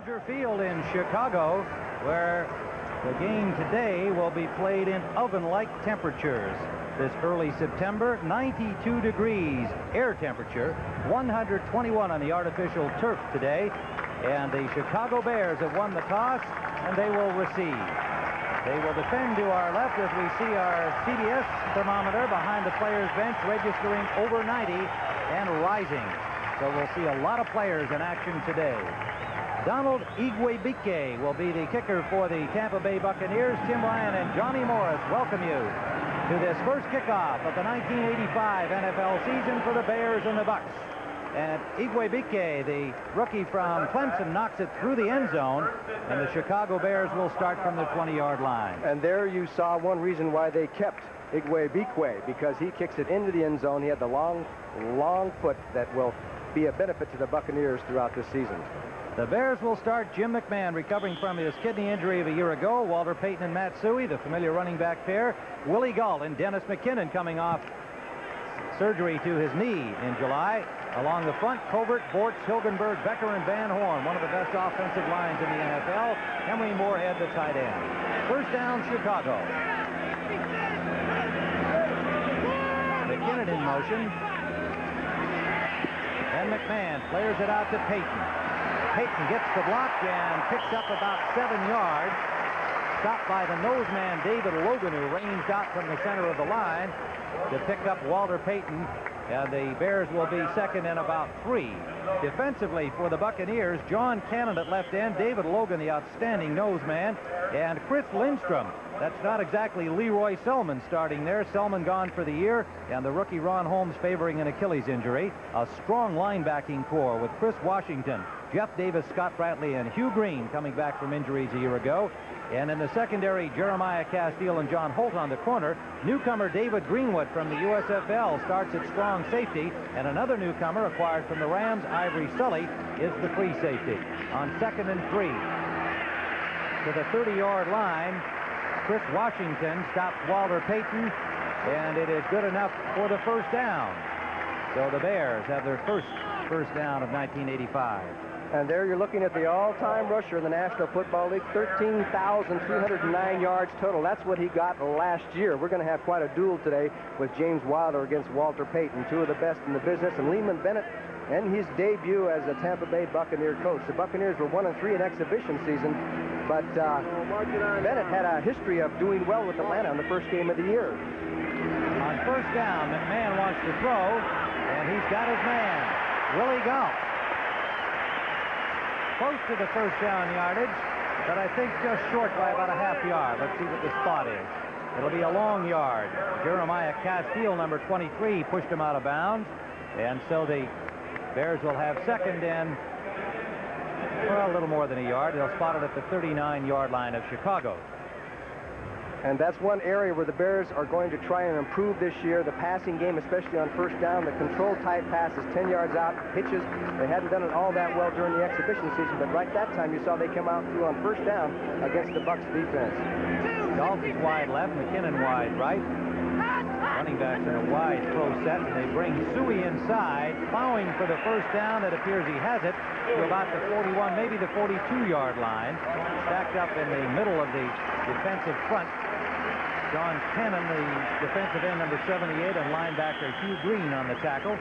Soldier Field in Chicago, where the game today will be played in oven-like temperatures. This early September, 92 degrees air temperature, 121 on the artificial turf today. And the Chicago Bears have won the toss, and they will receive. They will defend to our left as we see our CBS thermometer behind the players' bench registering over 90 and rising. So we'll see a lot of players in action today. Donald Igwebuike will be the kicker for the Tampa Bay Buccaneers. Tim Ryan and Johnny Morris welcome you to this first kickoff of the 1985 NFL season for the Bears and the Bucs. And Igwebuike, the rookie from Clemson, knocks it through the end zone, and the Chicago Bears will start from the 20-yard line. And there you saw one reason why they kept Igwebuike, because he kicks it into the end zone. He had the long foot that will be a benefit to the Buccaneers throughout this season. The Bears will start Jim McMahon, recovering from his kidney injury of a year ago. Walter Payton and Matt Suhey, the familiar running back pair. Willie Gault and Dennis McKinnon coming off surgery to his knee in July. Along the front, Covert, Bortz, Hilgenberg, Becker, and Van Horn, one of the best offensive lines in the NFL. Henry Moorhead, the tight end. First down, Chicago. McKinnon in motion. And McMahon flares it out to Payton. Payton gets the block and picks up about 7 yards. Stopped by the nose man, David Logan, who ranged out from the center of the line to pick up Walter Payton. And the Bears will be second and about 3. Defensively for the Buccaneers, John Cannon at left end, David Logan, the outstanding nose man, and Chris Lindstrom. That's not exactly Leroy Selman starting there. Selman gone for the year, and the rookie Ron Holmes favoring an Achilles injury. A strong linebacking core with Chris Washington, Jeff Davis, Scott Bradley, and Hugh Green coming back from injuries a year ago. And in the secondary, Jeremiah Castile and John Holt on the corner. Newcomer David Greenwood from the USFL starts at strong safety, and another newcomer acquired from the Rams, Ivory Sully, is the free safety. On 2nd and 3, to the 30-yard line, Chris Washington stops Walter Payton, and it is good enough for the first down. So the Bears have their first down of 1985. And there you're looking at the all-time rusher in the National Football League, 13,309 yards total. That's what he got last year. We're going to have quite a duel today with James Wilder against Walter Payton, two of the best in the business, and Lehman Bennett and his debut as a Tampa Bay Buccaneer coach. The Buccaneers were 1-3 in exhibition season, but Bennett had a history of doing well with Atlanta in the first game of the year. On first down, McMahon wants to throw, and he's got his man, Willie Gault. Close to the first down yardage, but I think just short by about a half yard. Let's see what the spot is. It'll be a long yard. Jeremiah Castile, number 23, pushed him out of bounds, and so the Bears will have second and, well, a little more than a yard. They'll spot it at the 39-yard line of Chicago. And that's one area where the Bears are going to try and improve this year. The passing game, especially on first down, the control-type passes, 10 yards out, pitches. They hadn't done it all that well during the exhibition season, but right that time you saw they come out through on first down against the Bucs defense. Dolphins wide left, McKinnon wide right. Running backs in a wide throw set, and they bring Suhey inside, plowing for the first down. It appears he has it to about the 41, maybe the 42-yard line. Stacked up in the middle of the defensive front. John Cannon, the defensive end, number 78, and linebacker Hugh Green on the tackle.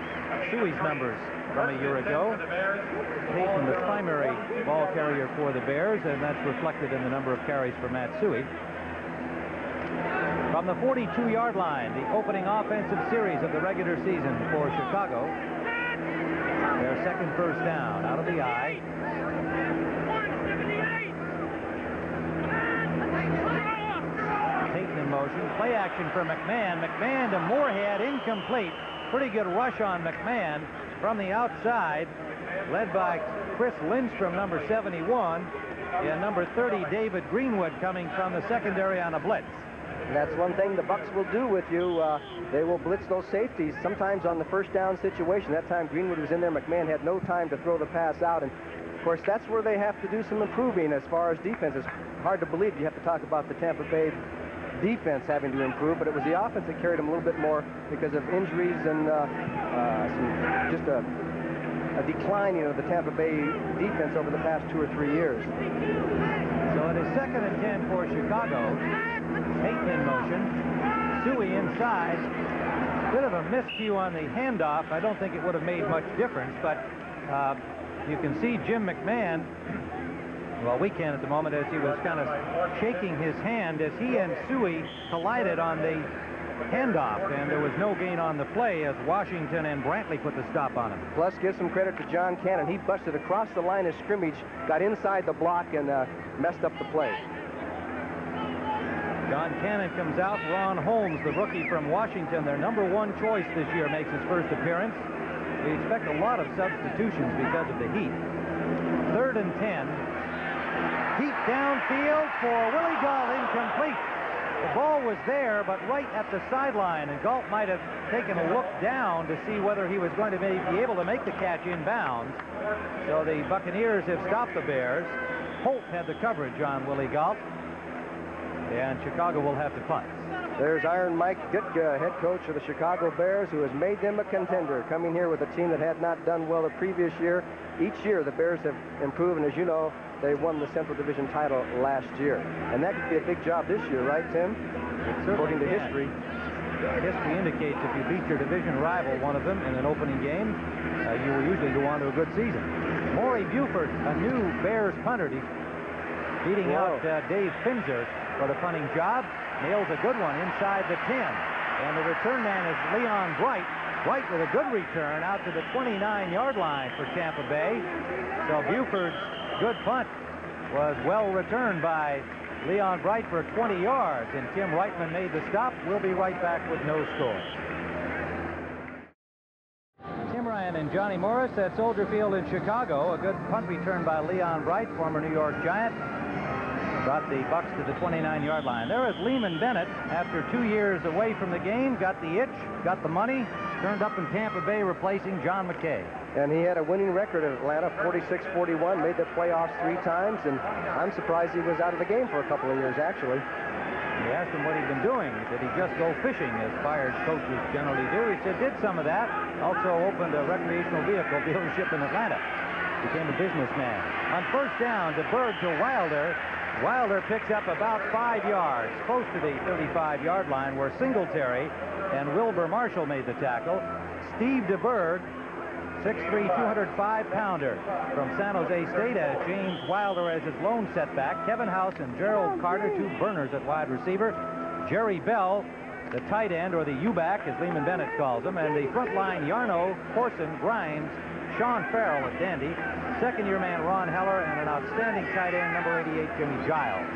Suhey's numbers from a year ago. Payton, the primary ball carrier for the Bears, and that's reflected in the number of carries for Matt Suhey. From the 42-yard line, the opening offensive series of the regular season for Chicago. Their second first down out of the eye. Payton in motion. Play action for McMahon. McMahon to Moorhead, incomplete. Pretty good rush on McMahon from the outside, led by Chris Lindstrom, number 71, and number 30, David Greenwood, coming from the secondary on a blitz. And that's one thing the Bucs will do with you. They will blitz those safeties, sometimes on the first down situation. That time Greenwood was in there. McMahon had no time to throw the pass out. And, of course, that's where they have to do some improving as far as defense. It's hard to believe you have to talk about the Tampa Bay defense having to improve, but it was the offense that carried them a little bit more because of injuries and just a a declining of the Tampa Bay defense over the past 2 or 3 years. So it is 2nd and 10 for Chicago. Payton in motion. Suey inside. Bit of a miscue on the handoff. I don't think it would have made much difference, but you can see Jim McMahon, well, we can at the moment, as he was kind of shaking his hand as he and Suey collided on the handoff, and there was no gain on the play as Washington and Brantley put the stop on him. Plus, give some credit to John Cannon. He busted across the line of scrimmage, got inside the block, and messed up the play. John Cannon comes out. Ron Holmes, the rookie from Washington, their #1 choice this year, makes his first appearance. We expect a lot of substitutions because of the heat. 3rd and 10. Heat downfield for Willie Galt, incomplete. The ball was there, but right at the sideline, and Galt might have taken a look down to see whether he was going to be able to make the catch inbounds. So the Buccaneers have stopped the Bears. Holt had the coverage on Willie Galt, and Chicago will have to punt. There's Iron Mike Ditka, head coach of the Chicago Bears, who has made them a contender, coming here with a team that had not done well the previous year. Each year, the Bears have improved, and as you know, they won the Central Division title last year. And that could be a big job this year, right, Tim? According to history. History indicates if you beat your division rival, one of them, in an opening game, you will usually go on to a good season. Maury Buford, a new Bears punter, beating out Dave Finzer for the punting job. Nails a good one inside the 10. And the return man is Leon Bright. Bright with a good return out to the 29-yard line for Tampa Bay. So Buford's good punt was well returned by Leon Bright for 20 yards. And Tim Reitman made the stop. We'll be right back with no score. Tim Ryan and Johnny Morris at Soldier Field in Chicago. A good punt return by Leon Bright, former New York Giant. Brought the Bucs to the 29-yard line. There is Lehman Bennett, after 2 years away from the game, got the itch, got the money, turned up in Tampa Bay, replacing John McKay. And he had a winning record at Atlanta, 46-41, made the playoffs 3 times, and I'm surprised he was out of the game for a couple of years, actually. We asked him what he'd been doing. Did he just go fishing, as fired coaches generally do? He said, did some of that. Also opened a recreational vehicle dealership in Atlanta. Became a businessman. On first down, DeBerg to Wilder. Wilder picks up about 5 yards, close to the 35-yard line, where Singletary and Wilbur Marshall made the tackle. Steve DeBerg, 6'3", 205-pounder from San Jose State, has James Wilder as his lone setback. Kevin House and Gerald Carter, 2 burners at wide receiver. Jerry Bell, the tight end, or the U-back, as Lehman Bennett calls him. And the front line, Yarno, Corson, Grimes, Sean Farrell at dandy. Second-year man Ron Heller, and an outstanding tight end, number 88, Jimmy Giles.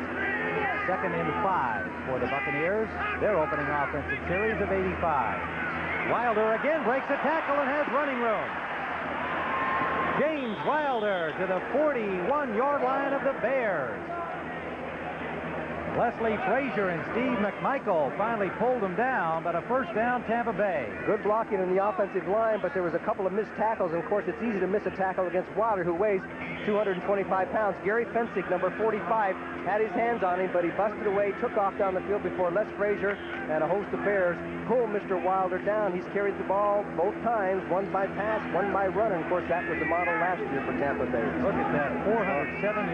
2nd and 5 for the Buccaneers. Their opening offensive series of 85. Wilder again breaks a tackle and has running room. James Wilder to the 41-yard line of the Bears. Leslie Frazier and Steve McMichael finally pulled him down, but a first down, Tampa Bay. Good blocking in the offensive line, but there was a couple of missed tackles, and of course it's easy to miss a tackle against Wilder, who weighs 225 pounds. Gary Fensick, number 45, had his hands on him, but he busted away, took off down the field before Les Frazier and a host of Bears pulled Mr. Wilder down. He's carried the ball both times, one by pass, one by run, and of course that was the model last year for Tampa Bay. Look at that, 407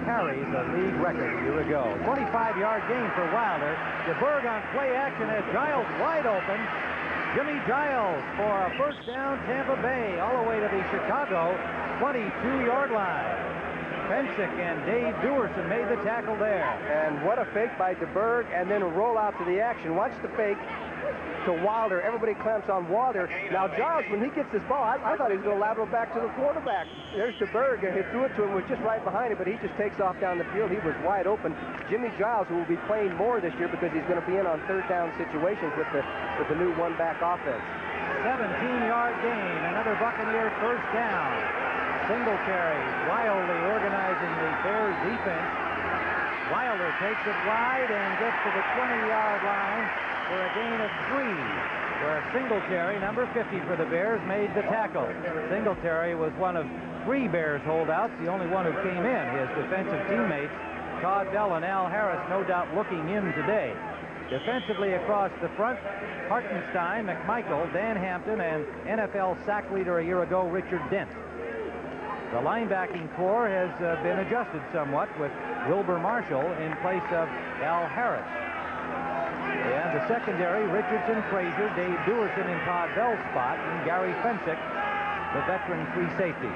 carries, a league record a year ago. 25-yard gain for Wilder. DeBerg on play action has Giles wide open. Jimmy Giles for a first down, Tampa Bay, all the way to the Chicago 22-yard line. Fensick and Dave Dewerson made the tackle there. And what a fake by DeBerg, and then a roll out to the action. Watch the fake to Wilder. Everybody clamps on Wilder. Now Giles, when he gets this ball, I thought he was going to lateral back to the quarterback. There's DeBerg, and he threw it to him, was just right behind him, but he just takes off down the field. He was wide open. Jimmy Giles, who will be playing more this year because he's going to be in on third down situations with the new one-back offense. 17-yard gain, another Buccaneer first down. Singletary wildly organizing the Bears defense. Wilder takes it wide and gets to the 20-yard line for a gain of 3, where Singletary, number 50 for the Bears, made the tackle. Singletary was one of 3 Bears holdouts, the only one who came in. His defensive teammates, Todd Bell and Al Harris, no doubt looking in today. Defensively across the front, Hartenstein, McMichael, Dan Hampton, and NFL sack leader a year ago, Richard Dent. The linebacking core has been adjusted somewhat with Wilbur Marshall in place of Al Harris. And the secondary, Richardson, Frazier, Dave Dewerson in Todd Bell's spot, and Gary Fensick, the veteran free safety.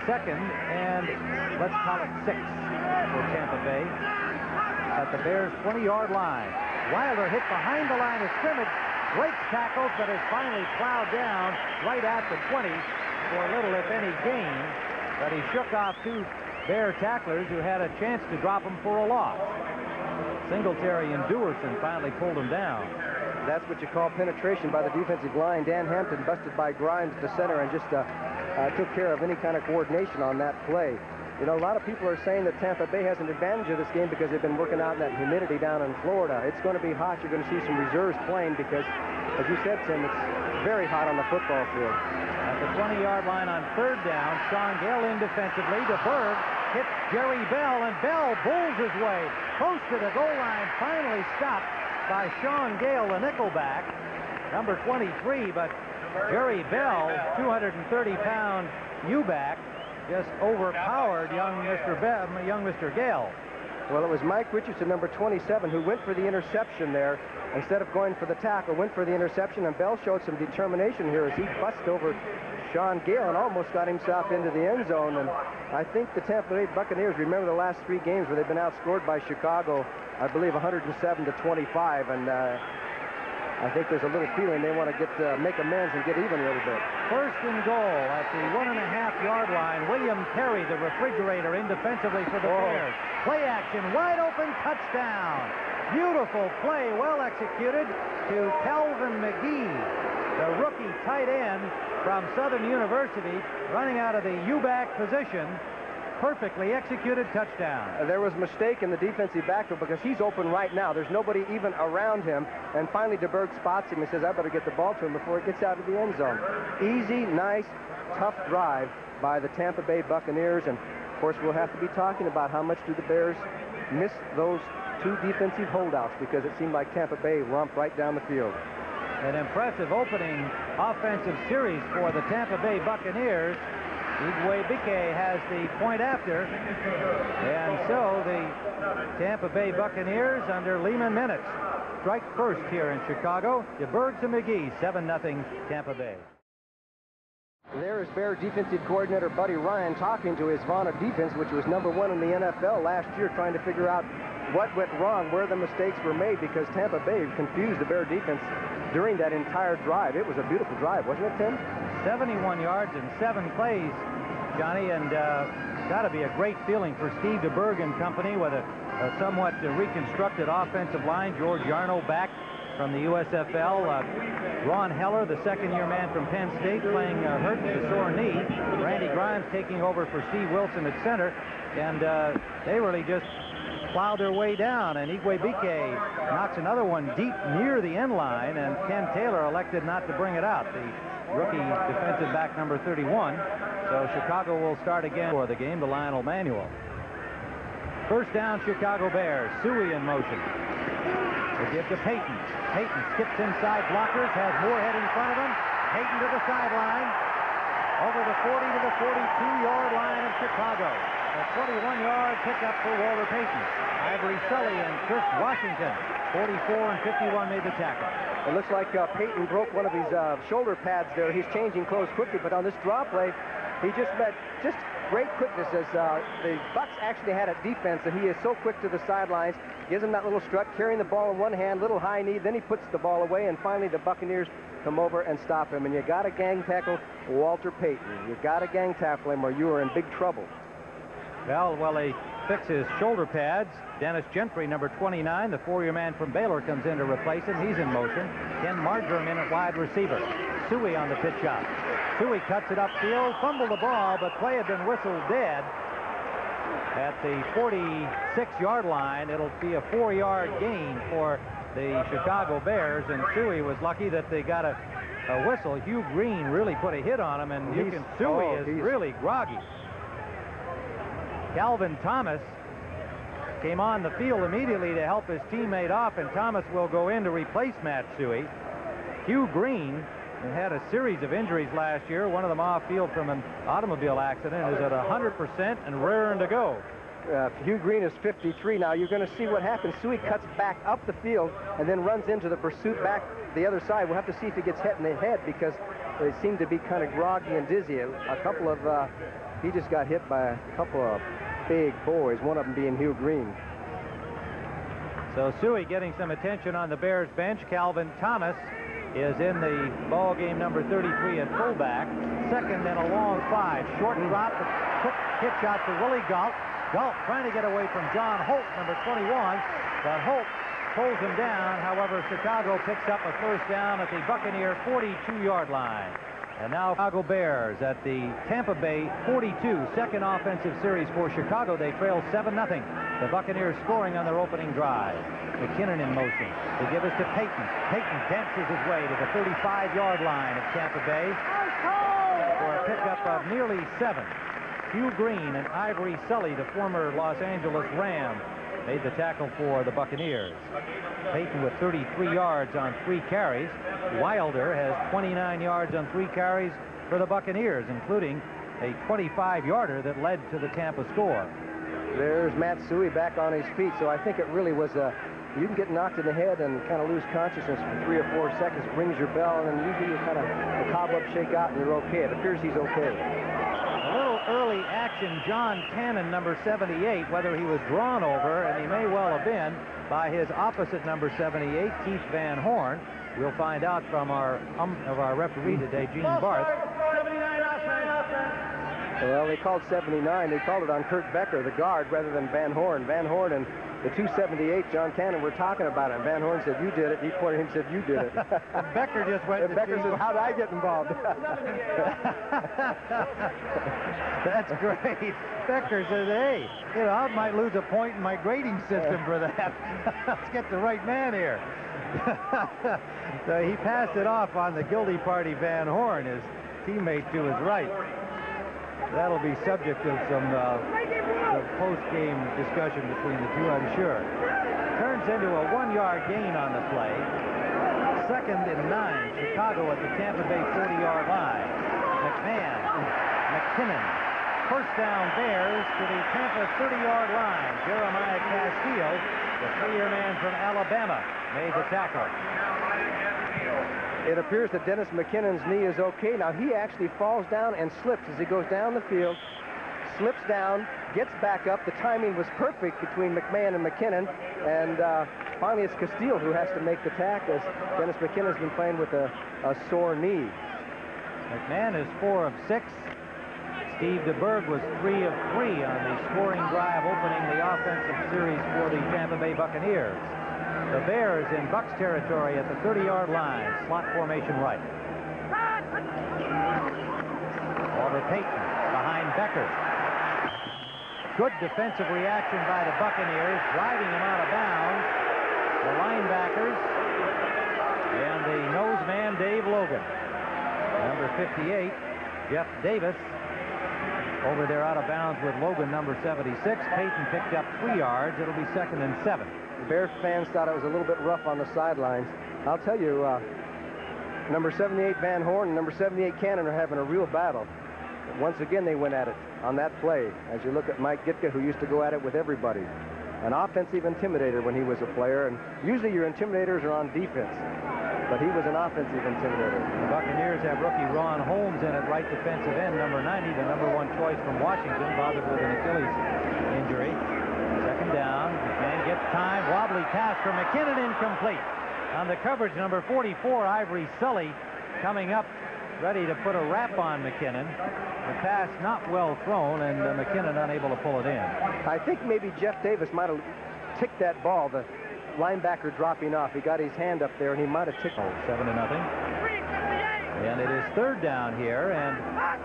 Second, and let's call it 6 for Tampa Bay, at the Bears' 20-yard line. Wilder hit behind the line of scrimmage, breaks tackles, but is finally plowed down right at the 20 for little, if any, gain. But he shook off 2 Bear tacklers who had a chance to drop him for a loss. Singletary and Dewerson finally pulled him down. That's what you call penetration by the defensive line. Dan Hampton busted by Grimes at the center and just took care of any kind of coordination on that play. You know, a lot of people are saying that Tampa Bay has an advantage of this game because they've been working out in that humidity down in Florida. It's going to be hot. You're going to see some reserves playing because, as you said, Tim, it's very hot on the football field. At the 20-yard line on 3rd down, Sean Gale in defensively. DeBerg hits Jerry Bell, and Bell bulls his way close to the goal line. Finally stopped by Sean Gale, the nickelback, number 23. But Jerry Bell, 230-pound U-back, just overpowered young Mr. Gale. Well, it was Mike Richardson, number 27, who went for the interception there. Instead of going for the tackle, went for the interception, and Bell showed some determination here as he bust over Sean Gale and almost got himself into the end zone. And I think the Tampa Bay Buccaneers remember the last 3 games where they've been outscored by Chicago, I believe 107-25, and I think there's a little feeling they want to make amends and get even a little bit. 1st and goal at the 1.5-yard line. William Terry, the refrigerator, in defensively for the Bears. Play action, wide open, touchdown. Beautiful play, well executed to Calvin McGee, the rookie tight end from Southern University, running out of the U-back position. Perfectly executed touchdown. There was a mistake in the defensive backfield because he's open right now. There's nobody even around him. And finally, DeBerg spots him and says, I better get the ball to him before it gets out of the end zone. Easy, nice, tough drive by the Tampa Bay Buccaneers. And, of course, we'll have to be talking about how much do the Bears miss those 2 defensive holdouts, because it seemed like Tampa Bay romped right down the field. An impressive opening offensive series for the Tampa Bay Buccaneers. Igwe has the point after, and so the Tampa Bay Buccaneers under Lehman Minutes strike first here in Chicago. DeBerg to McGee, 7-0 Tampa Bay. There is Bear defensive coordinator Buddy Ryan talking to his Vaughn defense, which was #1 in the NFL last year, trying to figure out what went wrong, where the mistakes were made, because Tampa Bay confused the Bear defense during that entire drive. It was a beautiful drive, wasn't it, Tim? 71 yards and 7 plays, Johnny, and got to be a great feeling for Steve DeBerg and company with a somewhat reconstructed offensive line. George Yarno back from the USFL. Ron Heller, the second-year man from Penn State, playing hurt with a sore knee. Randy Grimes taking over for Steve Wilson at center, and they really just plowed their way down, and Igwe knocks another one deep near the end line, and Ken Taylor elected not to bring it out, the rookie defensive back number 31. So Chicago will start again for the game to Lionel Manuel. 1st down, Chicago Bears. Suey in motion. They give to Payton. Payton skips inside blockers, has Moorhead in front of him. Payton to the sideline. Over the 40 to the 42-yard line of Chicago. A 21-yard pickup for Walter Payton. Ivory Sully and Chris Washington, 44 and 51, made the tackle. It looks like Payton broke one of his shoulder pads there. He's changing clothes quickly, but on this draw play, he just great quickness as the Bucs actually had a defense, and he is so quick to the sidelines. Gives him that little strut, carrying the ball in one hand, little high knee, then he puts the ball away, and finally the Buccaneers come over and stop him. And you got to gang tackle Walter Payton. You got to gang tackle him or you are in big trouble. Well, while they fix his shoulder pads, Dennis Gentry, number 29, the 4-year man from Baylor, comes in to replace him. He's in motion. Ken Marjoram in at wide receiver. Suey on the pitch out. Suey cuts it upfield, fumbled the ball, but play had been whistled dead. At the 46-yard line, it'll be a 4-yard gain for the Chicago Bears, and Suey was lucky that they got a whistle. Hugh Green really put a hit on him, and Suey is really groggy. Calvin Thomas came on the field immediately to help his teammate off, and Thomas will go in to replace Matsui. Hugh Green had a series of injuries last year, one of them off field from an automobile accident, is at 100% and raring to go. Hugh Green is 53 now. You're going to see what happens. Sui cuts back up the field and then runs into the pursuit back the other side. We'll have to see if he gets hit in the head because they seem to be kind of groggy and dizzy. He just got hit by a couple of big boys, one of them being Hugh Green. So Sui getting some attention on the Bears bench. Calvin Thomas is in the ball game, number 33 at fullback. Second and a long 5. Short drop, a quick pitch out to Willie Galt. Galt trying to get away from John Holt, number 21, but Holt pulls him down. However, Chicago picks up a first down at the Buccaneer 42-yard line. And now Chicago Bears at the Tampa Bay 42, second offensive series for Chicago. They trail 7-0. The Buccaneers scoring on their opening drive. McKinnon in motion. They give us to Payton. Payton dances his way to the 35-yard line of Tampa Bay for a pickup of nearly 7. Hugh Green and Ivory Sully, the former Los Angeles Ram, made the tackle for the Buccaneers. Payton with 33 yards on 3 carries. Wilder has 29 yards on 3 carries for the Buccaneers, including a 25-yarder that led to the Tampa score. There's Matsui back on his feet, so I think it really was you can get knocked in the head and kind of lose consciousness for 3 or 4 seconds, rings your bell, and then usually you kind of the cobweb shake out and you're okay. It appears he's okay. A little early action. John Cannon, number 78, whether he was drawn over, and he may well have been, by his opposite number 78, Keith Van Horn. We'll find out from our referee today, Gene Barth. Well, they called 79. They called it on Kurt Becker, the guard, rather than Van Horn. Van Horn and the 278, John Cannon, were talking about it. Van Horn said, "You did it." He pointed and said, "You did it." Becker just went. And Becker says, "How did I get involved?" That's great. Becker says, "Hey, I might lose a point in my grading system for that. Let's get the right man here." So he passed it off on the guilty party, Van Horn, his teammate to his right. That'll be subject of some post-game discussion between the two, I'm sure. Turns into a 1-yard gain on the play. 2nd and 9. Chicago at the Tampa Bay 40-yard line. McMahon, McKinnon. First down Bears to the Tampa 30-yard line. Jeremiah Castillo, the 3-year man from Alabama, made the tackle. It appears that Dennis McKinnon's knee is okay. Now, he actually falls down and slips as he goes down the field, slips down, gets back up. The timing was perfect between McMahon and McKinnon. And finally, it's Castillo who has to make the tackle, as Dennis McKinnon's been playing with a sore knee. McMahon is 4 of 6. Steve DeBerg was 3 of 3 on the scoring drive opening the offensive series for the Tampa Bay Buccaneers. The Bears in Bucs territory at the 30-yard line. Slot formation right. Walter Payton behind Becker. Good defensive reaction by the Buccaneers, driving him out of bounds. The linebackers and the nose man, Dave Logan. Number 58, Jeff Davis, over there out of bounds with Logan, number 76. Payton picked up 3 yards. It'll be 2nd and 7. Bears fans thought it was a little bit rough on the sidelines. I'll tell you, number 78 Van Horn and number 78 Cannon are having a real battle. Once again, they went at it on that play. As you look at Mike Ditka, who used to go at it with everybody. An offensive intimidator when he was a player, and usually your intimidators are on defense. But he was an offensive intimidator. The Buccaneers have rookie Ron Holmes in at right defensive end, number 90, the number 1 choice from Washington, bothered with an Achilles injury. 2nd down. McMahon gets time. Wobbly pass for McKinnon, incomplete. On the coverage, number 44, Ivory Sully, coming up, ready to put a wrap on McKinnon. The pass not well thrown, and McKinnon unable to pull it in. I think maybe Jeff Davis might have ticked that ball. The linebacker dropping off. He got his hand up there, and he might have ticked it. 7-0. And it is 3rd down here, and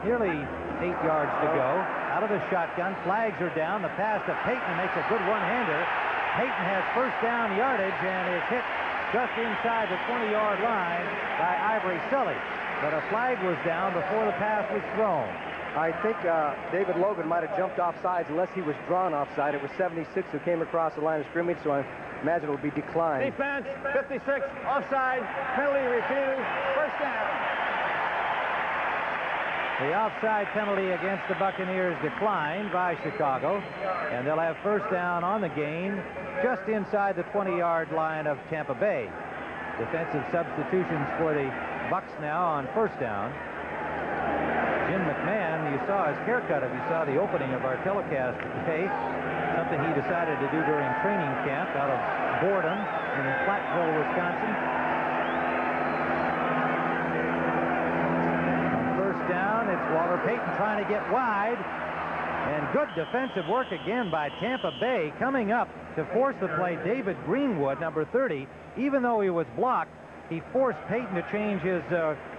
nearly 8 yards to go. Out of the shotgun, flags are down. The pass to Payton makes a good one-hander. Payton has first down yardage and is hit just inside the 20-yard line by Ivory Sully. But a flag was down before the pass was thrown. I think David Logan might have jumped offsides unless he was drawn offside. It was 76 who came across the line of scrimmage, so I imagine it will be declined. Defense, 56, offside, penalty refused, first down. The offside penalty against the Buccaneers declined by Chicago, and they'll have first down on the gain just inside the 20-yard line of Tampa Bay. Defensive substitutions for the Bucs now on first down. Jim McMahon, you saw his haircut if you saw the opening of our telecast today. Something he decided to do during training camp out of boredom in Platteville, Wisconsin. On first down, it's Walter Payton trying to get wide. And good defensive work again by Tampa Bay. Coming up to force the play, David Greenwood, number 30. Even though he was blocked, he forced Payton to change his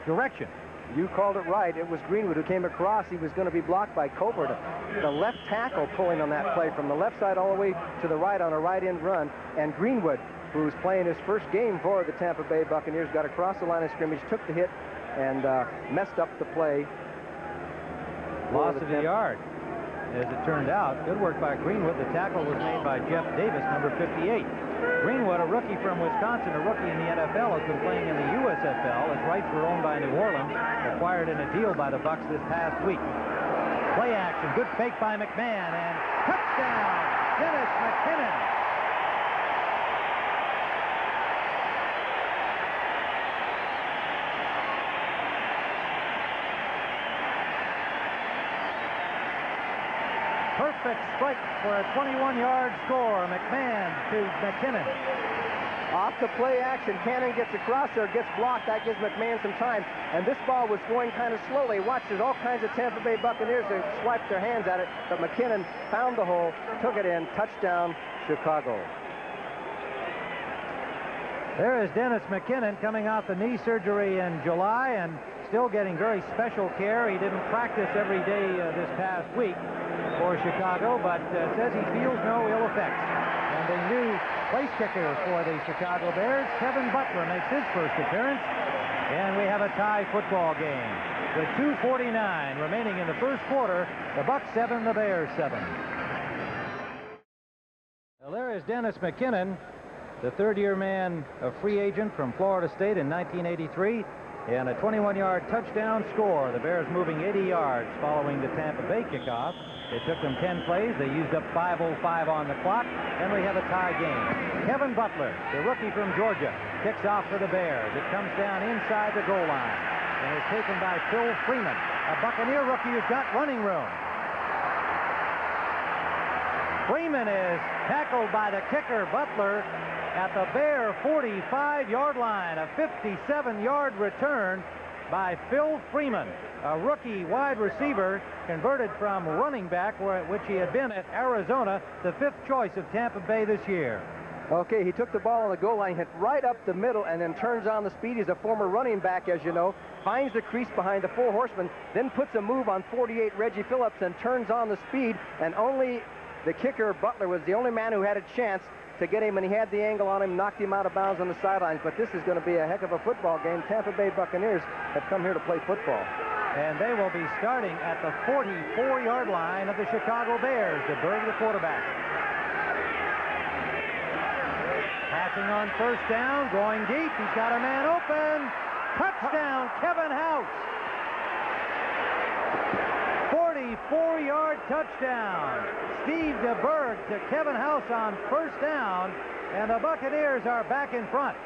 direction. You called it right. It was Greenwood who came across. He was going to be blocked by Covert, the left tackle, pulling on that play from the left side all the way to the right on a right-end run. And Greenwood, who's playing his first game for the Tampa Bay Buccaneers, got across the line of scrimmage, took the hit, and messed up the play. Loss of a yard, as it turned out. Good work by Greenwood. The tackle was made by Jeff Davis, number 58. Greenwood, a rookie from Wisconsin, a rookie in the NFL, has been playing in the USFL. His rights were owned by New Orleans, acquired in a deal by the Bucs this past week. Play action, good fake by McMahon, and touchdown, Dennis McKinnon. Perfect strike for a 21-yard score. McMahon to McKinnon. Off the play action, Cannon gets across there, gets blocked. That gives McMahon some time. And this ball was going kind of slowly. Watch, there's all kinds of Tampa Bay Buccaneers that swiped their hands at it. But McKinnon found the hole, took it in. Touchdown, Chicago. There is Dennis McKinnon coming off the knee surgery in July and still getting very special care. He didn't practice every day this past week for Chicago, but says he feels no ill effects. And the new place kicker for the Chicago Bears, Kevin Butler, makes his first appearance. And we have a tie football game. With 2:49 remaining in the first quarter, the Bucs 7, the Bears 7. Well, there is Dennis McKinnon, the third-year man, a free agent from Florida State in 1983. And a 21-yard touchdown score. The Bears moving 80 yards following the Tampa Bay kickoff. It took them 10 plays. They used up 5:05 on the clock, and we have a tie game. Kevin Butler, the rookie from Georgia, kicks off for the Bears. It comes down inside the goal line and is taken by Phil Freeman, a Buccaneer rookie who's got running room. Freeman is tackled by the kicker, Butler, at the Bear 45-yard line. A 57-yard return by Phil Freeman, a rookie wide receiver converted from running back, which he had been at Arizona, the 5th choice of Tampa Bay this year. Okay, he took the ball on the goal line, hit right up the middle, and then turns on the speed. He's a former running back, as you know. Finds the crease behind the 4 horsemen, then puts a move on 48 Reggie Phillips and turns on the speed, and only the kicker, Butler, was the only man who had a chance to get him, and he had the angle on him, knocked him out of bounds on the sidelines. But this is going to be a heck of a football game. Tampa Bay Buccaneers have come here to play football. And they will be starting at the 44-yard line of the Chicago Bears. DeBerg, the quarterback. Passing on first down, going deep. He's got a man open. Touchdown, Kevin House. 44-yard touchdown. Steve DeBerg to Kevin House on first down, and the Buccaneers are back in front.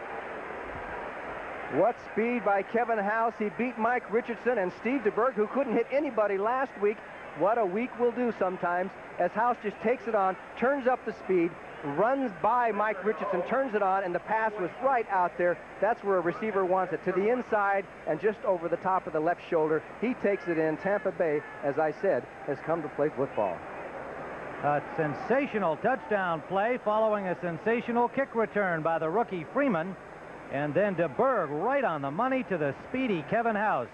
What speed by Kevin House. He beat Mike Richardson and Steve DeBerg, who couldn't hit anybody last week. What a week will do sometimes, as House just takes it on, turns up the speed, runs by Mike Richardson, turns it on, and the pass was right out there. That's where a receiver wants it, to the inside and just over the top of the left shoulder. He takes it in. Tampa Bay, as I said, has come to play football. A sensational touchdown play following a sensational kick return by the rookie Freeman, and then DeBerg right on the money to the speedy Kevin House.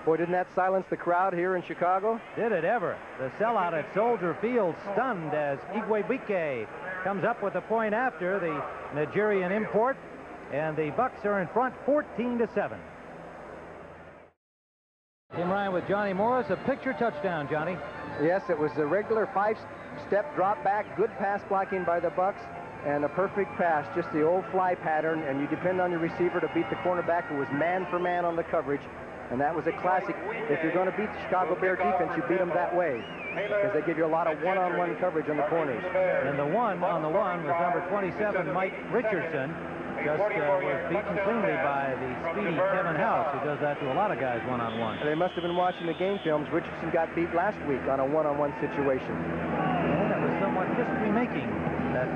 Boy, didn't that silence the crowd here in Chicago? Did it ever. The sellout at Soldier Field stunned as Igwebuike comes up with a point after, the Nigerian import, and the Bucs are in front 14-7. Tim Ryan with Johnny Morris, a picture touchdown, Johnny. Yes, it was a regular 5-step drop back, good pass blocking by the Bucs, and a perfect pass, just the old fly pattern, and you depend on your receiver to beat the cornerback who was man for man on the coverage, and that was a classic. If you're going to beat the Chicago Bear defense, you beat them that way, because they give you a lot of one-on-one coverage on the corners. And the one on the one was number 27, Mike Richardson. Just was beaten cleanly by the speedy Kevin House, who does that to a lot of guys one-on-one. They must have been watching the game films. Richardson got beat last week on a one-on-one situation. And that was somewhat history-making, that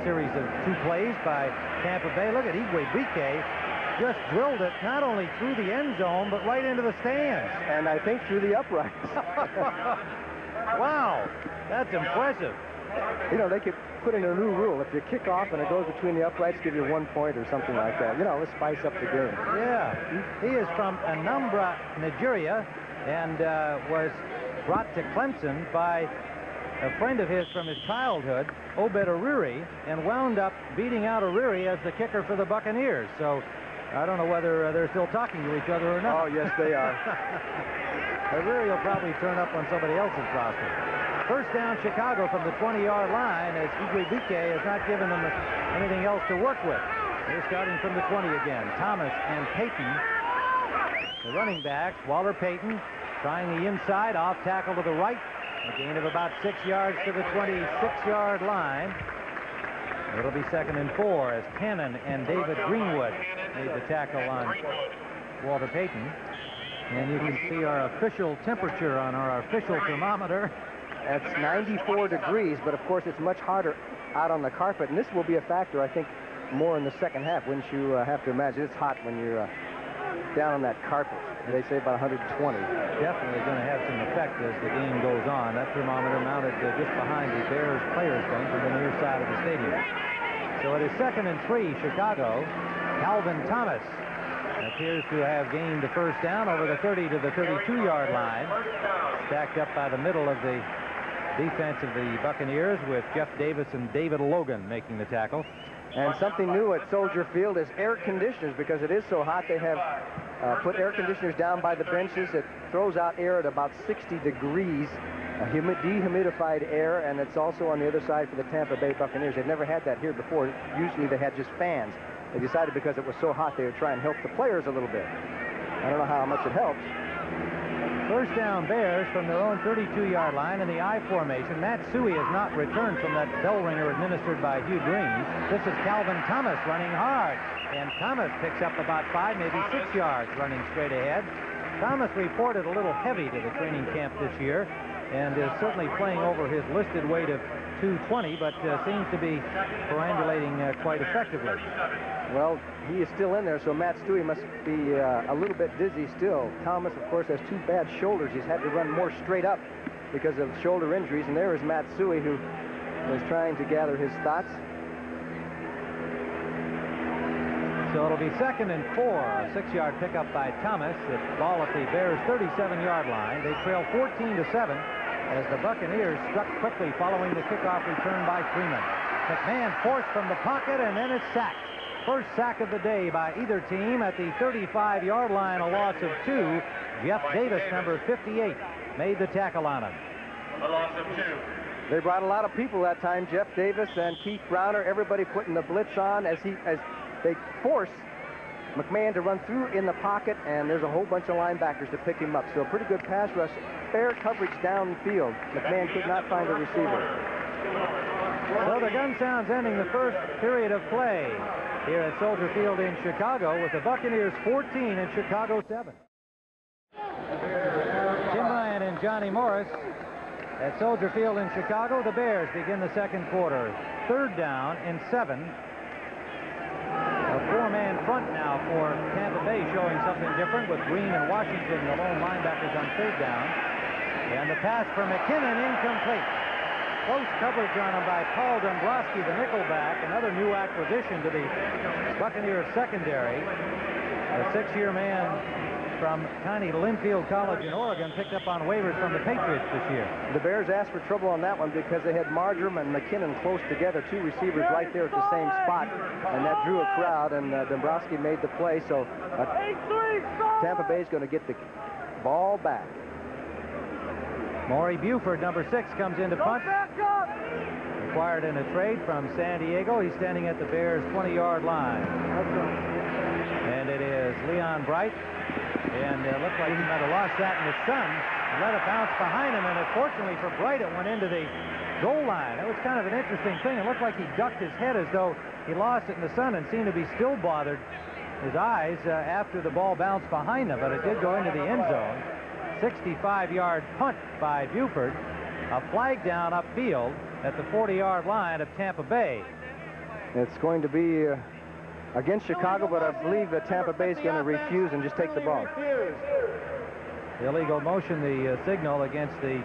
series of 2 plays by Tampa Bay. Look at Igwe just drilled it not only through the end zone, but right into the stands. And I think through the uprights. Wow, that's impressive. You know, they could put in a new rule. If you kick off and it goes between the uprights, give you 1 point or something like that. You know, let's spice up the game. Yeah. He is from Anambra, Nigeria, and was brought to Clemson by a friend of his from his childhood, Obed Ariri, and wound up beating out Ariri as the kicker for the Buccaneers. So I don't know whether they're still talking to each other or not. Oh, yes, they are. Ariri will probably turn up on somebody else's roster. First down, Chicago from the 20-yard line, as Igwe has not given them anything else to work with. They're starting from the 20 again. Thomas and Payton, the running backs. Walter Payton trying the inside, off tackle to the right. A gain of about 6 yards to the 26-yard line. It'll be 2nd and 4 as Cannon and David Greenwood made the tackle on Walter Payton. And you can see our official temperature on our official thermometer. That's 94 degrees, but of course it's much harder out on the carpet, and this will be a factor, I think, more in the second half. Wouldn't you have to imagine? It's hot when you're down on that carpet. They say about 120. Definitely going to have some effect as the game goes on. That thermometer mounted just behind the Bears players' bench on the near side of the stadium. So it is 2nd and 3, Chicago. Calvin Thomas appears to have gained the first down over the 30 to the 32-yard line. Stacked up by the middle of the defense of the Buccaneers, with Jeff Davis and David Logan making the tackle. And something new at Soldier Field is air conditioners. Because it is so hot, they have put air conditioners down by the benches. It throws out air at about 60 degrees, dehumidified air, and it's also on the other side for the Tampa Bay Buccaneers. They've never had that here before. Usually they had just fans. They decided because it was so hot they would try and help the players a little bit. I don't know how much it helps. First down, Bears from their own 32-yard line in the I formation. Matt Suey has not returned from that bell ringer administered by Hugh Green. This is Calvin Thomas running hard, and Thomas picks up about 5, maybe 6 yards running straight ahead. Thomas reported a little heavy to the training camp this year, and is certainly playing over his listed weight of 220, but seems to be perambulating quite effectively. Well, he is still in there, so Matt Stewie must be a little bit dizzy still. Thomas, of course, has 2 bad shoulders. He's had to run more straight up because of shoulder injuries. And there is Matt Stewie, who was trying to gather his thoughts. So it'll be 2nd and 4, a 6-yard pickup by Thomas. The ball at the Bears' 37-yard line. They trail 14-7 as the Buccaneers struck quickly following the kickoff return by Freeman. McMahon forced from the pocket, and then it's sacked. First sack of the day by either team at the 35-yard line, a loss of 2. Jeff Davis, number 58, made the tackle on him. A loss of 2. They brought a lot of people that time. Jeff Davis and Keith Browner, everybody putting the blitz on as they force McMahon to run through in the pocket, and there's a whole bunch of linebackers to pick him up. So a pretty good pass rush. Fair coverage downfield. McMahon could not find a receiver. So the gun sounds ending the first period of play here at Soldier Field in Chicago, with the Buccaneers 14 and Chicago 7. Tim Ryan and Johnny Morris at Soldier Field in Chicago. The Bears begin the second quarter. 3rd down and 7. A 4-man front now for Tampa Bay, showing something different with Green and Washington, the lone linebackers, on 3rd down. And the pass for McKinnon incomplete. Close coverage on him by Paul Dombrowski, the nickelback, another new acquisition to the Buccaneers secondary. A 6-year man from tiny Linfield College in Oregon, picked up on waivers from the Patriots this year. The Bears asked for trouble on that one because they had Marjoram and McKinnon close together, 2 receivers right there at the same spot, and that drew a crowd, and Dombrowski made the play. So Tampa Bay is going to get the Ball back. Maury Buford, number 6, comes in to punt. Acquired in a trade from San Diego. He's standing at the Bears' 20-yard line. And it is Leon Bright. And it looked like he might have lost that in the sun. Let it bounce behind him, and fortunately for Bright, it went into the goal line. It was kind of an interesting thing. It looked like he ducked his head as though he lost it in the sun and seemed to be still bothered his eyes after the ball bounced behind him, but it did go into the end zone. 65-yard punt by Buford. A flag down upfield at the 40-yard line of Tampa Bay. It's going to be against Chicago, but I believe that Tampa Bay is going to refuse and just take the ball. Illegal motion, the signal against the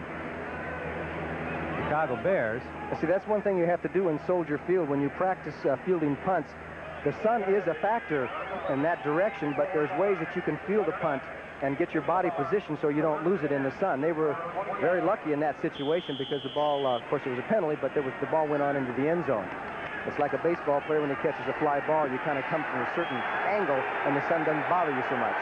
Chicago Bears. See, that's one thing you have to do in Soldier Field when you practice fielding punts. The sun is a factor in that direction, but there's ways that you can field a punt and get your body positioned so you don't lose it in the sun. They were very lucky in that situation because the ball, of course, it was a penalty, but the ball went on into the end zone. It's like a baseball player when he catches a fly ball. You kind of come from a certain angle, and the sun doesn't bother you so much.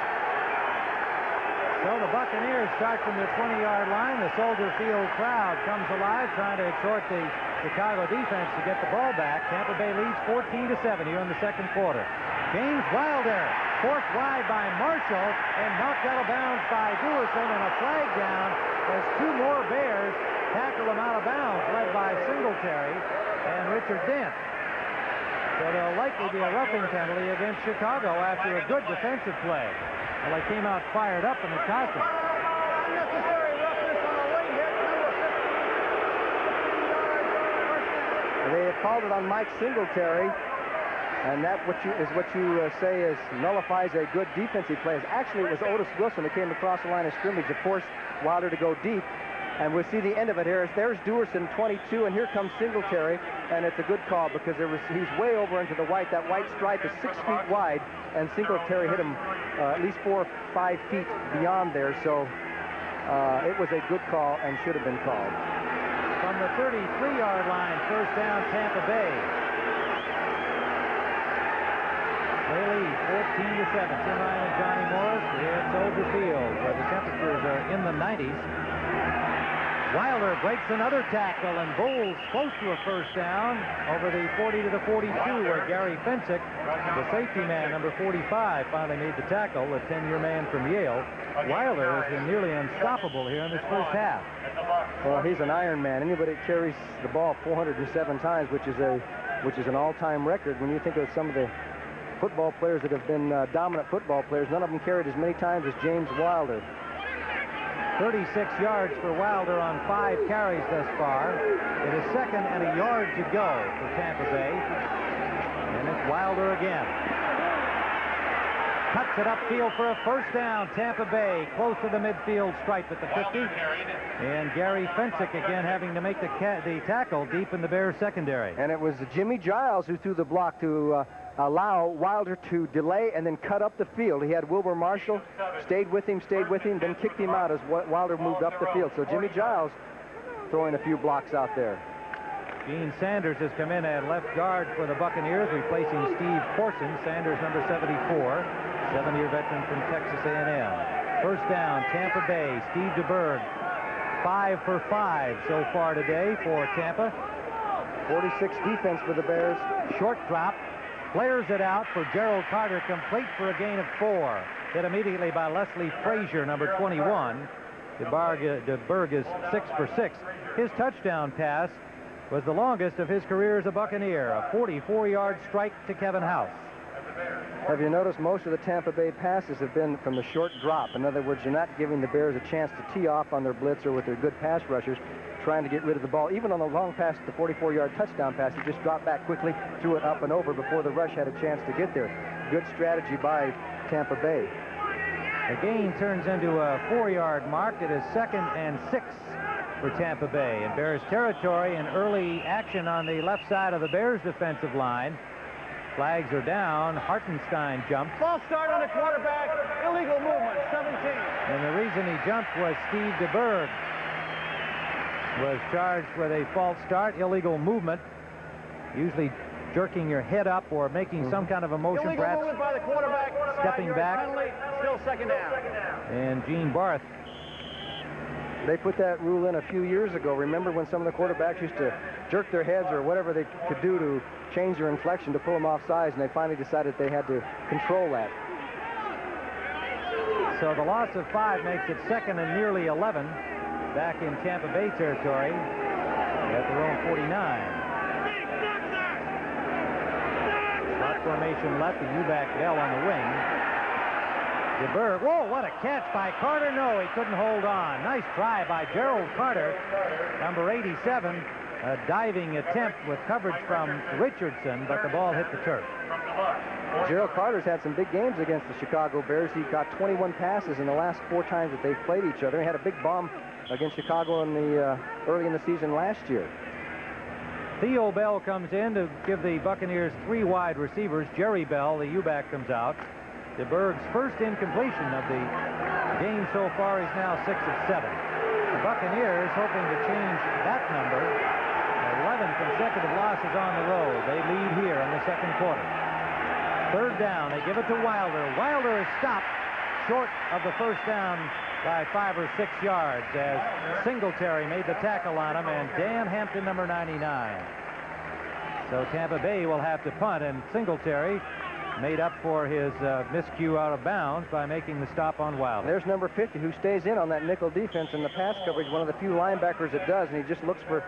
So the Buccaneers start from their 20-yard line. The Soldier Field crowd comes alive, trying to exhort the Chicago defense to get the ball back. Tampa Bay leads 14-7 here in the second quarter. James Wilder, forced wide by Marshall, and knocked out of bounds by Duerson, and a flag down as 2 more Bears tackle him out of bounds, led by Singletary and Richard Dent. So there'll likely be a roughing penalty against Chicago after a good defensive play. Well, they came out fired up, and it cost them. Unnecessary roughness on a late hit, number 15 yards, first down. They have called it on Mike Singletary, and that is what you say nullifies a good defensive play. Actually, it was Otis Wilson that came across the line of scrimmage to force Wilder to go deep. And we'll see the end of it here. There's Duerson, 22, and here comes Singletary, and it's a good call because he's way over into the white. That white stripe is 6 feet wide, and Singletary hit him at least 4 or 5 feet beyond there. So it was a good call and should have been called. From the 33-yard line, first down, Tampa Bay. They lead 14-7. Tim Ryan and Johnny Morris here at Soldier Field, where the temperatures are in the 90s. Wilder breaks another tackle and bowls close to a first down over the 40 to the 42, where Gary Fensick, the safety man, number 45, finally made the tackle, a 10-year man from Yale. Wilder has been nearly unstoppable here in this first half. Well, he's an Iron Man. Anybody that carries the ball 407 times, which is an all-time record. When you think of some of the football players that have been dominant football players, none of them carried as many times as James Wilder. 36 yards for Wilder on 5 carries thus far. It is second and a yard to go for Tampa Bay. And it's Wilder again. Cuts it upfield for a first down. Tampa Bay close to the midfield stripe at the 50. And Gary Fensick again having to make the tackle deep in the Bears secondary. And it was Jimmy Giles who threw the block to allow Wilder to delay and then cut up the field. He had Wilbur Marshall, stayed with him, then kicked him out as Wilder moved up the field. So Jimmy Giles throwing a few blocks out there. Gene Sanders has come in at left guard for the Buccaneers, replacing Steve Corson. Sanders, number 74, 7-year veteran from Texas A&M. First down, Tampa Bay. Steve DeBerg, 5 for 5 so far today for Tampa. 46 defense for the Bears. Short drop. Flares it out for Gerald Carter, complete for a gain of 4. Hit immediately by Leslie Frazier, number 21. DeBerg is 6 for 6. His touchdown pass was the longest of his career as a Buccaneer, a 44-yard strike to Kevin House. Have you noticed most of the Tampa Bay passes have been from the short drop? In other words, you're not giving the Bears a chance to tee off on their blitz or with their good pass rushers, trying to get rid of the ball. Even on the long pass, the 44-yard touchdown pass, he just dropped back quickly, threw it up and over before the rush had a chance to get there. Good strategy by Tampa Bay. The gain turns into a 4-yard mark. It is 2nd and 6 for Tampa Bay. In Bears territory, and early action on the left side of the Bears defensive line. Flags are down. Hartenstein jumped. False start on the quarterback. Illegal movement, 17. And the reason he jumped was Steve DeBerg was charged with a false start, illegal movement. Usually jerking your head up or making some kind of a motion, Illegal perhaps movement by the quarterback. stepping back. Penalty, still second down. And Gene Barth. They put that rule in a few years ago. Remember when some of the quarterbacks used to jerk their heads or whatever they could do to change their inflection to pull them off sides, and they finally decided they had to control that. So the loss of 5 makes it 2nd and nearly 11 back in Tampa Bay territory at their own 49. Slot formation left, the U-back Bell on the wing. DeBerg, whoa, what a catch by Carter. No, he couldn't hold on. Nice try by Gerald Carter, number 87. A diving attempt with coverage from Richardson, but the ball hit the turf. Gerald Carter's had some big games against the Chicago Bears. He got 21 passes in the last 4 times that they've played each other. He had a big bomb against Chicago in the early in the season last year. Theo Bell comes in to give the Buccaneers 3 wide receivers. Jerry Bell, the U-back, comes out. DeBerg's first incompletion of the game so far. He's now 6 of 7. The Buccaneers hoping to change that number. 11 consecutive losses on the road. They lead here in the second quarter. 3rd down. They give it to Wilder. Wilder is stopped short of the first down by 5 or 6 yards as Singletary made the tackle on him, and Dan Hampton, number 99. So Tampa Bay will have to punt, and Singletary made up for his miscue out of bounds by making the stop on Wilder. There's number 50 who stays in on that nickel defense in the pass coverage, one of the few linebackers that does, and he just looks for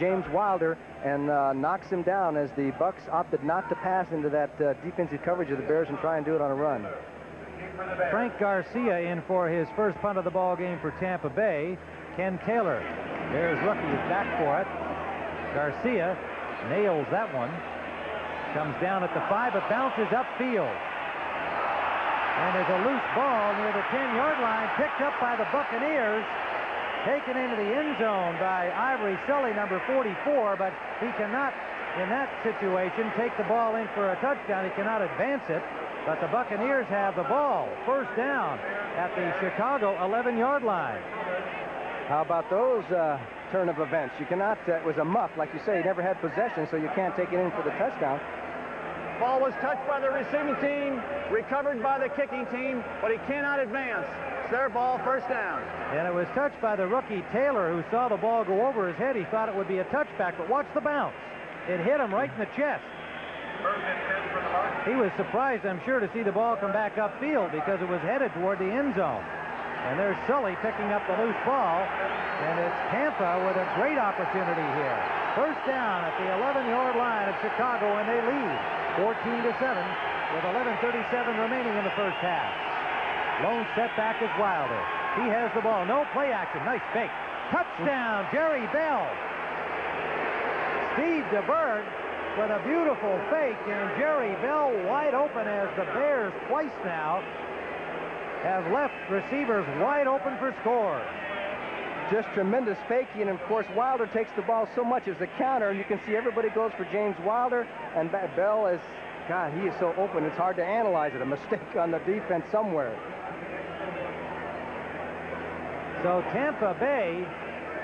James Wilder and knocks him down as the Bucks opted not to pass into that defensive coverage of the Bears and try and do it on a run. Frank Garcia in for his first punt of the ball game for Tampa Bay. Ken Taylor, Bears rookie, is back for it. Garcia nails that one. Comes down at the 5, but bounces upfield. And there's a loose ball near the 10-yard line, picked up by the Buccaneers, taken into the end zone by Ivory Sully, number 44, but he cannot, in that situation, take the ball in for a touchdown. He cannot advance it, but the Buccaneers have the ball. First down at the Chicago 11-yard line. How about those turn of events? You cannot, it was a muff, like you say, he never had possession, so you can't take it in for the touchdown. Ball was touched by the receiving team, recovered by the kicking team, but he cannot advance. It's their ball, first down. And it was touched by the rookie Taylor, who saw the ball go over his head. He thought it would be a touchback, but watch the bounce. It hit him right in the chest. He was surprised, I'm sure, to see the ball come back upfield because it was headed toward the end zone. And there's Sully picking up the loose ball, and it's Tampa with a great opportunity here. First down at the 11-yard line of Chicago, and they lead 14-7 with 11:37 remaining in the first half. Lone setback is Wilder. He has the ball. No play action. Nice fake. Touchdown, Jerry Bell. Steve DeBerg with a beautiful fake, and Jerry Bell wide open as the Bears twice now have left receivers wide open for scores. Just tremendous faking, and of course Wilder takes the ball so much as the counter, and you can see everybody goes for James Wilder, and Bell is, God, he is so open, it's hard to analyze it. A mistake on the defense somewhere. So Tampa Bay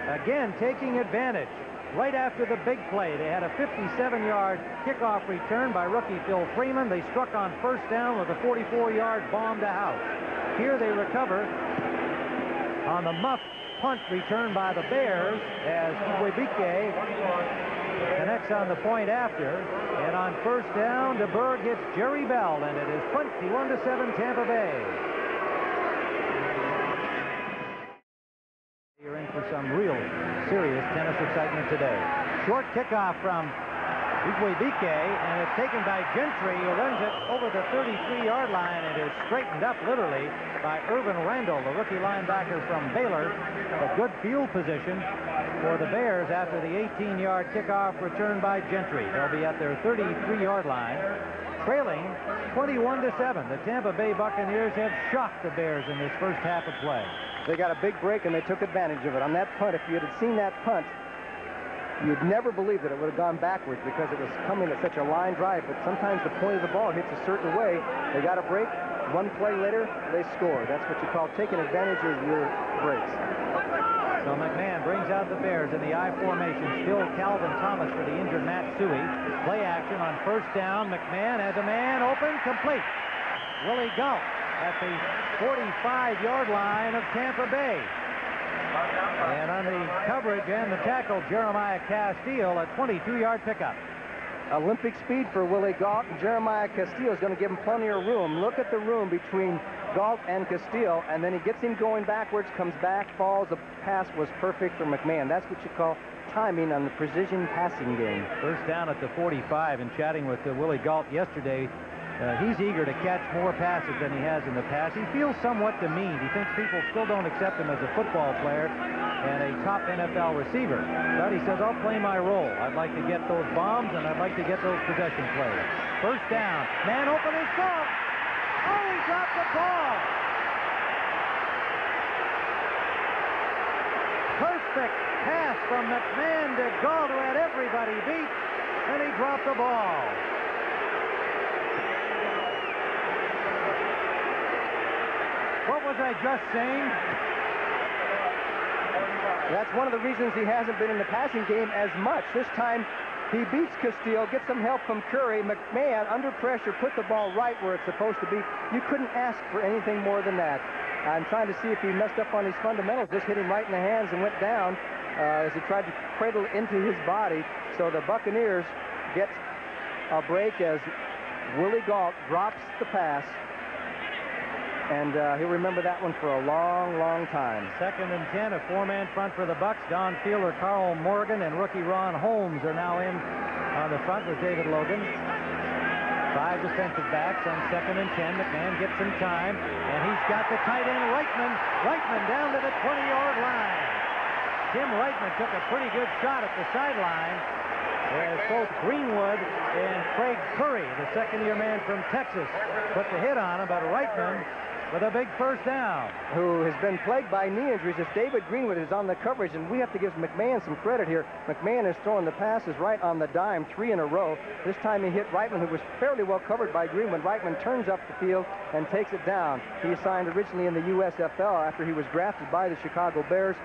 again taking advantage. Right after the big play, they had a 57-yard kickoff return by rookie Phil Freeman. They struck on first down with a 44-yard bomb to house. Here they recover on the muff punt return by the Bears as Iwebike connects on the point after. And on first down, DeBerg hits Jerry Bell, and it is 21-7 Tampa Bay. You're in for some real serious tennis excitement today. Short kickoff from Iwebike, and it's taken by Gentry, who runs it over the 33-yard line and is straightened up literally by Irvin Randall, the rookie linebacker from Baylor. A good field position for the Bears after the 18-yard kickoff return by Gentry. They'll be at their 33-yard line, trailing 21-7. The Tampa Bay Buccaneers have shocked the Bears in this first half of play. They got a big break, and they took advantage of it. On that punt, if you had seen that punt, you'd never believe that it would have gone backwards because it was coming at such a line drive, but sometimes the point of the ball hits a certain way. They got a break, one play later, they score. That's what you call taking advantage of your breaks. So McMahon brings out the Bears in the I formation. Still Calvin Thomas for the injured Matt Suhey. Play action on first down. McMahon has a man open, complete. Willie Galt at the 45-yard line of Tampa Bay. And on the coverage and the tackle, Jeremiah Castile, a 22-yard pickup. Olympic speed for Willie Galt, and Jeremiah Castile is going to give him plenty of room. Look at the room between Galt and Castile, and then he gets him going backwards, comes back, falls. The pass was perfect for McMahon. That's what you call timing on the precision passing game. First down at the 45, and chatting with Willie Galt yesterday, he's eager to catch more passes than he has in the past. He feels somewhat demeaned. He thinks people still don't accept him as a football player and a top NFL receiver. But he says, I'll play my role. I'd like to get those bombs, and I'd like to get those possession plays. First down. Man open is Galt. Oh, he dropped the ball. Perfect pass from McMahon to Galt, who had everybody beat, and he dropped the ball. What was I just saying? That's one of the reasons he hasn't been in the passing game as much. This time, he beats Castile, gets some help from Curry. McMahon, under pressure, put the ball right where it's supposed to be. You couldn't ask for anything more than that. I'm trying to see if he messed up on his fundamentals. Just hit him right in the hands and went down as he tried to cradle into his body. So the Buccaneers get a break as Willie Galt drops the pass. And he'll remember that one for a long, long time. 2nd and 10, a four-man front for the Bucs. Don Fielder, Carl Morgan, and rookie Ron Holmes are now in on the front with David Logan. 5 defensive backs on 2nd and 10. McMahon gets some time, and he's got the tight end Reitman. Reitman down to the 20-yard line. Tim Reitman took a pretty good shot at the sideline as both Greenwood and Craig Curry, the second-year man from Texas, put the hit on him, but Reitman with a big first down. Who has been plagued by knee injuries. If David Greenwood is on the coverage, and we have to give McMahon some credit here. McMahon is throwing the passes right on the dime, 3 in a row. This time he hit Reitman, who was fairly well covered by Greenwood. Reitman turns up the field and takes it down. He signed originally in the USFL after he was drafted by the Chicago Bears.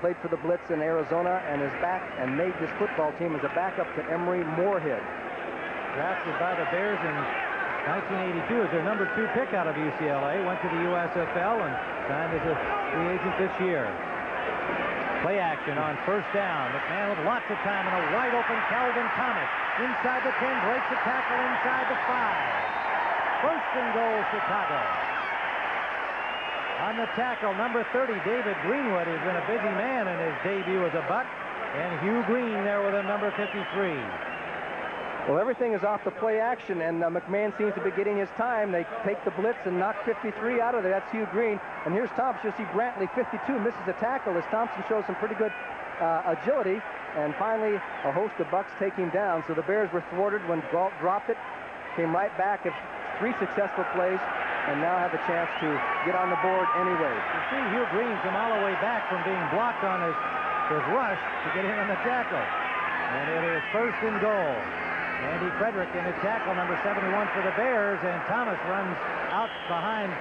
Played for the Blitz in Arizona and is back and made this football team as a backup to Emory Moorhead. Drafted by the Bears in 1982 as their number 2 pick out of UCLA. Went to the USFL and signed as a free agent this year. Play action on first down. McMahon with lots of time and a wide open Calvin Thomas. Inside the 10, breaks the tackle inside the 5. First and goal, Chicago. On the tackle, number 30, David Greenwood, has been a busy man in his debut as a Buck. And Hugh Green there with him, number 53. Well, everything is off the play action, and McMahon seems to be getting his time. They take the blitz and knock 53 out of there. That's Hugh Green. And here's Thompson. You'll see Brantley, 52, misses a tackle as Thompson shows some pretty good agility. And finally, a host of Bucks take him down. So the Bears were thwarted when Galt dropped it. Came right back at 3 successful plays, and now have a chance to get on the board anyway. You see Hugh Green come all the way back from being blocked on his rush to get in on the tackle. And it is first and goal. Andy Frederick in the tackle, number 71 for the Bears, and Thomas runs out behind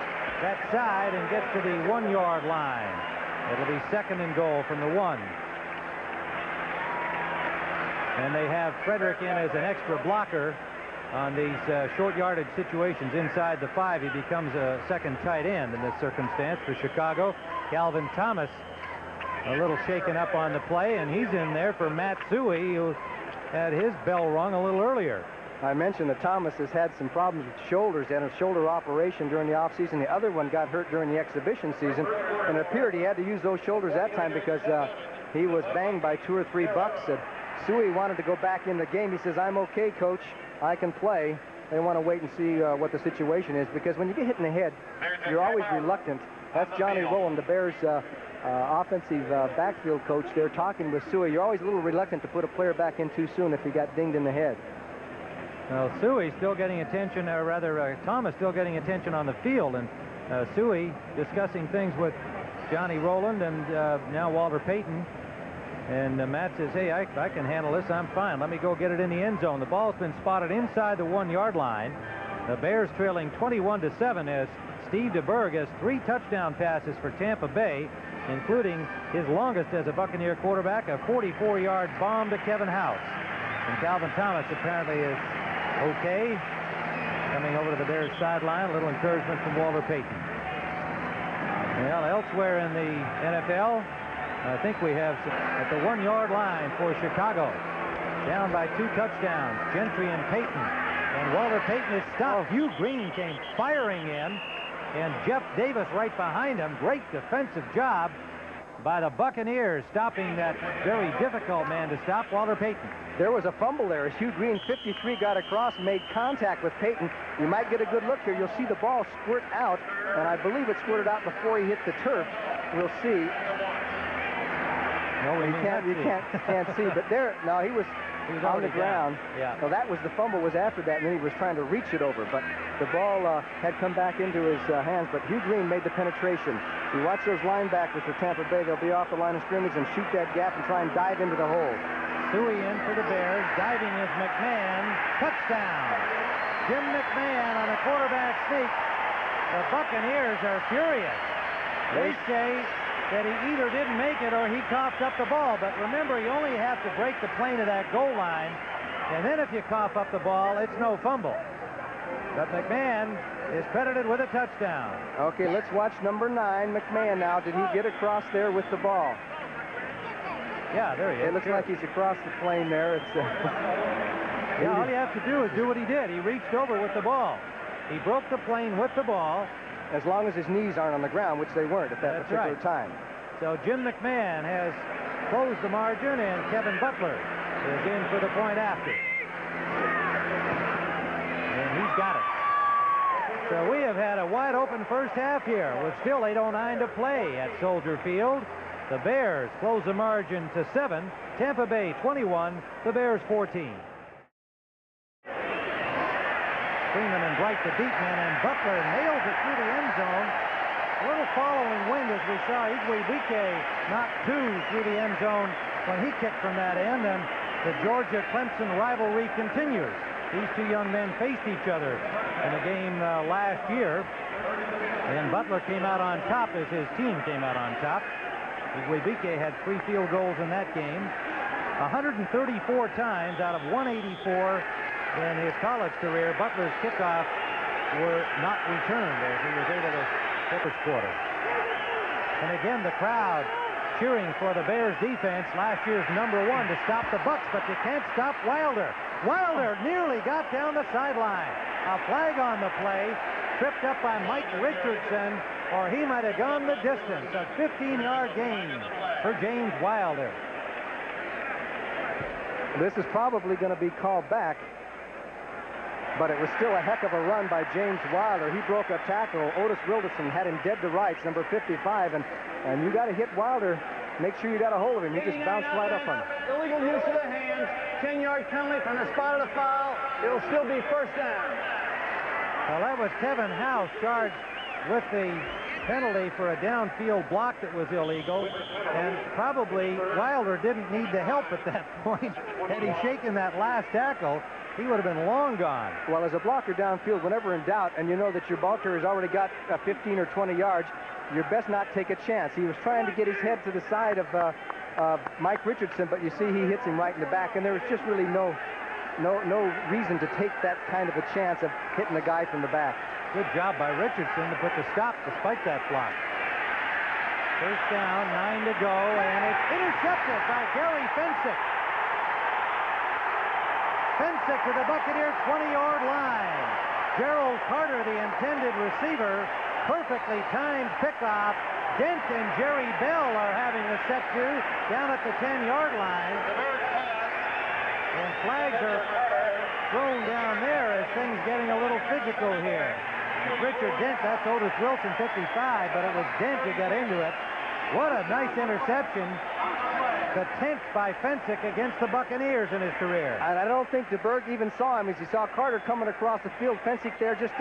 that side and gets to the 1-yard line. It'll be second and goal from the 1. And they have Frederick in as an extra blocker on these short yardage situations inside the 5. He becomes a second tight end in this circumstance for Chicago. Calvin Thomas a little shaken up on the play, and he's in there for Matt Suhey, who had his bell rung a little earlier. I mentioned that Thomas has had some problems with shoulders and a shoulder operation during the offseason. The other one got hurt during the exhibition season, and it appeared he had to use those shoulders that time because he was banged by 2 or 3 Bucks. And Suhey wanted to go back in the game. He says, "I'm okay, coach. I can play." They want to wait and see what the situation is, because when you get hit in the head, you're always reluctant. That's Johnny Rowland, the Bears' offensive backfield coach. They're talking with Suhey. You're always a little reluctant to put a player back in too soon if he got dinged in the head. Well, Suhey still getting attention, or rather Thomas still getting attention on the field, and Suhey discussing things with Johnny Rowland and now Walter Payton. And Matt says, "Hey, I can handle this. I'm fine. Let me go get it in the end zone." The ball's been spotted inside the 1-yard line. The Bears trailing 21-7 as Steve DeBerg has 3 touchdown passes for Tampa Bay, including his longest as a Buccaneer quarterback, a 44-yard bomb to Kevin House. And Calvin Thomas apparently is okay. Coming over to the Bears sideline, a little encouragement from Walter Payton. Well, elsewhere in the NFL, I think we have at the 1-yard line for Chicago. Down by 2 touchdowns, Gentry and Payton. And Walter Payton is stopped. Hugh Green came firing in, and Jeff Davis right behind him. Great defensive job by the Buccaneers, stopping that very difficult man to stop, Walter Payton. There was a fumble there as Hugh Green, 53, got across, made contact with Payton. You might get a good look here. You'll see the ball squirt out, and I believe it squirted out before he hit the turf. We'll see. No, you can't see, but there, no, he was on the ground. Yeah. So that was the fumble was after that, and then he was trying to reach it over, but the ball had come back into his hands, but Hugh Green made the penetration. You watch those linebackers for Tampa Bay. They'll be off the line of scrimmage and shoot that gap and try and dive into the hole. Suey in for the Bears. Diving is McMahon. Touchdown. Jim McMahon on a quarterback sneak. The Buccaneers are furious. They say that he either didn't make it or he coughed up the ball. But remember, you only have to break the plane of that goal line. And then if you cough up the ball, it's no fumble. But McMahon is credited with a touchdown. Okay, let's watch number 9, McMahon now. Did he get across there with the ball? Yeah, there he is. It looks like he's across the plane there. It's yeah, all you have to do is do what he did. He reached over with the ball. He broke the plane with the ball. As long as his knees aren't on the ground, which they weren't at that particular time. So Jim McMahon has closed the margin, and Kevin Butler is in for the point after. And he's got it. So we have had a wide open first half here with still 8:09 to play at Soldier Field. The Bears close the margin to 7. Tampa Bay 21, the Bears 14. Freeman and Bright the beat man, and Butler nails it through the end zone. A little following wind as we saw Igwebuike knock 2 through the end zone when he kicked from that end, and the Georgia-Clemson rivalry continues. These 2 young men faced each other in a game last year, and Butler came out on top as his team came out on top. Igwebuike had 3 field goals in that game. 134 times out of 184 in his college career, Butler's kickoffs were not returned as he was able to hit this quarter. And again, the crowd cheering for the Bears defense, last year's #1 to stop the Bucs, but you can't stop Wilder. Wilder nearly got down the sideline. A flag on the play, tripped up by Mike Richardson, or he might have gone the distance. A 15-yard gain for James Wilder. This is probably going to be called back, but it was still a heck of a run by James Wilder. He broke a tackle. Otis Wilderson had him dead to rights, number 55, and you got to hit Wilder. Make sure you got a hold of him. He just bounced right up on him. Illegal use of the hands, 10-yard penalty from the spot of the foul. It'll still be first down. Well, that was Kevin House charged with the penalty for a downfield block that was illegal, and probably Wilder didn't need the help at that point. Had he shaken that last tackle, he would have been long gone. Well, as a blocker downfield, whenever in doubt, and you know that your ball carrier's already got 15 or 20 yards, you're best not take a chance. He was trying to get his head to the side of Mike Richardson, but you see he hits him right in the back, and there was just really no reason to take that kind of a chance of hitting the guy from the back. Good job by Richardson to put the stop despite that block. First down, 9 to go, and it's intercepted by Gary Fensick. Fensick to the Buccaneer 20-yard line. Gerald Carter, the intended receiver, perfectly timed pickoff. Dent and Jerry Bell are having a set to down at the 10-yard line. And flags are thrown down there as things getting a little physical here. Richard Dent, that's Otis Wilson, 55, but it was Dent who got into it. What a nice interception. The 10th by Fensick against the Buccaneers in his career. And I don't think DeBerg even saw him as he saw Carter coming across the field. Fensick there just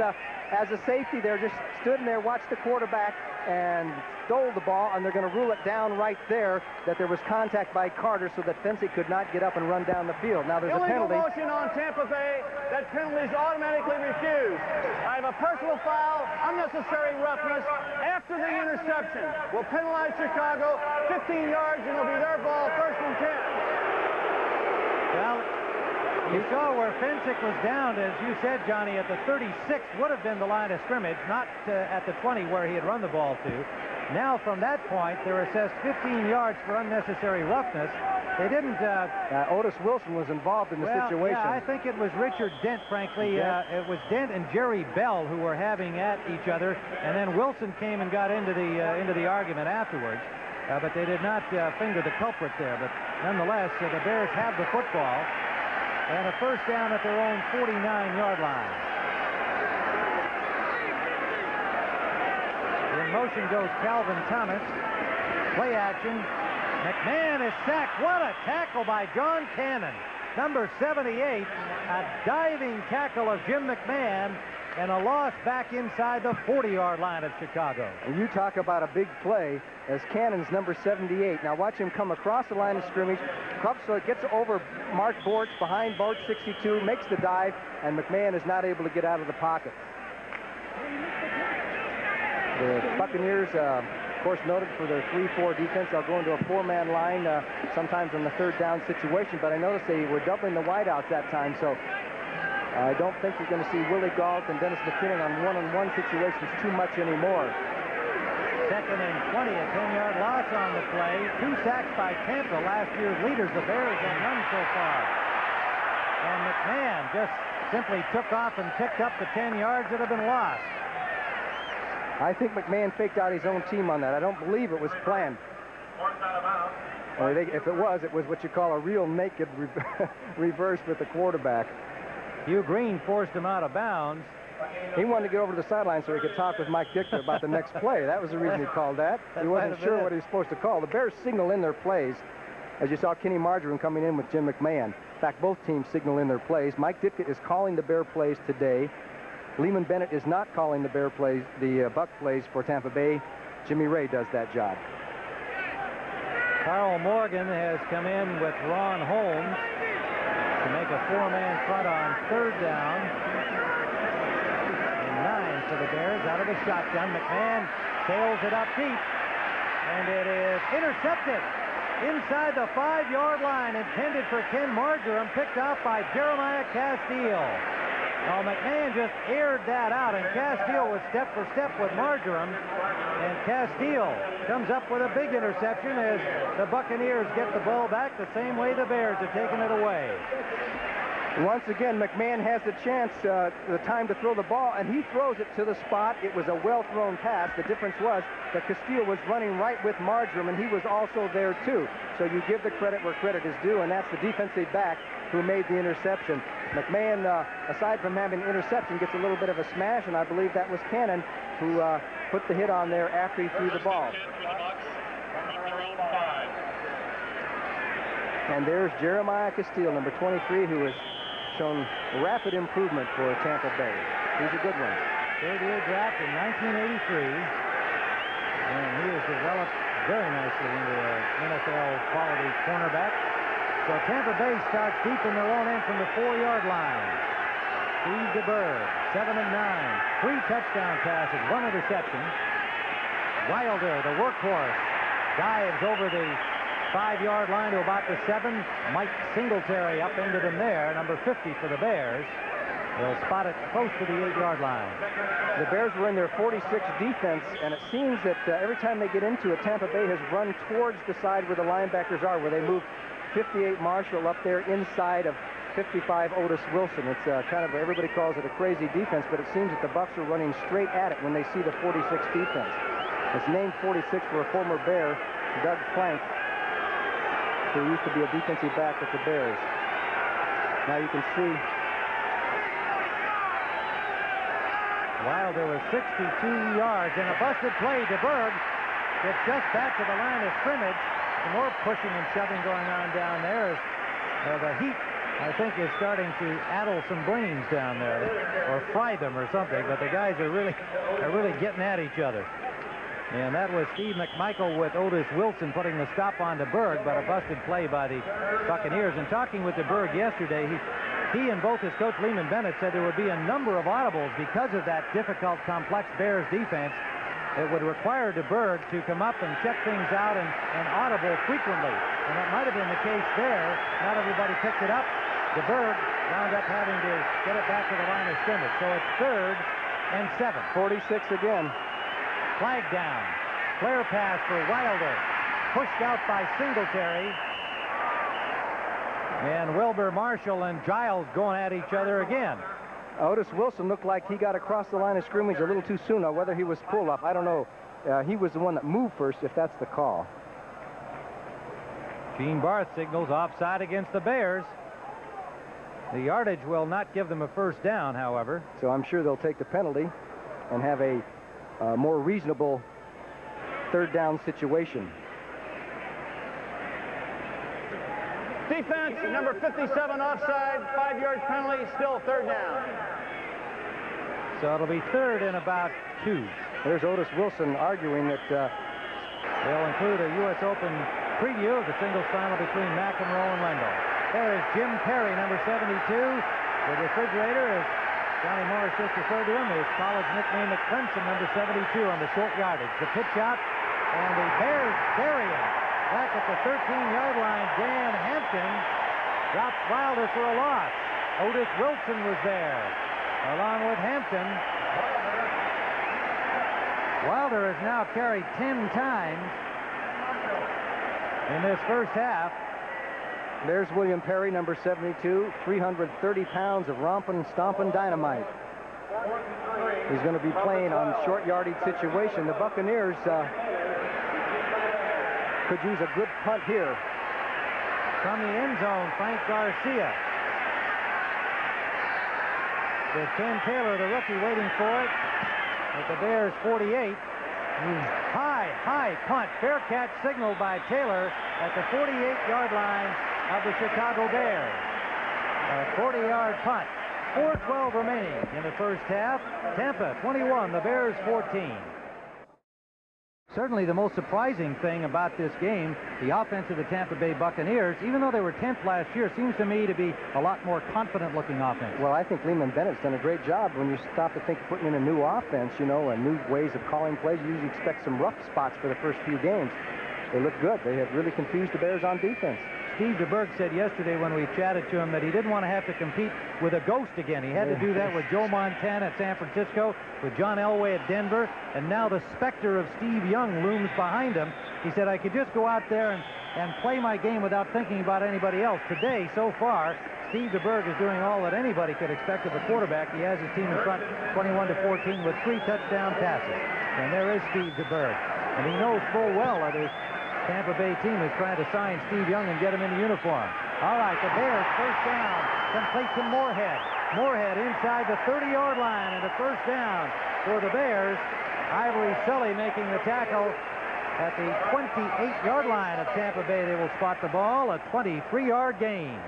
as a safety there, just stood in there, watched the quarterback, and stole the ball, and they're going to rule it down right there that there was contact by Carter so that Fensick could not get up and run down the field. Now there's a penalty. Illegal motion on Tampa Bay. That penalty is automatically refused. I have a personal foul, unnecessary roughness after the interception. Will penalize Chicago 15 yards, and it'll be their ball, first and 10. Well, you saw where Fensick was down, as you said, Johnny, at the 36 would have been the line of scrimmage, not at the 20 where he had run the ball to. Now, from that point, they're assessed 15 yards for unnecessary roughness. They didn't... Otis Wilson was involved in the situation. Yeah, I think it was Richard Dent, frankly. It was Dent and Jerry Bell who were having at each other, and then Wilson came and got into the argument afterwards. But they did not finger the culprit there. But nonetheless, the Bears have the football. And a first down at their own 49-yard line. In motion goes Calvin Thomas. Play action. McMahon is sacked. What a tackle by John Cannon. Number 78. A diving tackle of Jim McMahon. And a loss back inside the 40-yard line of Chicago. And you talk about a big play as Cannon's number 78. Now watch him come across the line of scrimmage. So it gets over Mark Bortz behind Bortz 62, makes the dive, and McMahon is not able to get out of the pocket. The Buccaneers, of course, noted for their 3-4 defense. They'll go into a 4-man line sometimes in the third down situation, but I noticed they were doubling the wideouts that time, so I don't think you're going to see Willie Gault and Dennis McKinnon on one-on-one situations too much anymore. Second and 20, a 10-yard loss on the play. 2 sacks by Tampa, last year's leaders. The Bears have none so far. And McMahon just simply took off and picked up the 10 yards that have been lost. I think McMahon faked out his own team on that. I don't believe it was planned. If it was what you call a real naked reverse with the quarterback. Hugh Green forced him out of bounds. He wanted to get over to the sideline so he could talk with Mike Dichter about the next play. That was the reason he called that. He wasn't sure what he was supposed to call. The Bears signal in their plays, as you saw Kenny Marjoram coming in with Jim McMahon. In fact, both teams signal in their plays. Mike Ditka is calling the Bear plays today. Lehman Bennett is not calling the Bear plays, the Buck plays for Tampa Bay. Jimmy Ray does that job. Carl Morgan has come in with Ron Holmes to make a 4-man front on third down. For the Bears out of the shotgun. McMahon sails it up deep, and it is intercepted inside the 5-yard line, intended for Ken Marjoram, picked off by Jeremiah Castile. Now McMahon just aired that out, and Castile was step for step with Marjoram, and Castile comes up with a big interception as the Buccaneers get the ball back the same way the Bears have taken it away. Once again, McMahon has the chance, the time to throw the ball, and he throws it to the spot. It was a well-thrown pass. The difference was that Castile was running right with Marjoram, and he was also there, too. So you give the credit where credit is due, and that's the defensive back who made the interception. McMahon, aside from having an interception, gets a little bit of a smash, and I believe that was Cannon who put the hit on there after he threw the ball. And there's Jeremiah Castile, number 23, who has shown rapid improvement for Tampa Bay. He's a good one. Third-year draft in 1983. And he has developed very nicely into an NFL quality cornerback. So Tampa Bay starts deep in their own end from the 4-yard line. Steve DeBerg, 7 and 9. 3 touchdown passes, 1 interception. Wilder, the workhorse, dives over the 5-yard line to about the 7. Mike Singletary up into them there, number 50 for the Bears. They'll spot it close to the 8-yard line. The Bears were in their 46 defense, and it seems that every time they get into it, Tampa Bay has run towards the side where the linebackers are, where they move 58 Marshall up there inside of 55 Otis Wilson. It's kind of, everybody calls it a crazy defense, but it seems that the Bucs are running straight at it when they see the 46 defense. It's named 46 for a former Bear, Doug Plank, who used to be a defensive back with the Bears. Now you can see Wilder was 62 yards and a busted play. DeBerg gets just back to the line of scrimmage. Some more pushing and shoving going on down there as the heat, I think, is starting to addle some brains down there, or fry them or something. But the guys are really getting at each other. And that was Steve McMichael with Otis Wilson putting the stop on to Berg, but a busted play by the Buccaneers. And talking with DeBerg yesterday, he and both his coach Lehman Bennett said there would be a number of audibles because of that difficult, complex Bears defense. It would require DeBerg to come up and check things out and audible frequently. And that might have been the case there. Not everybody picked it up. DeBerg wound up having to get it back to the line of scrimmage. So it's 3rd and 7. 46 again. Flag down. Flare pass for Wilder. Pushed out by Singletary. And Wilbur Marshall and Giles going at each other again. Otis Wilson looked like he got across the line of scrimmage a little too soon. Now, whether he was pulled up, I don't know. He was the one that moved first, if that's the call. Gene Barth signals offside against the Bears. The yardage will not give them a first down, however. So I'm sure they'll take the penalty and have a more reasonable 3rd down situation. Defense, number 57 offside, 5-yard penalty, still 3rd down. So it'll be 3rd and about 2. There's Otis Wilson arguing that they'll include a U.S. Open preview of the singles final between McEnroe and Wendell. There is Jim Perry, number 72. The refrigerator, as Johnny Morris just referred to him, his college nickname at Clemson, number 72 on the short yardage. The pitch out, and the Bears bury him. Back at the 13-yard line, Dan Hampton drops Wilder for a loss. Otis Wilson was there, along with Hampton. Wilder has now carried 10 times in this first half. There's William Perry, number 72, 330 pounds of romping, stomping dynamite. He's going to be playing on short yardage situation. The Buccaneers could use a good punt here. From the end zone, Frank Garcia. There's Ken Taylor, the rookie, waiting for it at the Bears 48. High punt. Fair catch signaled by Taylor at the 48-yard line of the Chicago Bears. A 40-yard punt. 4:12 remaining in the first half. Tampa 21, the Bears 14. Certainly the most surprising thing about this game, the offense of the Tampa Bay Buccaneers, even though they were 10th last year, seems to me to be a lot more confident-looking offense. Well, I think Lehman Bennett's done a great job. When you stop to think of putting in a new offense, you know, and new ways of calling plays, you usually expect some rough spots for the first few games. They look good. They have really confused the Bears on defense. Steve DeBerg said yesterday when we chatted to him that he didn't want to have to compete with a ghost again. He had to do that with Joe Montana at San Francisco, with John Elway at Denver, and now the specter of Steve Young looms behind him. He said, I could just go out there and play my game without thinking about anybody else. Today, so far, Steve DeBerg is doing all that anybody could expect of a quarterback. He has his team in front 21-14 with 3 touchdown passes. And there is Steve DeBerg. And he knows full well that his Tampa Bay team is trying to sign Steve Young and get him in the uniform. All right, the Bears first down, complete to Moorhead. Moorhead inside the 30-yard line, and a first down for the Bears. Ivory Sully making the tackle at the 28-yard line of Tampa Bay. They will spot the ball, a 23-yard gain.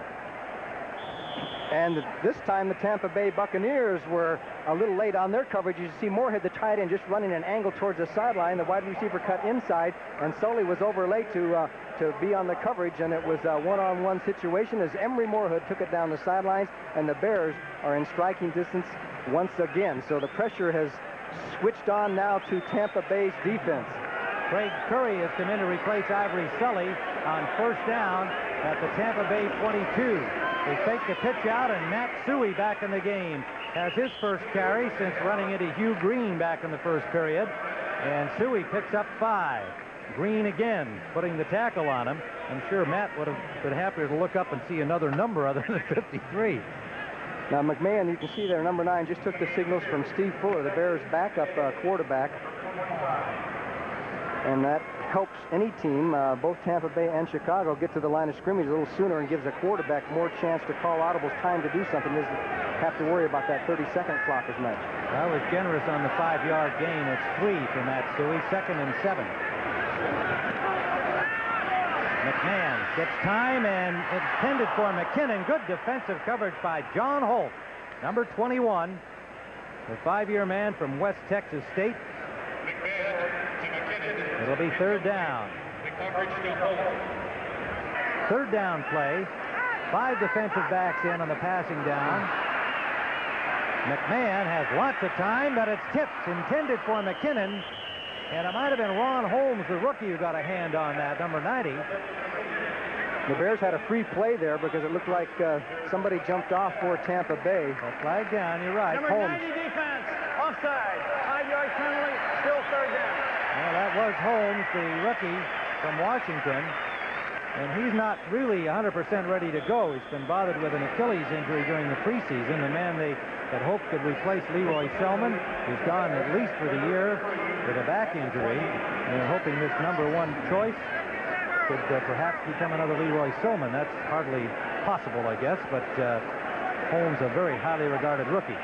And this time the Tampa Bay Buccaneers were a little late on their coverage. You see Moorhead, the tight end, just running an angle towards the sideline. The wide receiver cut inside, and Sully was over late to be on the coverage, and it was a one-on-one situation as Emery Moorhead took it down the sidelines, and the Bears are in striking distance once again. So the pressure has switched on now to Tampa Bay's defense. Craig Curry has come in to replace Ivory Sully on first down at the Tampa Bay 22. They fake the pitch out, and Matt Suey back in the game has his first carry since running into Hugh Green back in the first period. And Suey picks up 5. Green again putting the tackle on him. I'm sure Matt would have been happier to look up and see another number other than 53. Now McMahon, you can see there, number 9, just took the signals from Steve Fuller, the Bears' backup quarterback. And that helps any team, both Tampa Bay and Chicago, get to the line of scrimmage a little sooner and gives a quarterback more chance to call audibles, time to do something. Doesn't have to worry about that 30-second clock as much. I was generous on the 5-yard gain. It's 3 for Matt Suey, 2nd and 7. McMahon gets time and intended for McKinnon. Good defensive coverage by John Holt, number 21, the 5-year man from West Texas State. McMahon to McKinnon. It'll be third down. Third down play. 5 defensive backs in on the passing down. McMahon has lots of time, but it's tipped, intended for McKinnon. And it might have been Ron Holmes, the rookie, who got a hand on that, number 90. The Bears had a free play there because it looked like somebody jumped off for Tampa Bay. Well, flag down, you're right. Number Holmes. 90 defense, offside, 5-yard penalty, still third down. Well, that was Holmes, the rookie from Washington. And he's not really 100% ready to go. He's been bothered with an Achilles injury during the preseason. The man they had hoped could replace Leroy Selman, who's gone at least for the year with a back injury. And they're hoping this number 1 choice could perhaps become another Leroy Selman. That's hardly possible, I guess, but Holmes, a very highly regarded rookie.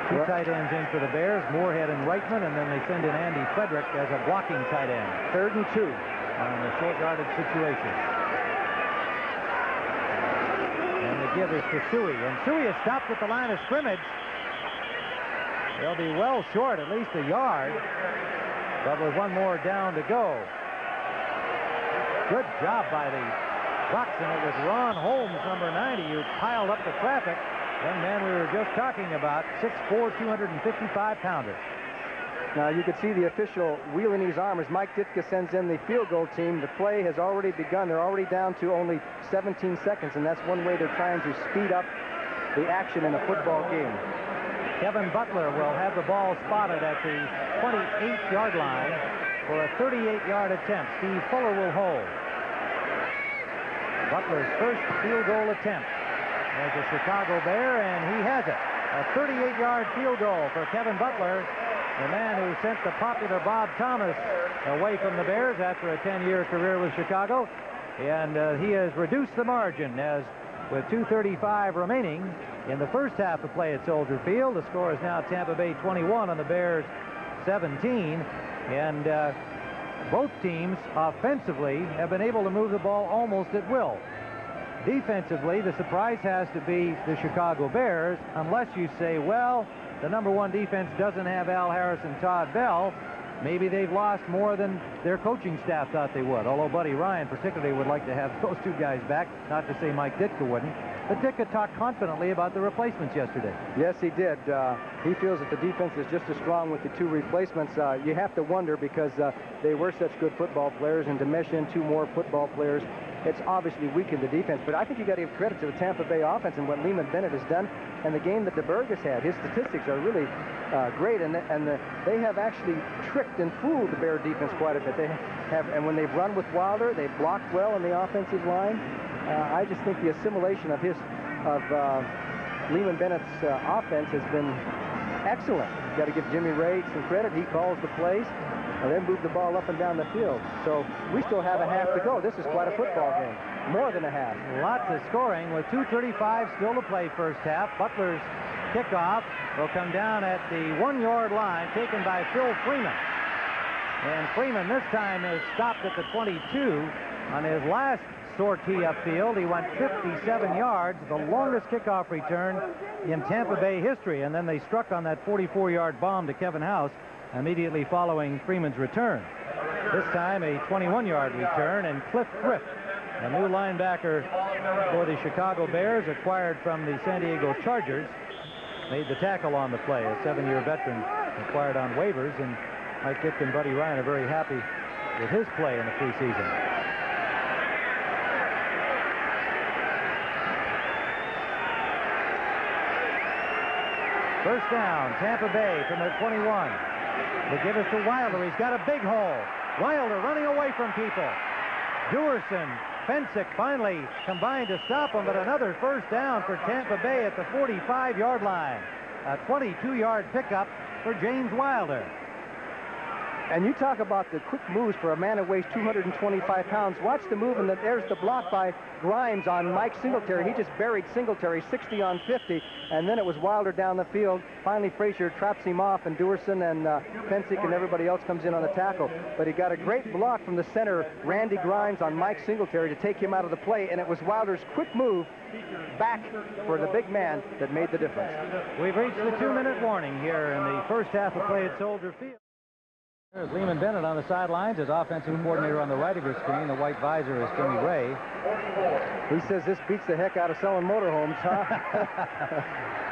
2 tight ends in for the Bears, Moorhead and Reitman, and then they send in Andy Frederick as a blocking tight end. 3rd and 2 on the short yardage situation. And the give is to Suey, and Suey is stopped at the line of scrimmage. They'll be well short, at least a yard, but with 1 more down to go. Good job by the Bucs, and it was Ron Holmes, number 90, who piled up the traffic. Young man we were just talking about, 6'4", 255-pounder. Now you can see the official wheeling his arm as Mike Ditka sends in the field goal team. The play has already begun. They're already down to only 17 seconds, and that's one way they're trying to speed up the action in a football game. Kevin Butler will have the ball spotted at the 28-yard line for a 38-yard attempt. Steve Fuller will hold. Butler's first field goal attempt as a Chicago Bear, and he has it. A 38-yard field goal for Kevin Butler, the man who sent the popular Bob Thomas away from the Bears after a 10-year career with Chicago. And he has reduced the margin as with 2:35 remaining in the first half of play at Soldier Field. The score is now Tampa Bay 21 on the Bears 17. And both teams offensively have been able to move the ball almost at will. Defensively, the surprise has to be the Chicago Bears, unless you say, well, the number 1 defense doesn't have Al Harris and Todd Bell. Maybe they've lost more than their coaching staff thought they would, although Buddy Ryan particularly would like to have those 2 guys back, not to say Mike Ditka wouldn't. But Ditka talked confidently about the replacements yesterday. Yes, he did. He feels that the defense is just as strong with the 2 replacements. You have to wonder because they were such good football players, and to mesh in 2 more football players, it's obviously weakened the defense. But I think you got to give credit to the Tampa Bay offense and what Lehman Bennett has done, and the game that DeBerg has had. His statistics are really great, and they have actually tricked and fooled the Bear defense quite a bit. They have, and when they've run with Wilder, they've blocked well on the offensive line. I just think the assimilation of Lehman Bennett's offense has been excellent. You've got to give Jimmy Ray some credit. He calls the plays, and then move the ball up and down the field. So we still have a half to go. This is quite a football game. More than a half. Lots of scoring with 2:35 still to play first half. Butler's kickoff will come down at the 1-yard line, taken by Phil Freeman. And Freeman this time is stopped at the 22. On his last sortie upfield, he went 57 yards, the longest kickoff return in Tampa Bay history. And then they struck on that 44-yard bomb to Kevin House immediately following Freeman's return. This time a 21-yard return, and Cliff Fripp, a new linebacker for the Chicago Bears, acquired from the San Diego Chargers, made the tackle on the play. A 7-year veteran acquired on waivers, and Mike Ditka and Buddy Ryan are very happy with his play in the preseason. First down, Tampa Bay from their 21. They give it to Wilder. He's got a big hole. Wilder running away from people. Duerson, Fensick finally combined to stop him, but another first down for Tampa Bay at the 45-yard line. A 22-yard pickup for James Wilder. And you talk about the quick moves for a man who weighs 225 pounds. Watch the move, and there's the block by Grimes on Mike Singletary. He just buried Singletary 60 on 50, and then it was Wilder down the field. Finally, Frazier traps him off, and Duerson and Fensick and everybody else comes in on the tackle. But he got a great block from the center, Randy Grimes, on Mike Singletary to take him out of the play, and it was Wilder's quick move back for the big man that made the difference. We've reached the 2-minute warning here in the first half of play at Soldier Field. There's Lehman Bennett on the sidelines, his offensive coordinator on the right of your screen. The white visor is Jimmy Ray. He says this beats the heck out of selling motorhomes, huh?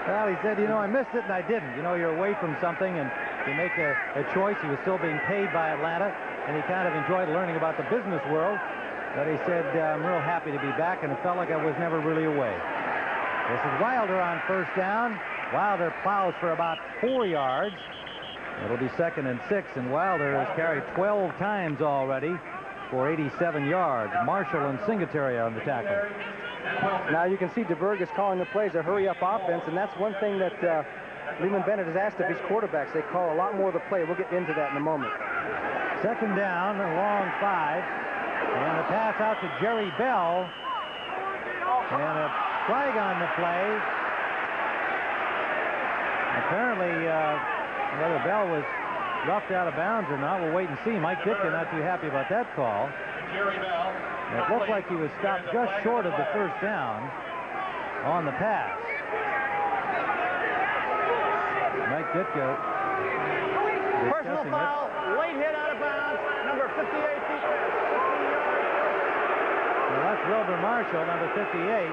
Well, he said, you know, I missed it and I didn't. You know, you're away from something and you make a choice. He was still being paid by Atlanta, and he kind of enjoyed learning about the business world. But he said, I'm real happy to be back, and it felt like I was never really away. This is Wilder on first down. Wilder plows for about 4 yards. It'll be 2nd and 6, and Wilder has carried 12 times already for 87 yards. Marshall and Singletary on the tackle. Now you can see DeBerg is calling the plays a hurry-up offense, and that's one thing that Lehman Bennett has asked of his quarterbacks. They call a lot more of the play. We'll get into that in a moment. 2nd down, a long 5, and a pass out to Jerry Bell, and a flag on the play. Apparently, whether Bell was roughed out of bounds or not, we'll wait and see. Mike Ditka not too happy about that call. It looked like he was stopped just short of the first down on the pass. Mike Ditka. Personal foul, late hit out of bounds, number 58 defense. Well, that's Wilbur Marshall, number 58.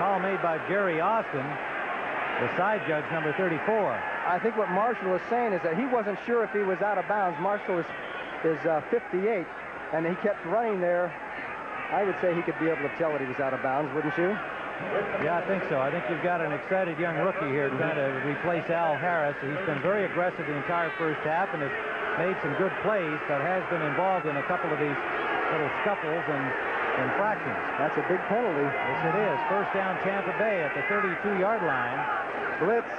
Call made by Jerry Austin, the side judge, number 34. I think what Marshall is saying is that he wasn't sure if he was out of bounds. Marshall is 58, and he kept running there. I would say he could be able to tell that he was out of bounds, wouldn't you? Yeah, I think so. I think you've got an excited young rookie here trying to replace Al Harris. He's been very aggressive the entire first half and has made some good plays, but has been involved in a couple of these little scuffles and infractions. That's a big penalty. Yes, it is. First down, Tampa Bay at the 32-yard line. Blitz.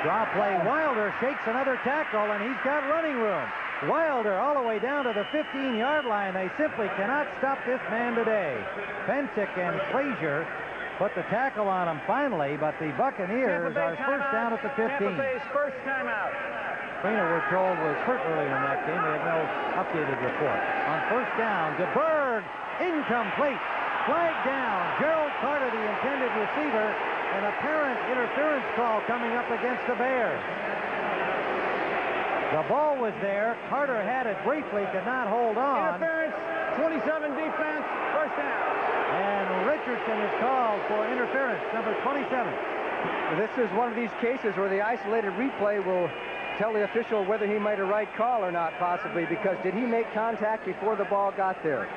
Draw play. Wilder shakes another tackle, and he's got running room. Wilder all the way down to the 15-yard line. They simply cannot stop this man today. Pensick and Frazier put the tackle on him finally, but the Buccaneers are first down at the 15. Tampa Bay's first timeout. Freina, we're told, was hurt earlier in that game. We have no updated report. On first down, DeBerg, incomplete. Flag down. Gerald Carter, the intended receiver. An apparent interference call coming up against the Bears. The ball was there. Carter had it briefly, could not hold on. Interference, 27 defense, first down. And Richardson is called for interference, number 27. This is one of these cases where the isolated replay will tell the official whether he made a right call or not, possibly, because did he make contact before the ball got there?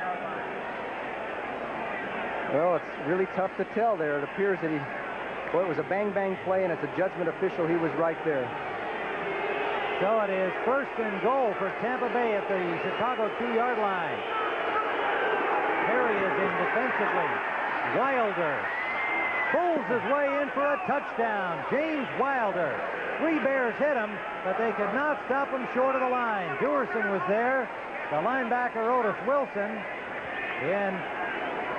Well, it's really tough to tell there. It appears that it was a bang-bang play, and it's a judgment official. He was right there. So it is first and goal for Tampa Bay at the Chicago 2-yard line. Perry is in defensively. Wilder pulls his way in for a touchdown. James Wilder. 3 Bears hit him, but they could not stop him short of the line. Dewerson was there. The linebacker Otis Wilson and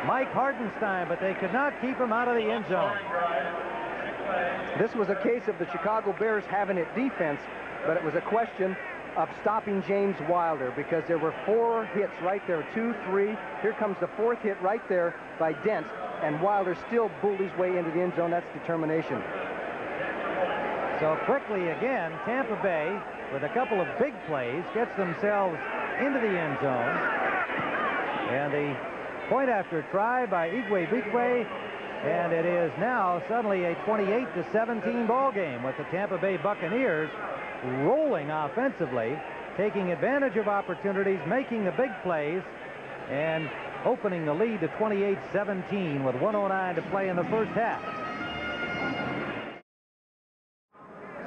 Mike Hardenstein, but they could not keep him out of the end zone. This was a case of the Chicago Bears having it defense, but it was a question of stopping James Wilder because there were 4 hits right there, 2, 3. Here comes the 4th hit right there by Dent, and Wilder still bulled his way into the end zone. That's determination. So quickly again, Tampa Bay, with a couple of big plays, gets themselves into the end zone. And the point after try by Igwe Bigwe, and it is now suddenly a 28-17 ball game with the Tampa Bay Buccaneers rolling offensively, taking advantage of opportunities, making the big plays, and opening the lead to 28-17 with 1:09 to play in the first half.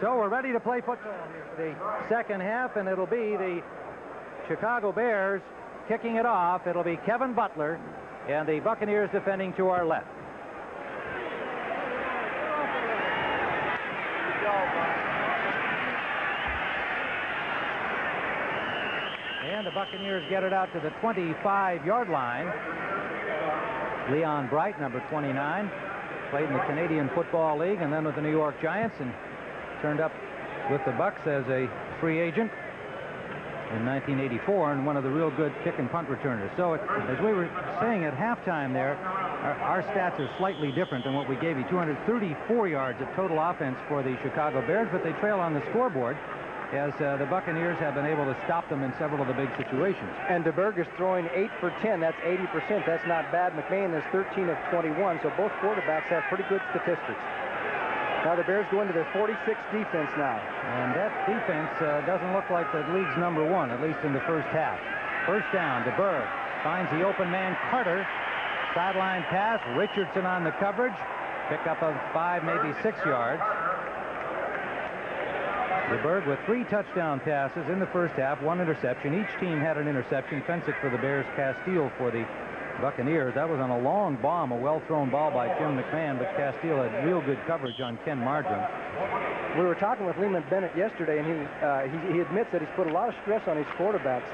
So we're ready to play football here for the second half, and it'll be the Chicago Bears kicking it off. It'll be Kevin Butler, and the Buccaneers defending to our left. And the Buccaneers get it out to the 25-yard line. Leon Bright, number 29, played in the Canadian Football League and then with the New York Giants and turned up with the Bucs as a free agent in 1984 and one of the real good kick and punt returners. So as we were saying at halftime there, our stats are slightly different than what we gave you. 234 yards of total offense for the Chicago Bears, but they trail on the scoreboard as the Buccaneers have been able to stop them in several of the big situations. And DeBerg is throwing 8 for 10. That's 80%. That's not bad. McMahon is 13 of 21, so both quarterbacks have pretty good statistics. Now the Bears go into their 46th defense now. And that defense doesn't look like the league's number one, at least in the first half. First down, DeBerg finds the open man, Carter. Sideline pass, Richardson on the coverage. Pickup of 5, maybe 6 yards. DeBerg with 3 touchdown passes in the first half, 1 interception. Each team had an interception. Fensick for the Bears, Castile for the Buccaneers. That was on a long bomb, a well-thrown ball by Jim McMahon, but Castile had real good coverage on Ken Marjoram. We were talking with Lehman Bennett yesterday, and he admits that he's put a lot of stress on his quarterbacks.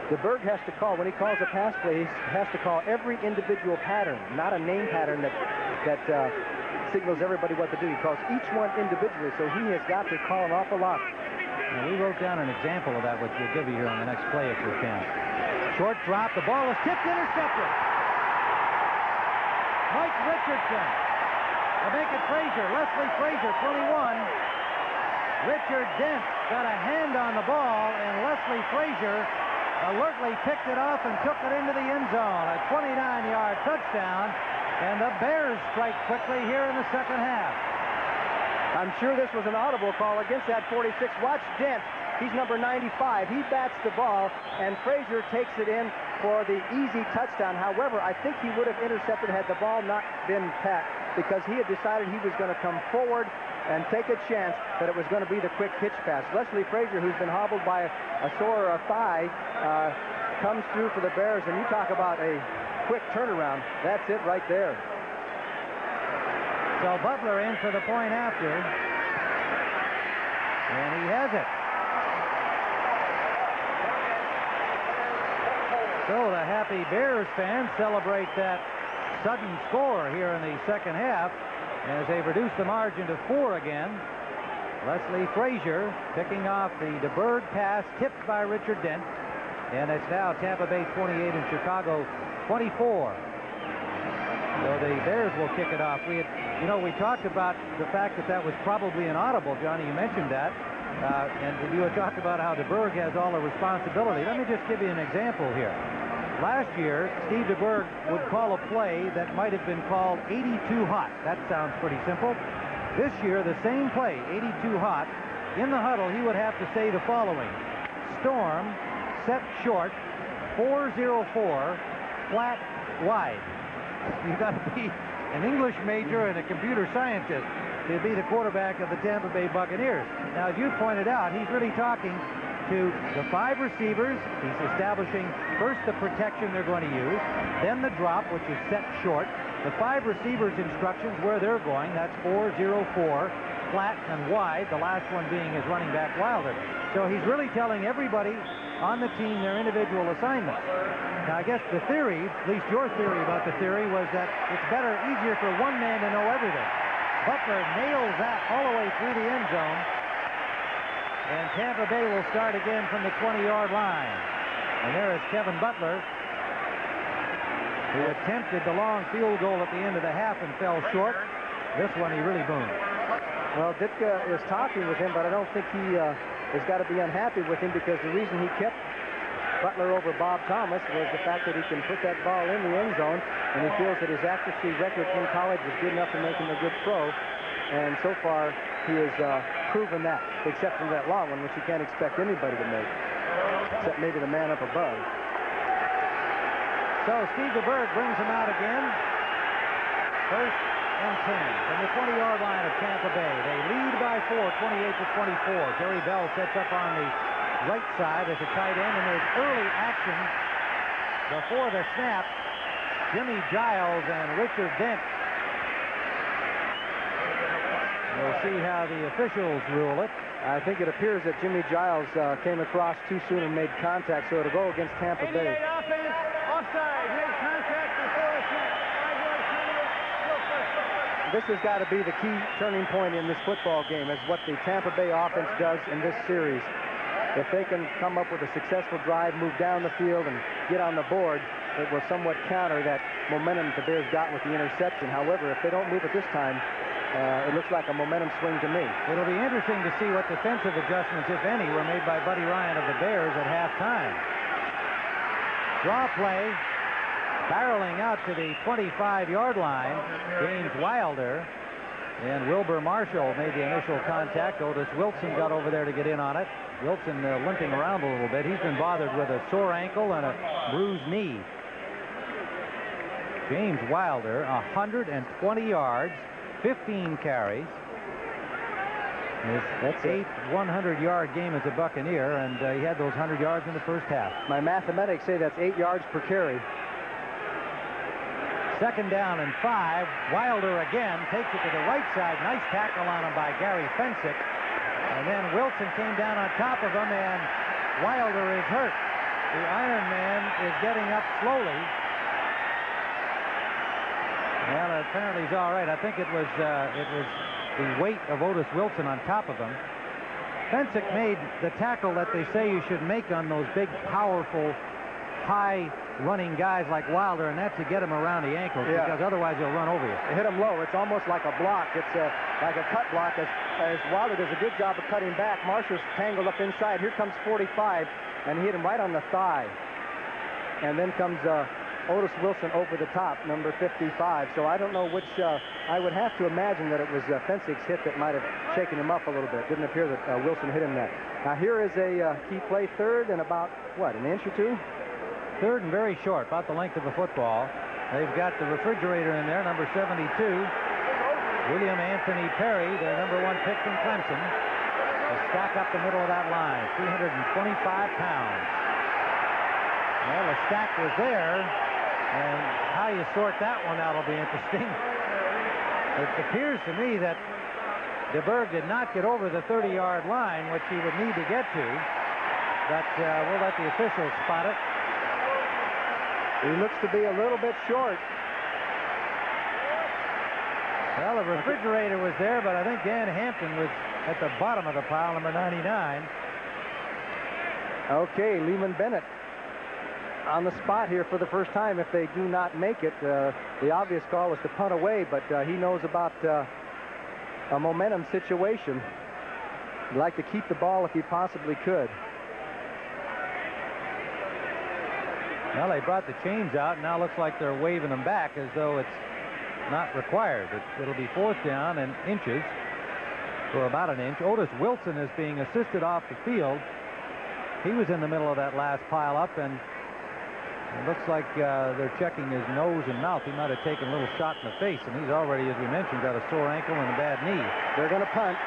DeBerg has to call, when he calls a pass play, he has to call every individual pattern, not a name pattern that signals everybody what to do. He calls each one individually, so he has got to call an awful lot. Now, we wrote down an example of that, which we'll give you here on the next play if we can. Short drop, the ball is tipped, intercepted. Mike Richardson. To make it Frazier. Leslie Frazier, 21. Richard Dent got a hand on the ball, and Leslie Frazier alertly picked it off and took it into the end zone. A 29-yard touchdown, and the Bears strike quickly here in the second half. I'm sure this was an audible call against that 46. Watch Dent. He's number 95. He bats the ball, and Frazier takes it in for the easy touchdown. However, I think he would have intercepted had the ball not been tapped, because he had decided he was going to come forward and take a chance that it was going to be the quick pitch pass. Leslie Frazier, who's been hobbled by a sore thigh, comes through for the Bears, and you talk about a quick turnaround. That's it right there. So Butler in for the point after, and he has it. So the happy Bears fans celebrate that sudden score here in the second half as they reduce the margin to 4 again. Leslie Frazier picking off the DeBerg pass, tipped by Richard Dent, and it's now Tampa Bay 28 and Chicago 24. So the Bears will kick it off. We talked about the fact that was probably an audible, Johnny. You mentioned that. And you had talked about how DeBerg has all the responsibility. Let me just give you an example here. Last year, Steve DeBerg would call a play that might have been called 82 hot. That sounds pretty simple. This year, the same play, 82 hot, in the huddle, he would have to say the following: storm, set short, 404, flat, wide. You've got to be an English major and a computer scientist to be the quarterback of the Tampa Bay Buccaneers. Now, as you pointed out, he's really talking to the 5 receivers. He's establishing first the protection they're going to use, then the drop, which is set short. The 5 receivers' instructions where they're going, that's 4-0-4, flat and wide, the last one being his running back Wilder. So he's really telling everybody on the team their individual assignments. Now, I guess the theory, at least your theory about the theory, was that it's easier for one man to know everything. Butler nails that all the way through the end zone. And Tampa Bay will start again from the 20-yard line. And there is Kevin Butler, who attempted the long field goal at the end of the half and fell short. This one he really boomed. Well, Ditka is talking with him, but I don't think he has got to be unhappy with him, because the reason he kept Butler over Bob Thomas was the fact that he can put that ball in the end zone, and he feels that his accuracy record in college was good enough to make him a good pro. And so far, he has proven that, except for that long one, which you can't expect anybody to make, except maybe the man up above. So Steve DeBerg brings him out again. First and 10 from the 20-yard line of Tampa Bay. They lead by 4, 28-24. Jerry Bell sets up on the right side as a tight end, and there's early action before the snap. Jimmy Giles and Richard Dent. We'll see how the officials rule it. I think it appears that Jimmy Giles came across too soon and made contact, so it'll go against Tampa Bay. Offense, offside, made contact before the snap. 5-yard penalty, no first down. This has got to be the key turning point in this football game, is what the Tampa Bay offense does in this series. If they can come up with a successful drive, move down the field, and get on the board, it will somewhat counter that momentum the Bears got with the interception. However, if they don't move it this time, it looks like a momentum swing to me. It'll be interesting to see what defensive adjustments, if any, were made by Buddy Ryan of the Bears at halftime. Draw play, barreling out to the 25-yard line. James Wilder and Wilbur Marshall made the initial contact. Otis Wilson got over there to get in on it. Wilson limping around a little bit. He's been bothered with a sore ankle and a bruised knee. James Wilder, 120 yards, 15 carries. His 8th 100-yard game as a Buccaneer, and he had those 100 yards in the first half. My mathematics say that's 8 yards per carry. 2nd down and 5. Wilder again takes it to the right side. Nice tackle on him by Gary Fensick. And then Wilson came down on top of him, and Wilder is hurt. The Iron Man is getting up slowly. Well, apparently he's all right. I think it was the weight of Otis Wilson on top of him. Fensick made the tackle that they say you should make on those big, powerful, high-running guys like Wilder, and that's to get him around the ankles, because otherwise he'll run over you. They hit him low. It's almost like a block. It's like a cut block. As Wilder does a good job of cutting back, Marshall's tangled up inside. Here comes 45, and he hit him right on the thigh. And then comes Otis Wilson over the top, number 55. So I don't know which. I would have to imagine that it was Fensick's hit that might have shaken him up a little bit. Didn't appear that Wilson hit him that. Now here is a key play, 3rd and about, what, an inch or 2? 3rd and very short, about the length of a football. They've got the refrigerator in there, number 72. William Anthony Perry, their number 1 pick from Clemson, to stack up the middle of that line, 325 pounds. Well, the stack was there, and how you sort that one out will be interesting. It appears to me that DeBerg did not get over the 30-yard line, which he would need to get to, but we'll let the officials spot it. He looks to be a little bit short. Well, the refrigerator was there, but I think Dan Hampton was at the bottom of the pile, number 99. Okay, Lehman Bennett on the spot here for the first time. If they do not make it, the obvious call was to punt away, but he knows about a momentum situation. He'd like to keep the ball if he possibly could. Well, they brought the chains out, and now looks like they're waving them back as though it's not required. It'll be 4th down and inches, or about an inch. Otis Wilson is being assisted off the field. He was in the middle of that last pile up, and it looks like they're checking his nose and mouth. He might have taken a little shot in the face, and he's already, as we mentioned, got a sore ankle and a bad knee. They're going to punt.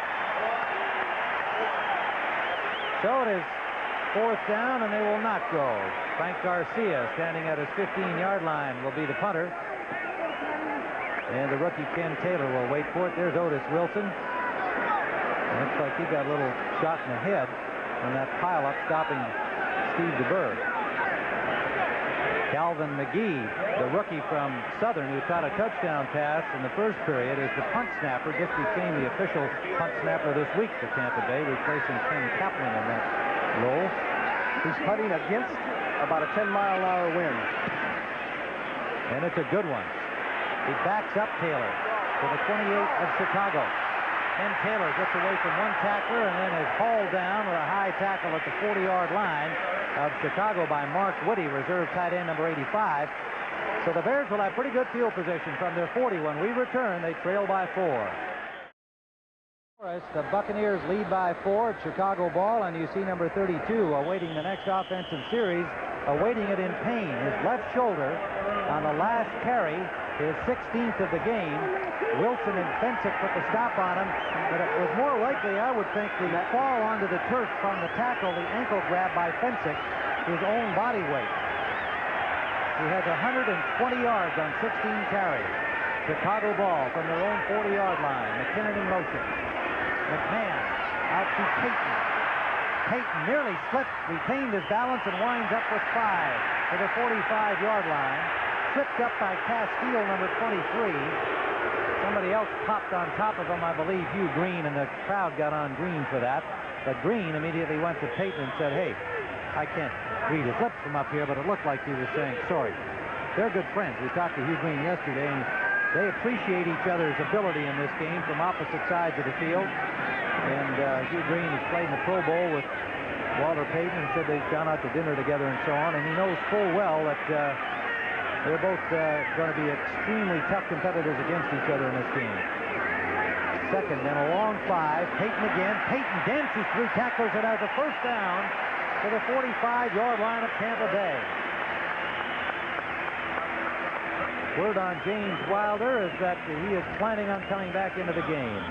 So it is 4th down, and they will not go. Frank Garcia, standing at his 15-yard line, will be the punter. And the rookie Ken Taylor will wait for it. There's Otis Wilson. Looks like he got a little shot in the head from that pile-up, stopping Steve DeBerg. Calvin McGee, the rookie from Southern, who caught a touchdown pass in the first period, is the punt snapper. Just became the official punt snapper this week for Tampa Bay, replacing Ken Kaplan in that role. He's putting against about a 10-mile-an-hour wind. And it's a good one. He backs up Taylor to the 28 of Chicago. Then Taylor gets away from one tackler and then is hauled down with a high tackle at the 40-yard line of Chicago by Mark Woody, reserve tight end number 85. So the Bears will have pretty good field position from their 40. When we return, they trail by 4. The Buccaneers lead by 4 at Chicago ball, and you see number 32 awaiting the next offensive series, awaiting it in pain. His left shoulder on the last carry, his 16th of the game. Wilson and Fensick put the stop on him, but it was more likely, I would think, the fall onto the turf from the tackle, the ankle grab by Fensick, his own body weight. He has 120 yards on 16 carries. Chicago ball from their own 40-yard line. McKinnon in motion. McMahon out to Payton. Payton nearly slipped, retained his balance, and winds up with 5 to the 45-yard line. Tripped up by Castile, number 23. Somebody else popped on top of him, I believe, Hugh Green, and the crowd got on Green for that. But Green immediately went to Payton and said, hey, I can't read his lips from up here, but it looked like he was saying sorry. They're good friends. We talked to Hugh Green yesterday, and they appreciate each other's ability in this game from opposite sides of the field. And Hugh Green has played in the Pro Bowl with Walter Payton and said they've gone out to dinner together and so on. And he knows full well that they're both going to be extremely tough competitors against each other in this game. Second and a long 5. Payton again. Payton dances through tacklers and has a first down to the 45-yard line of Tampa Bay. Word on James Wilder is that he is planning on coming back into the game.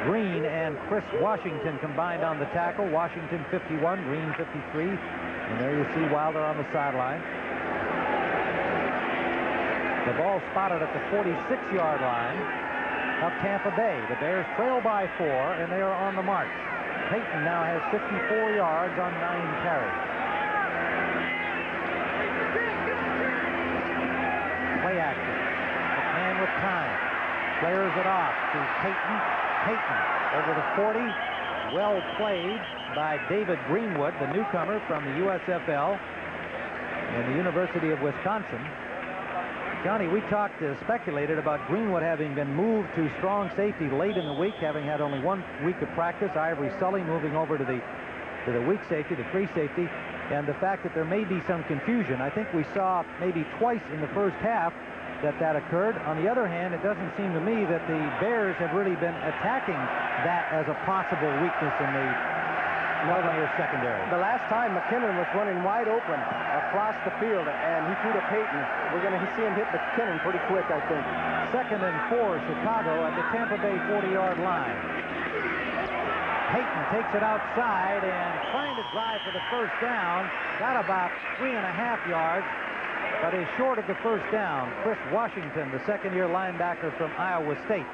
Green and Chris Washington combined on the tackle. Washington 51, Green 53. And there you see Wilder on the sideline. The ball spotted at the 46-yard line of Tampa Bay. The Bears trail by 4, and they are on the march. Payton now has 54 yards on 9 carries. Play action. McMahon with time. Flares it off to Payton. Payton over the 40. Well played by David Greenwood, the newcomer from the USFL and the University of Wisconsin. Johnny, we speculated about Greenwood having been moved to strong safety late in the week, having had only 1 week of practice. Ivory Sully moving over to the weak safety, the free safety, and the fact that there may be some confusion. I think we saw maybe twice in the first half that occurred. On the other hand, it doesn't seem to me that the Bears have really been attacking that as a possible weakness in the Buccaneers secondary. The last time McKinnon was running wide open across the field, and he threw to Payton. We're going to see him hit McKinnon pretty quick, I think. Second and 4, Chicago at the Tampa Bay 40-yard line. Payton takes it outside and trying to drive for the first down. Got about 3.5 yards, but is short of the first down. Chris Washington, the second-year linebacker from Iowa State,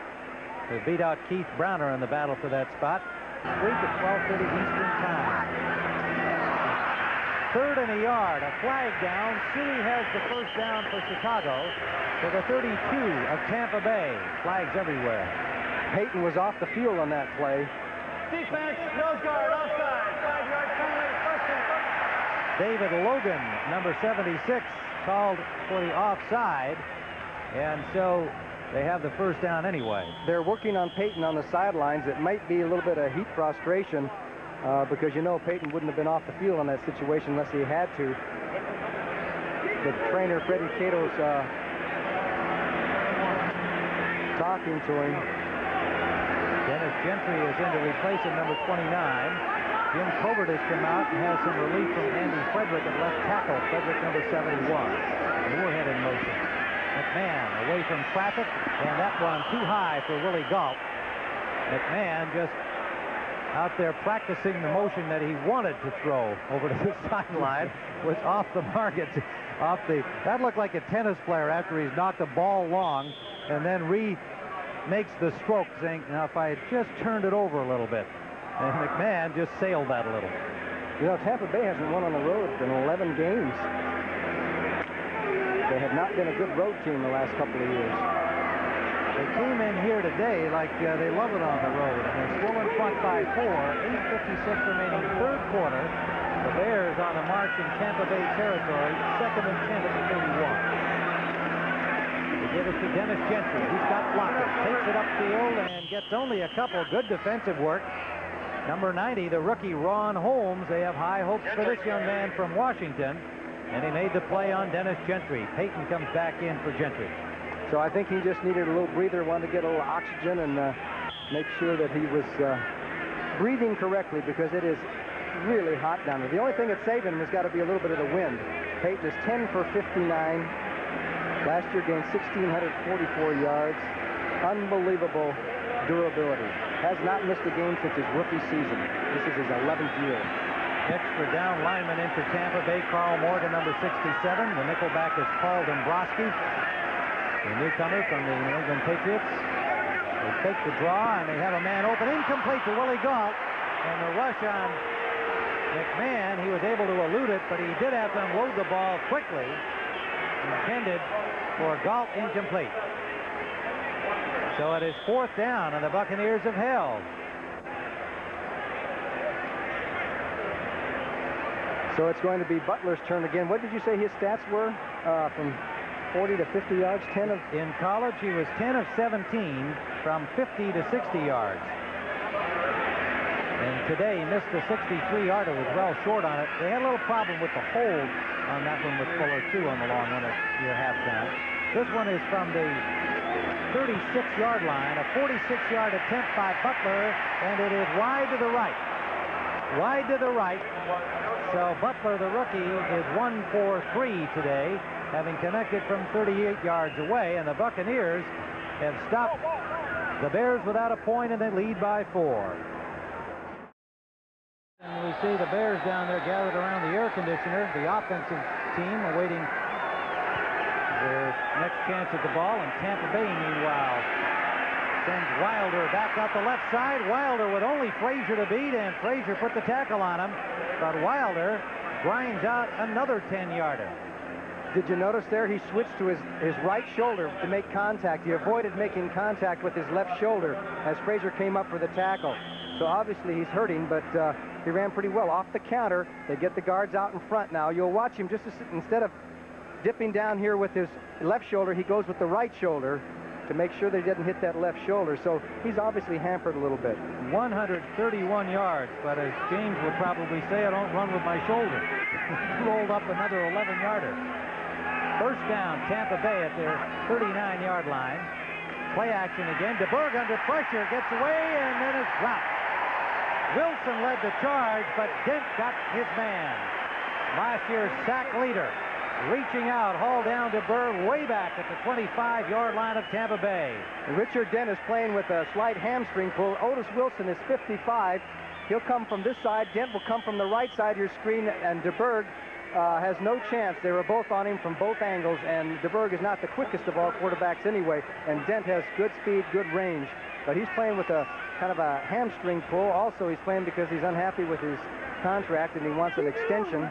who beat out Keith Browner in the battle for that spot. Week at 12:30 Eastern Time. Third and a yard, a flag down. Suey has the first down for Chicago to the 32 of Tampa Bay. Flags everywhere. Payton was off the field on that play. Defense, nose guard, offside. 5-yard penalty, first down. David Logan, number 76, called for the offside, and so they have the first down anyway. They're working on Payton on the sidelines. It might be a little bit of heat frustration because you know Payton wouldn't have been off the field on that situation unless he had to. The trainer, Freddie Cato's talking to him. Dennis Gentry is in to replace him, number 29. Jim Covert has come out and has some relief from Andy Frederick at left tackle. Frederick, number 71. Moorhead in motion. McMahon away from traffic, and that one too high for Willie Galt. McMahon just out there practicing the motion that he wanted to throw over to the sideline was off the market. That looked like a tennis player after he's knocked the ball long and then makes the stroke, saying, now if I had just turned it over a little bit. And McMahon just sailed that a little. You know, Tampa Bay hasn't won on the road in 11 games. They have not been a good road team the last couple of years. They came in here today like they love it on the road, and they're still in front by 4. 8:56 remaining, third quarter. The Bears on the march in Tampa Bay territory, 2nd and 10 at the 31. They give it to Dennis Gentry. He's got blockers. Takes it upfield and gets only a couple good defensive work. Number 90, the rookie Ron Holmes. They have high hopes for this young man from Washington. And he made the play on Dennis Gentry. Payton comes back in for Gentry. So I think he just needed a little breather, wanted to get a little oxygen and make sure that he was breathing correctly because it is really hot down there. The only thing that saved him has got to be a little bit of the wind. Payton is 10 for 59. Last year gained 1,644 yards. Unbelievable durability. Has not missed a game since his rookie season. This is his 11th year. Extra down lineman into Tampa Bay, Carl Morgan, number 67. The nickelback is Paul Dombrowski, the newcomer from the New England Patriots. They take the draw, and they have a man open, incomplete to Willie Galt. And the rush on McMahon, he was able to elude it, but he did have to unload the ball quickly. Intended for Galt, incomplete. So it is 4th down, and the Buccaneers have held. So it's going to be Butler's turn again. What did you say his stats were from 40 to 50 yards, 10 of... In college, he was 10 of 17 from 50 to 60 yards. And today, he missed the 63-yarder, was well short on it. They had a little problem with the hold on that one with Fuller, too, on the long one at near halftime. This one is from the 36-yard line, a 46-yard attempt by Butler, and it is wide to the right. Wide to the right. So Butler, the rookie, is 1 for 3 today, having connected from 38 yards away, and the Buccaneers have stopped the Bears without a point, and they lead by 4. And we see the Bears down there gathered around the air conditioner, the offensive team awaiting their next chance at the ball, and Tampa Bay, meanwhile, sends Wilder back out the left side. Wilder with only Frazier to beat, and Frazier put the tackle on him, but Wilder grinds out another 10-yarder. Did you notice there he switched to his right shoulder to make contact? He avoided making contact with his left shoulder as Frazier came up for the tackle. So obviously he's hurting, but he ran pretty well. Off the counter, they get the guards out in front now. You'll watch him just instead of dipping down here with his left shoulder, he goes with the right shoulder to make sure they didn't hit that left shoulder. So he's obviously hampered a little bit. 131 yards, but as James would probably say, I don't run with my shoulder. Rolled up another 11-yarder. First down, Tampa Bay at their 39-yard line. Play action again. DeBerg under pressure, gets away, and then it's dropped. Wilson led the charge, but Dent got his man. Last year's sack leader. Reaching out, hauled down DeBerg way back at the 25-yard line of Tampa Bay. Richard Dent is playing with a slight hamstring pull. Otis Wilson is 55. He'll come from this side. Dent will come from the right side of your screen, and DeBerg has no chance. They were both on him from both angles, and DeBerg is not the quickest of all quarterbacks anyway, and Dent has good speed, good range. But he's playing with a kind of a hamstring pull. Also, he's playing because he's unhappy with his contract, and he wants an extension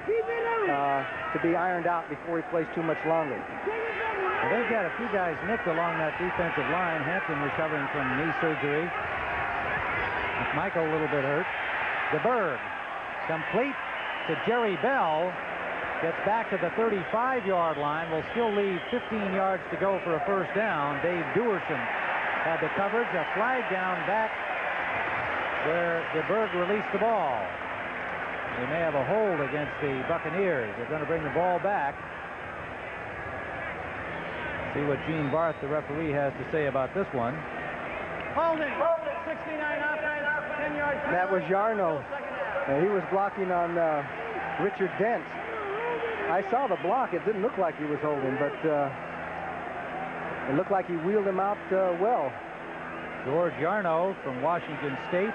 to be ironed out before he plays too much longer. Well, they've got a few guys nicked along that defensive line. Hampton recovering from knee surgery. Michael a little bit hurt. DeBerg complete to Jerry Bell. Gets back to the 35-yard line. Will still leave 15 yards to go for a first down. Dave Duerson had the coverage. A flag down back where DeBerg released the ball. They may have a hold against the Buccaneers. They're going to bring the ball back. See what Gene Barth, the referee, has to say about this one. Holding. 69 offense, 10 yards. That was Yarno. He was blocking on Richard Dent. I saw the block. It didn't look like he was holding, but it looked like he wheeled him out well. George Yarno from Washington State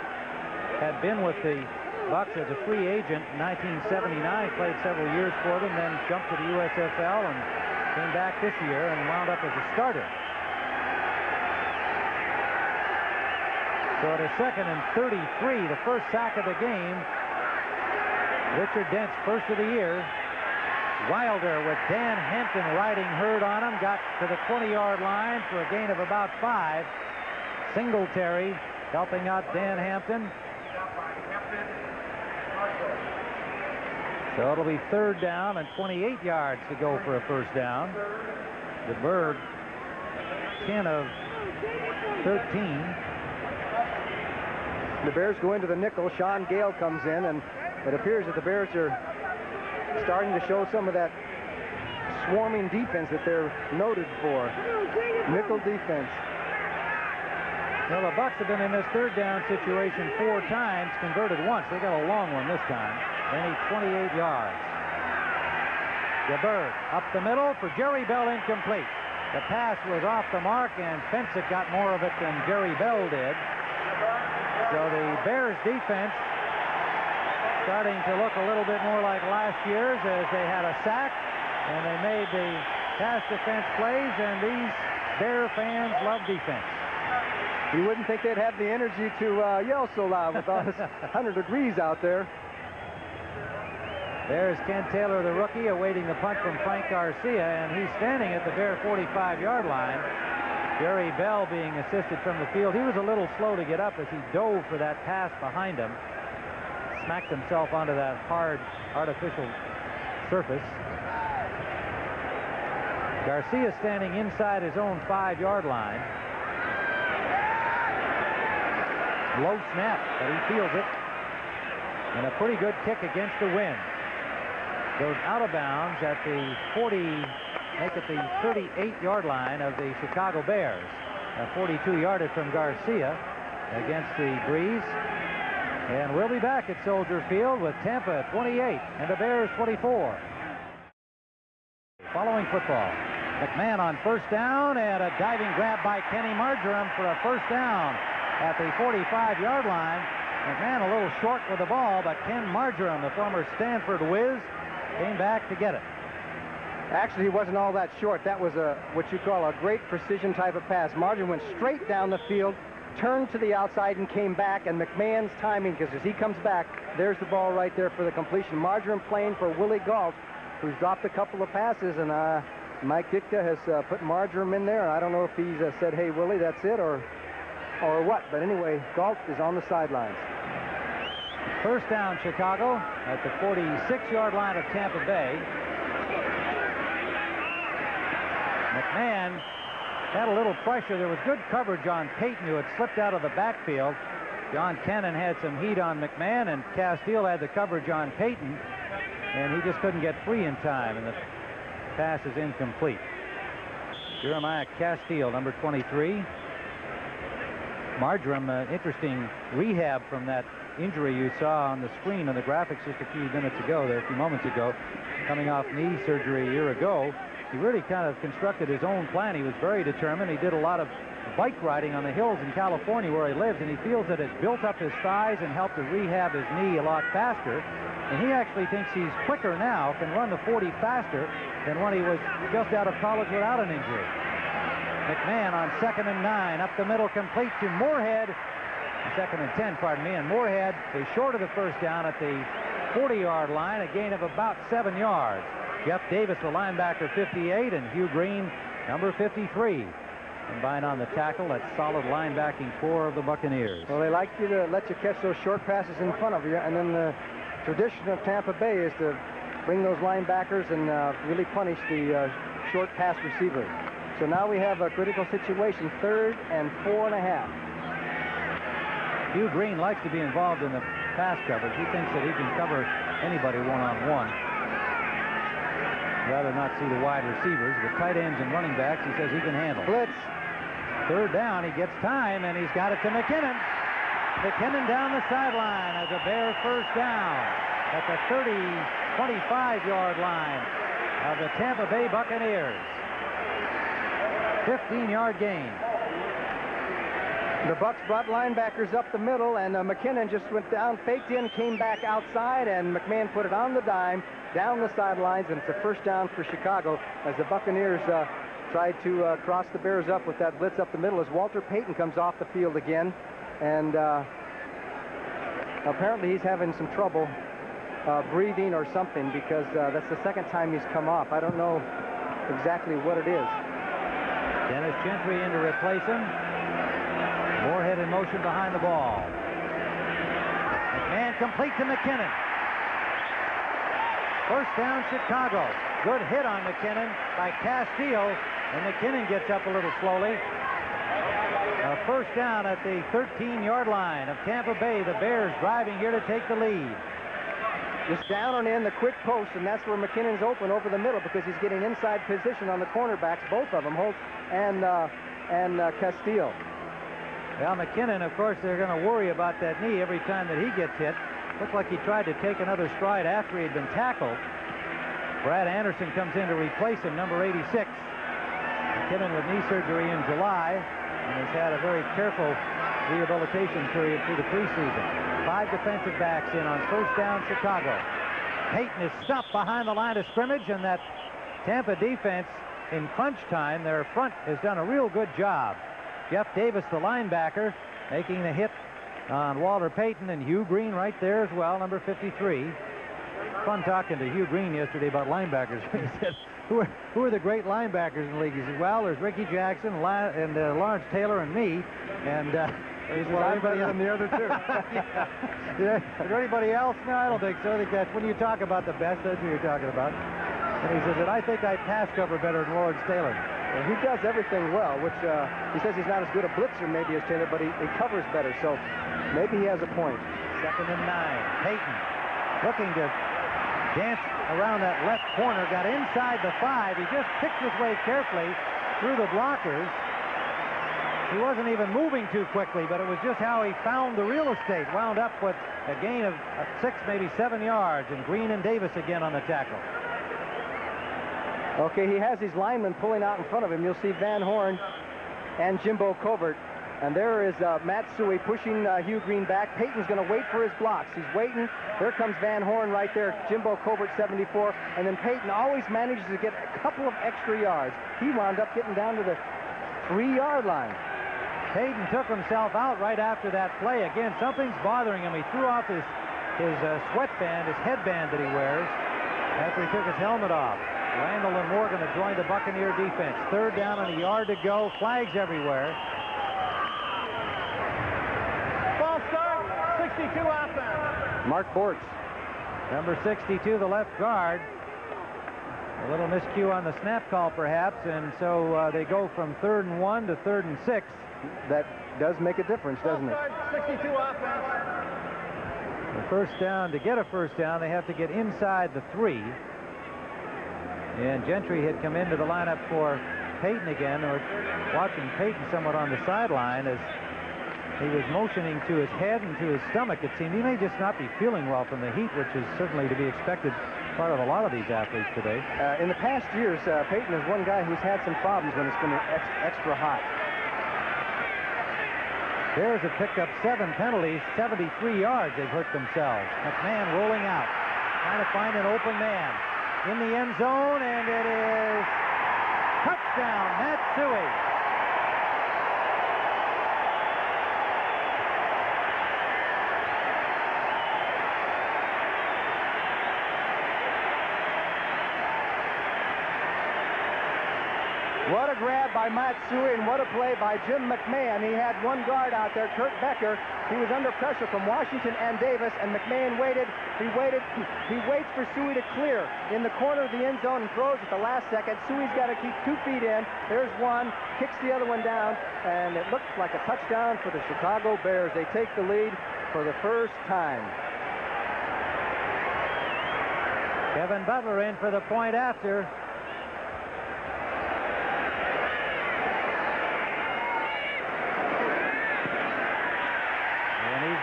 had been with the Bucs as a free agent in 1979, played several years for them, then jumped to the USFL and came back this year and wound up as a starter. So at a 2nd and 33, the first sack of the game, Richard Dent's first of the year. Wilder with Dan Hampton riding herd on him, got to the 20-yard line for a gain of about 5. Singletary helping out Dan Hampton. So it'll be 3rd down and 28 yards to go for a first down. DeBerg, 10 of 13. The Bears go into the nickel. Sean Gale comes in, and it appears that the Bears are starting to show some of that swarming defense that they're noted for. Nickel defense. Well, the Bucs have been in this 3rd down situation 4 times, converted once. They got a long one this time. They need 28 yards. DeBerg up the middle for Jerry Bell, incomplete. The pass was off the mark, and Fensick got more of it than Jerry Bell did. So the Bears defense starting to look a little bit more like last year's, as they had a sack and they made the pass defense plays, and these Bear fans love defense. You wouldn't think they'd have the energy to yell so loud with all this 100 degrees out there. There's Ken Taylor, the rookie, awaiting the punt from Frank Garcia, and he's standing at the Bear 45-yard line. Jerry Bell being assisted from the field. He was a little slow to get up as he dove for that pass behind him. Smacked himself onto that hard, artificial surface. Garcia standing inside his own 5-yard line. Low snap, but he fields it. And a pretty good kick against the wind. Goes out of bounds at the 40, make it the 38-yard line of the Chicago Bears. A 42-yarder from Garcia against the breeze. And we'll be back at Soldier Field with Tampa 28 and the Bears 24. Following football, McMahon on first down, and a diving grab by Kenny Marjoram for a first down at the 45-yard line. McMahon a little short with the ball, but Ken Marjoram, the former Stanford whiz, came back to get it. Actually, he wasn't all that short. That was what you call a great precision type of pass. Marjoram went straight down the field, turned to the outside, and came back. And McMahon's timing, because as he comes back, there's the ball right there for the completion. Marjoram playing for Willie Gault, who's dropped a couple of passes, and Mike Ditka has put Marjoram in there. I don't know if he's said, "Hey, Willie, that's it," or what. But anyway, Gault is on the sidelines. First down, Chicago at the 46-yard line of Tampa Bay. McMahon had a little pressure. There was good coverage on Payton, who had slipped out of the backfield. John Cannon had some heat on McMahon, and Castile had the coverage on Payton, and he just couldn't get free in time, and the pass is incomplete. Jeremiah Castile, number 23. Marjoram, interesting rehab from that injury you saw on the screen on the graphics just a few moments ago, coming off knee surgery a year ago. He really kind of constructed his own plan. He was very determined. He did a lot of bike riding on the hills in California where he lives, and he feels that it's built up his thighs and helped to rehab his knee a lot faster. And he actually thinks he's quicker now, can run the 40 faster than when he was just out of college without an injury. McMahon on 2nd and 9, up the middle, complete to Moorhead. 2nd and 10, pardon me, and Moorhead is short of the first down at the 40-yard line, a gain of about 7 yards. Jeff Davis, the linebacker, 58, and Hugh Green, number 53. Combined on the tackle, that solid linebacking core of the Buccaneers. Well, they like you to let you catch those short passes in front of you, and then the tradition of Tampa Bay is to bring those linebackers and really punish the short pass receiver. So now we have a critical situation, 3rd and 4.5. Hugh Green likes to be involved in the pass coverage. He thinks that he can cover anybody one-on-one. Rather not see the wide receivers, but tight ends and running backs he says he can handle. Blitz. 3rd down, he gets time, and he's got it to McKinnon. McKinnon down the sideline as a Bear first down at the 25-yard line of the Tampa Bay Buccaneers. 15-yard gain. The Bucs brought linebackers up the middle, and McKinnon just went down, faked in, came back outside, and McMahon put it on the dime, down the sidelines, and it's a first down for Chicago as the Buccaneers tried to cross the Bears up with that blitz up the middle as Walter Payton comes off the field again, and apparently he's having some trouble breathing or something, because that's the second time he's come off. I don't know exactly what it is. Dennis Gentry in to replace him. Moorhead in motion behind the ball. McMahon complete to McKinnon. First down, Chicago. Good hit on McKinnon by Castillo, and McKinnon gets up a little slowly. A first down at the 13-yard line of Tampa Bay. The Bears driving here to take the lead. Just down and in the quick post, and that's where McKinnon's open over the middle because he's getting inside position on the cornerbacks, both of them, Holt and Castillo. Well, McKinnon, of course, they're going to worry about that knee every time that he gets hit. Looks like he tried to take another stride after he had been tackled. Brad Anderson comes in to replace him, number 86. McKinnon with knee surgery in July and has had a very careful rehabilitation period through the preseason. 5 defensive backs in on first down, Chicago. Payton is stopped behind the line of scrimmage, and that Tampa defense in crunch time, their front has done a real good job. Jeff Davis, the linebacker, making the hit on Walter Payton, and Hugh Green right there as well, number 53. Fun talking to Hugh Green yesterday about linebackers. He said, who are the great linebackers in the league? He said, well, there's Ricky Jackson and Lawrence Taylor and me, and Anybody else? The other two. Yeah. Is there anybody else? No, I don't think so. I think that's when you talk about the best, that's what you're talking about. And he says that I think I pass cover better than Lawrence Taylor. Well, he does everything well, which he says he's not as good a blitzer maybe as Taylor, but he covers better, so maybe he has a point. 2nd and 9. Payton looking to dance around that left corner, got inside the 5. He just picked his way carefully through the blockers. He wasn't even moving too quickly, but it was just how he found the real estate. Wound up with a gain of 6, maybe 7 yards, and Green and Davis again on the tackle. Okay, he has his linemen pulling out in front of him. You'll see Van Horn and Jimbo Covert. And there is Matt Suey pushing Hugh Green back. Payton's going to wait for his blocks. He's waiting. There comes Van Horn right there. Jimbo Covert, 74. And then Payton always manages to get a couple of extra yards. He wound up getting down to the 3-yard line. Payton took himself out right after that play. Again, something's bothering him. He threw off his sweatband, his headband that he wears, after he took his helmet off. Randall and Morgan have joined the Buccaneer defense. 3rd down and a yard to go. Flags everywhere. Ball start, 62 offense. Mark Bortz. Number 62, the left guard. A little miscue on the snap call, perhaps, and so they go from 3rd and 1 to 3rd and 6. That does make a difference, doesn't it? 62 offense. The first down, to get a first down, they have to get inside the 3. And Gentry had come into the lineup for Payton again, or watching Payton somewhat on the sideline as he was motioning to his head and to his stomach. It seemed he may just not be feeling well from the heat, which is certainly to be expected part of a lot of these athletes today. In the past years, Payton is one guy who's had some problems when it's been extra hot. Bears have picked up 7 penalties, 73 yards they've hurt themselves. McMahon rolling out, trying to find an open man. In the end zone, and it is touchdown, Matt Suey. What a grab by Matt Suey, and what a play by Jim McMahon. He had one guard out there, Kurt Becker. He was under pressure from Washington and Davis, and McMahon waited. He waits for Suey to clear in the corner of the end zone and throws at the last second. Suey's got to keep 2 feet in. There's one, kicks the other one down, and it looks like a touchdown for the Chicago Bears. They take the lead for the first time. Kevin Butler in for the point after.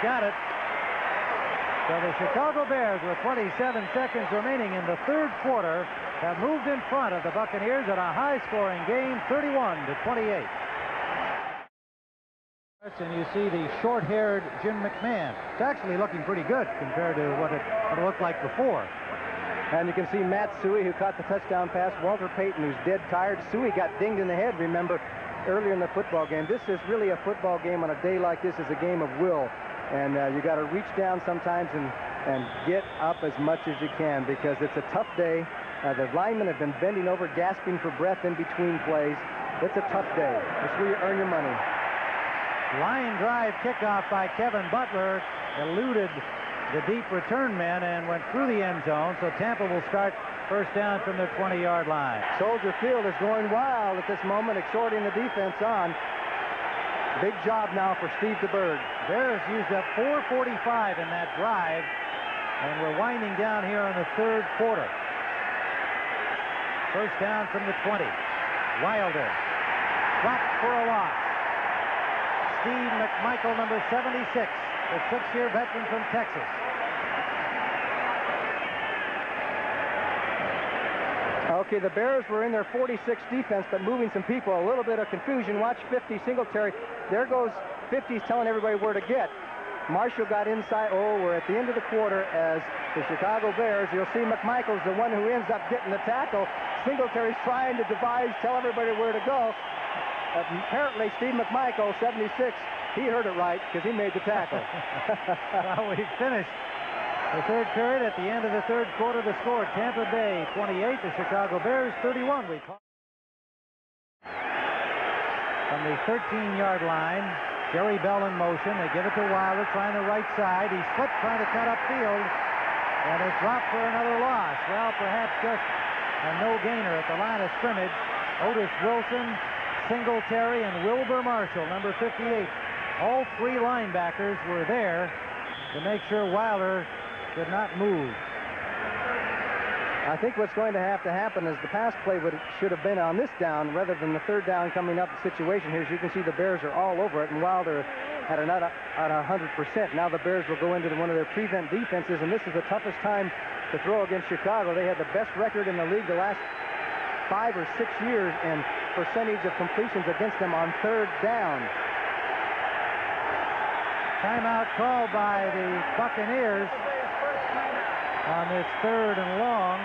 Got it. So the Chicago Bears, with 27 seconds remaining in the 3rd quarter, have moved in front of the Buccaneers in a high-scoring game, 31-28. And you see the short-haired Jim McMahon. It's actually looking pretty good compared to what it looked like before. And you can see Matt Suey, who caught the touchdown pass. Walter Payton, who's dead tired. Suey got dinged in the head, remember, earlier in the football game. This is really a football game on a day like this. Is a game of will. And you got to reach down sometimes and get up as much as you can, because it's a tough day. The linemen have been bending over, gasping for breath in between plays. It's a tough day. It's where you earn your money. Line drive kickoff by Kevin Butler eluded the deep return men and went through the end zone. So Tampa will start first down from their 20-yard line. Soldier Field is going wild at this moment, exhorting the defense on. Big job now for Steve DeBerg. Bears used up 4:45 in that drive, and we're winding down here in the 3rd quarter. First down from the 20. Wilder dropped for a loss. Steve McMichael, number 76, the 6-year veteran from Texas. Okay, the Bears were in their 46 defense, but moving some people. A little bit of confusion. Watch 50 Singletary. There goes 50's telling everybody where to get. Marshall got inside. Oh, we're at the end of the quarter as the Chicago Bears. You'll see McMichael's the one who ends up getting the tackle. Singletary's trying to devise, tell everybody where to go. Apparently, Steve McMichael, 76, he heard it right because he made the tackle. Well, we finished the 3rd period. At the end of the 3rd quarter, the score, Tampa Bay 28, the Chicago Bears 31. We call from the 13-yard line. Jerry Bell in motion. They give it to Wilder, trying the right side. He slipped, trying to cut upfield, and it's dropped for another loss. Well, perhaps just a no-gainer at the line of scrimmage. Otis Wilson, Singletary, and Wilbur Marshall, number 58. All three linebackers were there to make sure Wilder could not move. I think what's going to happen is the pass play should have been on this down rather than the third down coming up situation here. As you can see, the Bears are all over it, and Wilder had not at 100%. Now the Bears will go into one of their prevent defenses, and this is the toughest time to throw against Chicago. They had the best record in the league the last 5 or 6 years in percentage of completions against them on third down. Timeout called by the Buccaneers on this 3rd and long.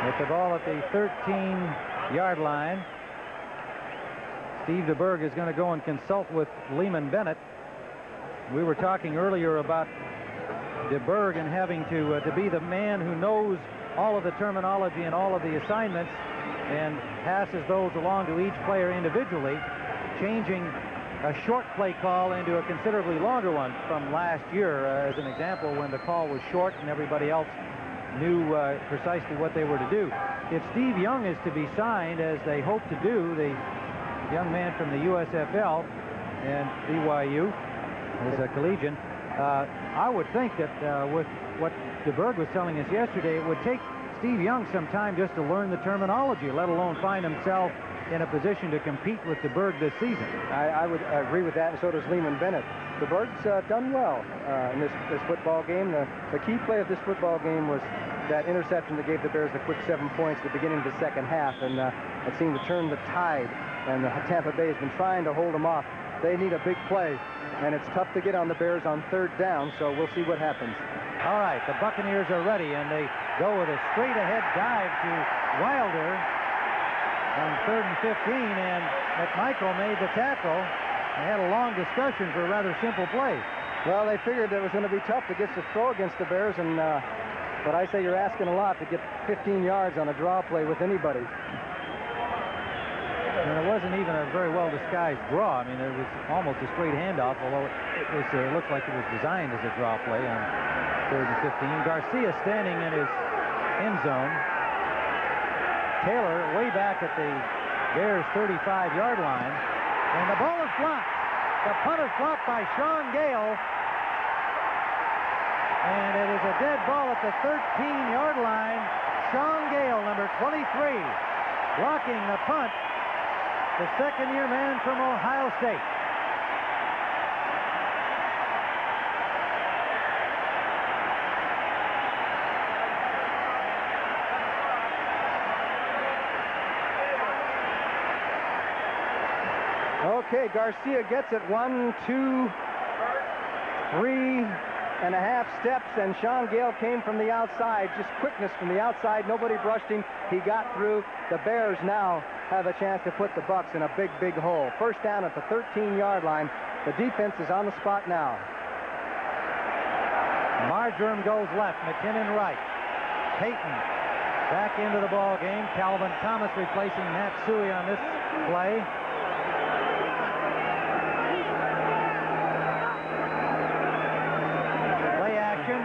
With the ball at the 13-yard line. Steve DeBerg is going to go and consult with Lehman Bennett. We were talking earlier about DeBerg and having to be the man who knows all of the terminology and all of the assignments and passes those along to each player individually, changing a short play call into a considerably longer one from last year, as an example, when the call was short and everybody else knew precisely what they were to do. If Steve Young is to be signed, as they hope to do, the young man from the USFL and BYU is a collegian, I would think that with what DeBerg was telling us yesterday, it would take Steve Young some time just to learn the terminology, let alone find himself in a position to compete with DeBerg this season. I would agree with that, and so does Lehman Bennett. DeBerg's done well in this football game. The key play of this football game was that interception that gave the Bears a quick 7 points at the beginning of the second half, and it seemed to turn the tide, and Tampa Bay has been trying to hold them off. They need a big play, and it's tough to get on the Bears on third down, so we'll see what happens. All right, the Buccaneers are ready, and they go with a straight-ahead dive to Wilder on 3rd and 15, and McMichael made the tackle. They had a long discussion for a rather simple play. Well, they figured it was going to be tough to get to throw against the Bears, and but I say you're asking a lot to get 15 yards on a draw play with anybody. And it wasn't even a very well-disguised draw. I mean, it was almost a straight handoff, although it looked like it was designed as a draw play on 3rd and 15. Garcia standing in his end zone. Taylor way back at the Bears' 35-yard line. And the ball is blocked. The punt is blocked by Sean Gale. And it is a dead ball at the 13-yard line. Sean Gale, number 23, blocking the punt. The second-year man from Ohio State. Okay, Garcia gets it 1, 2, 3.5 steps, and Sean Gale came from the outside. Just quickness from the outside. Nobody brushed him. He got through. The Bears now have a chance to put the Bucs in a big, big hole. First down at the 13-yard line. The defense is on the spot now. Marjoram goes left, McKinnon right. Payton back into the ball game. Calvin Thomas replacing Matt Suey on this play. Play action.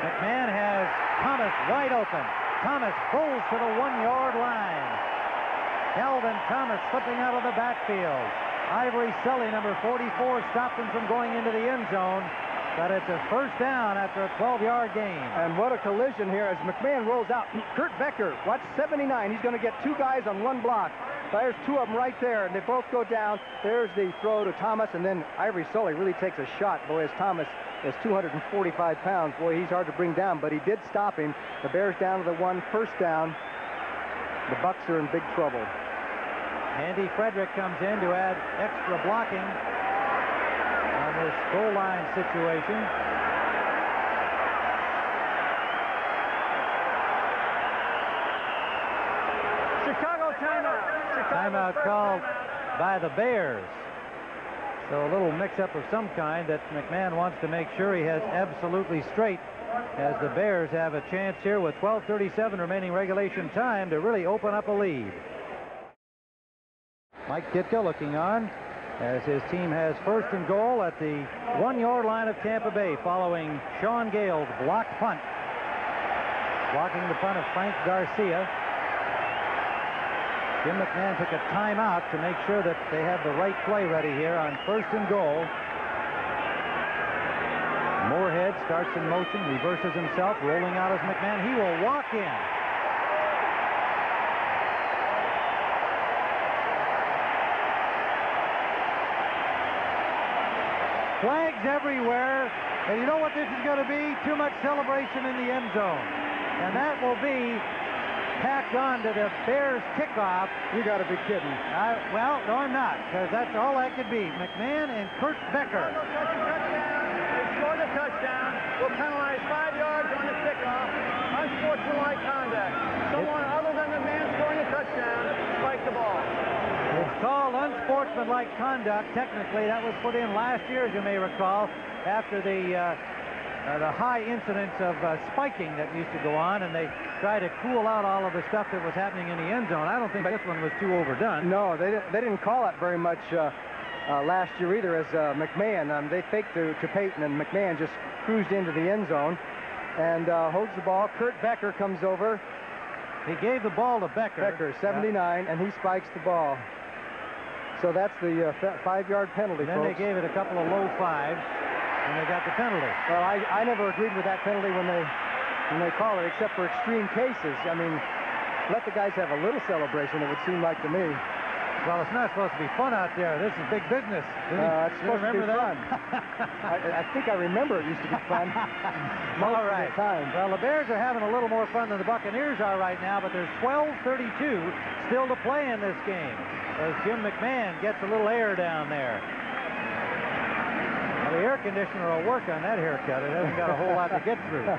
McMahon has Thomas wide open. Thomas goes to the 1-yard line. Calvin Thomas slipping out of the backfield. Ivory Sully, number 44, stopped him from going into the end zone. But it's a first down after a 12-yard gain. And what a collision here as McMahon rolls out. Kurt Becker, watch 79. He's going to get two guys on one block. There's two of them right there, and they both go down. There's the throw to Thomas, and then Ivory Sully really takes a shot. Boy, as Thomas is 245 pounds. Boy, he's hard to bring down, but he did stop him. The Bears down to the 1, first down. The Bucs are in big trouble. Andy Frederick comes in to add extra blocking on this goal line situation. Chicago timeout. Timeout called by the Bears. So a little mix-up of some kind that McMahon wants to make sure he has absolutely straight, as the Bears have a chance here with 12:37 remaining regulation time to really open up a lead. Mike Ditka looking on. as his team has first and goal at the 1-yard line of Tampa Bay following Sean Gale's blocked punt. Blocking the punt of Frank Garcia. Jim McMahon took a timeout to make sure that they have the right play ready here on first and goal. Moorhead starts in motion, reverses himself, rolling out as McMahon. He will walk in. Flags everywhere, and you know what this is going to be? Too much celebration in the end zone. And that will be tacked on to the Bears kickoff. You got to be kidding. Well, no, I'm not, because that's all that could be. McMahon and Kurt Becker. They scored a touchdown. Will penalize 5 yards on the kickoff. Unsportsmanlike conduct. Someone other than the man scoring a touchdown spiked the ball. It's called unsportsmanlike conduct. Technically, that was put in last year, as you may recall, after the high incidence of spiking that used to go on, and they tried to cool out all of the stuff that was happening in the end zone. I don't think this one was too overdone. No, they didn't call it very much last year either, as McMahon. They faked to Payton, and McMahon just cruised into the end zone and holds the ball. Kurt Becker comes over. He gave the ball to Becker. Becker, 79, and he spikes the ball. So that's the 5-yard penalty, then folks. They gave it a couple of low fives, and they got the penalty. Well, I never agreed with that penalty when they call it, except for extreme cases. I mean, let the guys have a little celebration, it would seem like to me. Well, it's not supposed to be fun out there. This is big business. It's supposed to be fun. I think I remember it used to be fun. All right. Well, the Bears are having a little more fun than the Buccaneers are right now, but there's 12:32 still to play in this game as Jim McMahon gets a little air down there. Now, the air conditioner will work on that haircut. It hasn't got a whole lot to get through.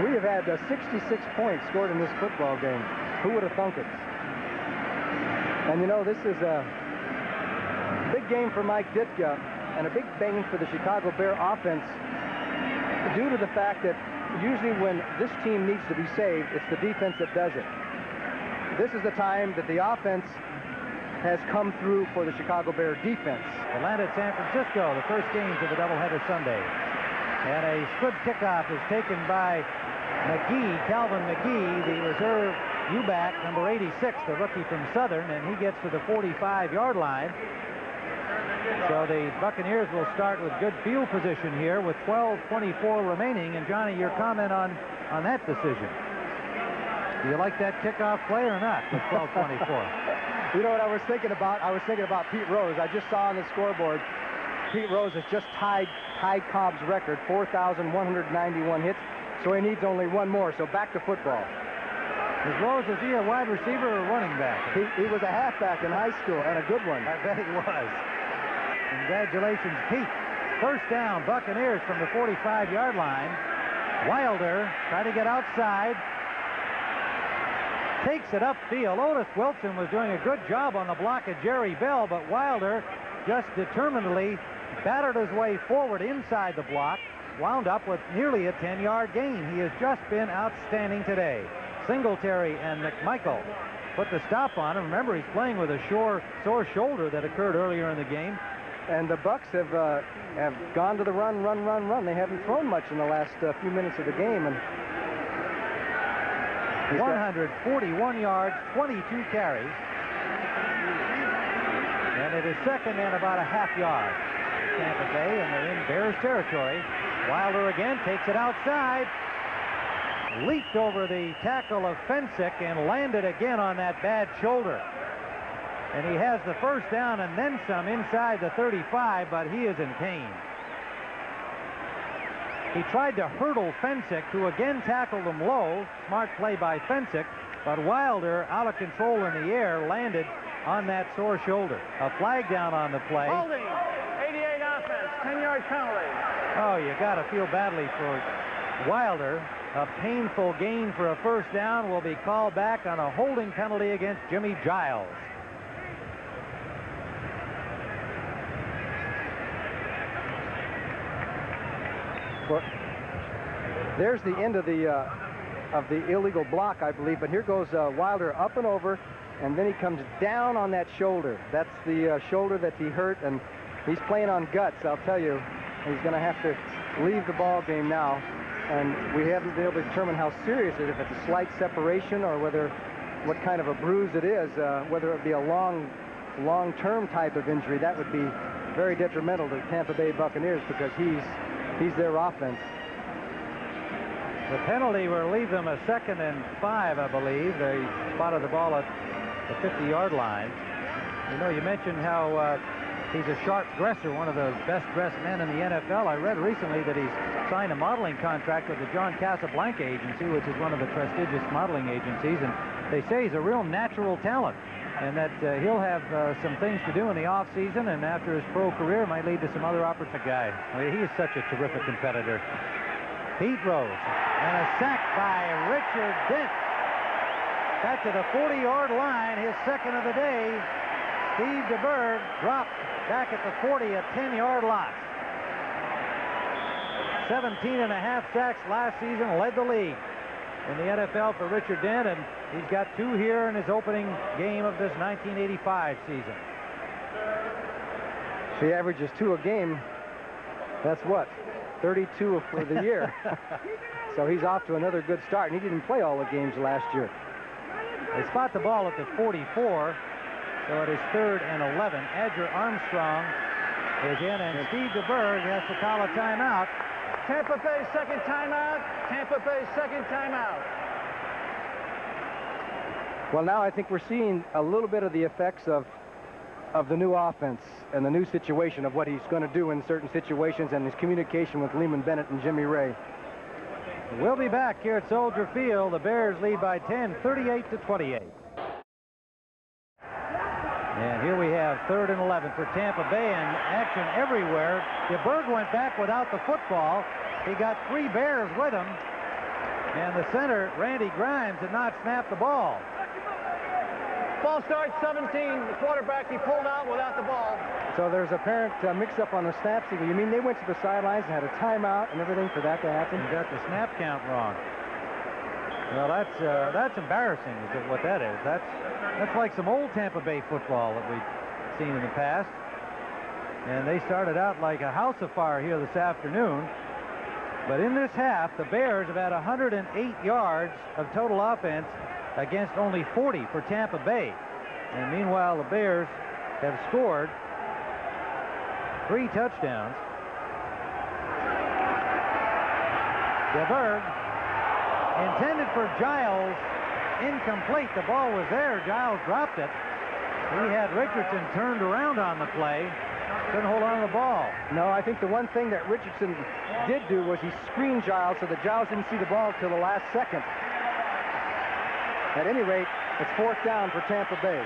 We have had 66 points scored in this football game. Who would have thunk it? And you know, this is a big game for Mike Ditka and a big game for the Chicago Bear offense due to the fact that usually when this team needs to be saved, it's the defense that does it. This is the time that the offense has come through for the Chicago Bear defense. Atlanta at San Francisco, the first games of the doubleheader Sunday. And a squib kickoff is taken by McGee, Calvin McGee, the reserve U-back, number 86, the rookie from Southern, and he gets to the 45-yard line. So the Buccaneers will start with good field position here with 12:24 remaining. And Johnny, your comment on that decision? Do you like that kickoff play or not with 12:24? You know what I was thinking about? I was thinking about Pete Rose. I just saw on the scoreboard, Pete Rose has just tied Ty Cobb's record, 4,191 hits, so he needs only one more. So back to football. Is Rose, is he a wide receiver or running back? He was a halfback in high school, and a good one. I bet he was. Congratulations, Pete. First down, Buccaneers from the 45-yard line. Wilder trying to get outside. Takes it upfield. Otis Wilson was doing a good job on the block of Jerry Bell, but Wilder just determinedly battered his way forward inside the block, wound up with nearly a 10-yard gain. He has just been outstanding today. Singletary and McMichael put the stop on him. Remember, he's playing with a sore shoulder that occurred earlier in the game. And the Bucks have gone to the run. They haven't thrown much in the last few minutes of the game. And 141 yards, 22 carries. And it is second and about a half yard. Tampa Bay, and they're in Bears territory. Wilder again takes it outside. Leaped over the tackle of Fensick and landed again on that bad shoulder. And he has the first down and then some inside the 35, but he is in pain. He tried to hurdle Fensick, who again tackled him low. Smart play by Fensick, but Wilder, out of control in the air, landed on that sore shoulder. A flag down on the play. Holding, 88 offense, 10-yard penalty. Oh, you got to feel badly for Wilder. A painful gain for a first down will be called back on a holding penalty against Jimmy Giles. Well, there's the end of the illegal block, I believe. But here goes Wilder up and over, and then he comes down on that shoulder. That's the shoulder that he hurt, and he's playing on guts, I'll tell you. He's going to have to leave the ball game now, and we haven't been able to determine how serious it is, if it's a slight separation or what kind of a bruise it is, whether it be a long-term type of injury. That would be very detrimental to the Tampa Bay Buccaneers because he's their offense. The penalty will leave them a 2nd and 5, I believe. They spotted the ball at the 50-yard line. You know, you mentioned how he's a sharp dresser, one of the best-dressed men in the NFL. I read recently that he's signed a modeling contract with the John Casablanca Agency, which is one of the prestigious modeling agencies, and they say he's a real natural talent, and that he'll have some things to do in the off-season, and after his pro career might lead to some other opportunities. He is such a terrific competitor. Pete Rose, and a sack by Richard Dent. Back to the 40-yard line, his 2nd of the day. Steve DeBerg dropped back at the 40, a 10-yard loss. 17.5 sacks last season, led the league in the NFL for Richard Dent, and he's got 2 here in his opening game of this 1985 season. If he averages 2 a game, that's what? 32 for the year. So he's off to another good start, and he didn't play all the games last year. They spot the ball at the 44, so it is 3rd and 11. Edger Armstrong is in, and Steve DeBerg has to call a timeout. Tampa Bay 2nd timeout. Tampa Bay 2nd timeout. Well, now I think we're seeing a little bit of the effects of the new offense and the new situation of what he's going to do in certain situations and his communication with Lehman Bennett and Jimmy Ray. We'll be back here at Soldier Field. The Bears lead by 10, 38-28. And here we have 3rd and 11 for Tampa Bay, and action everywhere. DeBerg went back without the football. He got 3 Bears with him, and the center, Randy Grimes, did not snap the ball. Ball starts 17. The quarterback, he pulled out without the ball. So there's apparent mix-up on the snap signal. You mean they went to the sidelines and had a timeout and everything for that to happen? You got the snap count wrong. Well, that's embarrassing, is what that is. That's like some old Tampa Bay football that we've seen in the past. And they started out like a house afire here this afternoon. But in this half, the Bears have had 108 yards of total offense against only 40 for Tampa Bay. And meanwhile, the Bears have scored 3 touchdowns. DeBerg, intended for Giles, incomplete. The ball was there. Giles dropped it. He had Richardson turned around on the play. Couldn't hold on to the ball. No, I think the one thing that Richardson did do was he screened Giles so that Giles didn't see the ball till the last second. At any rate, it's 4th down for Tampa Bay.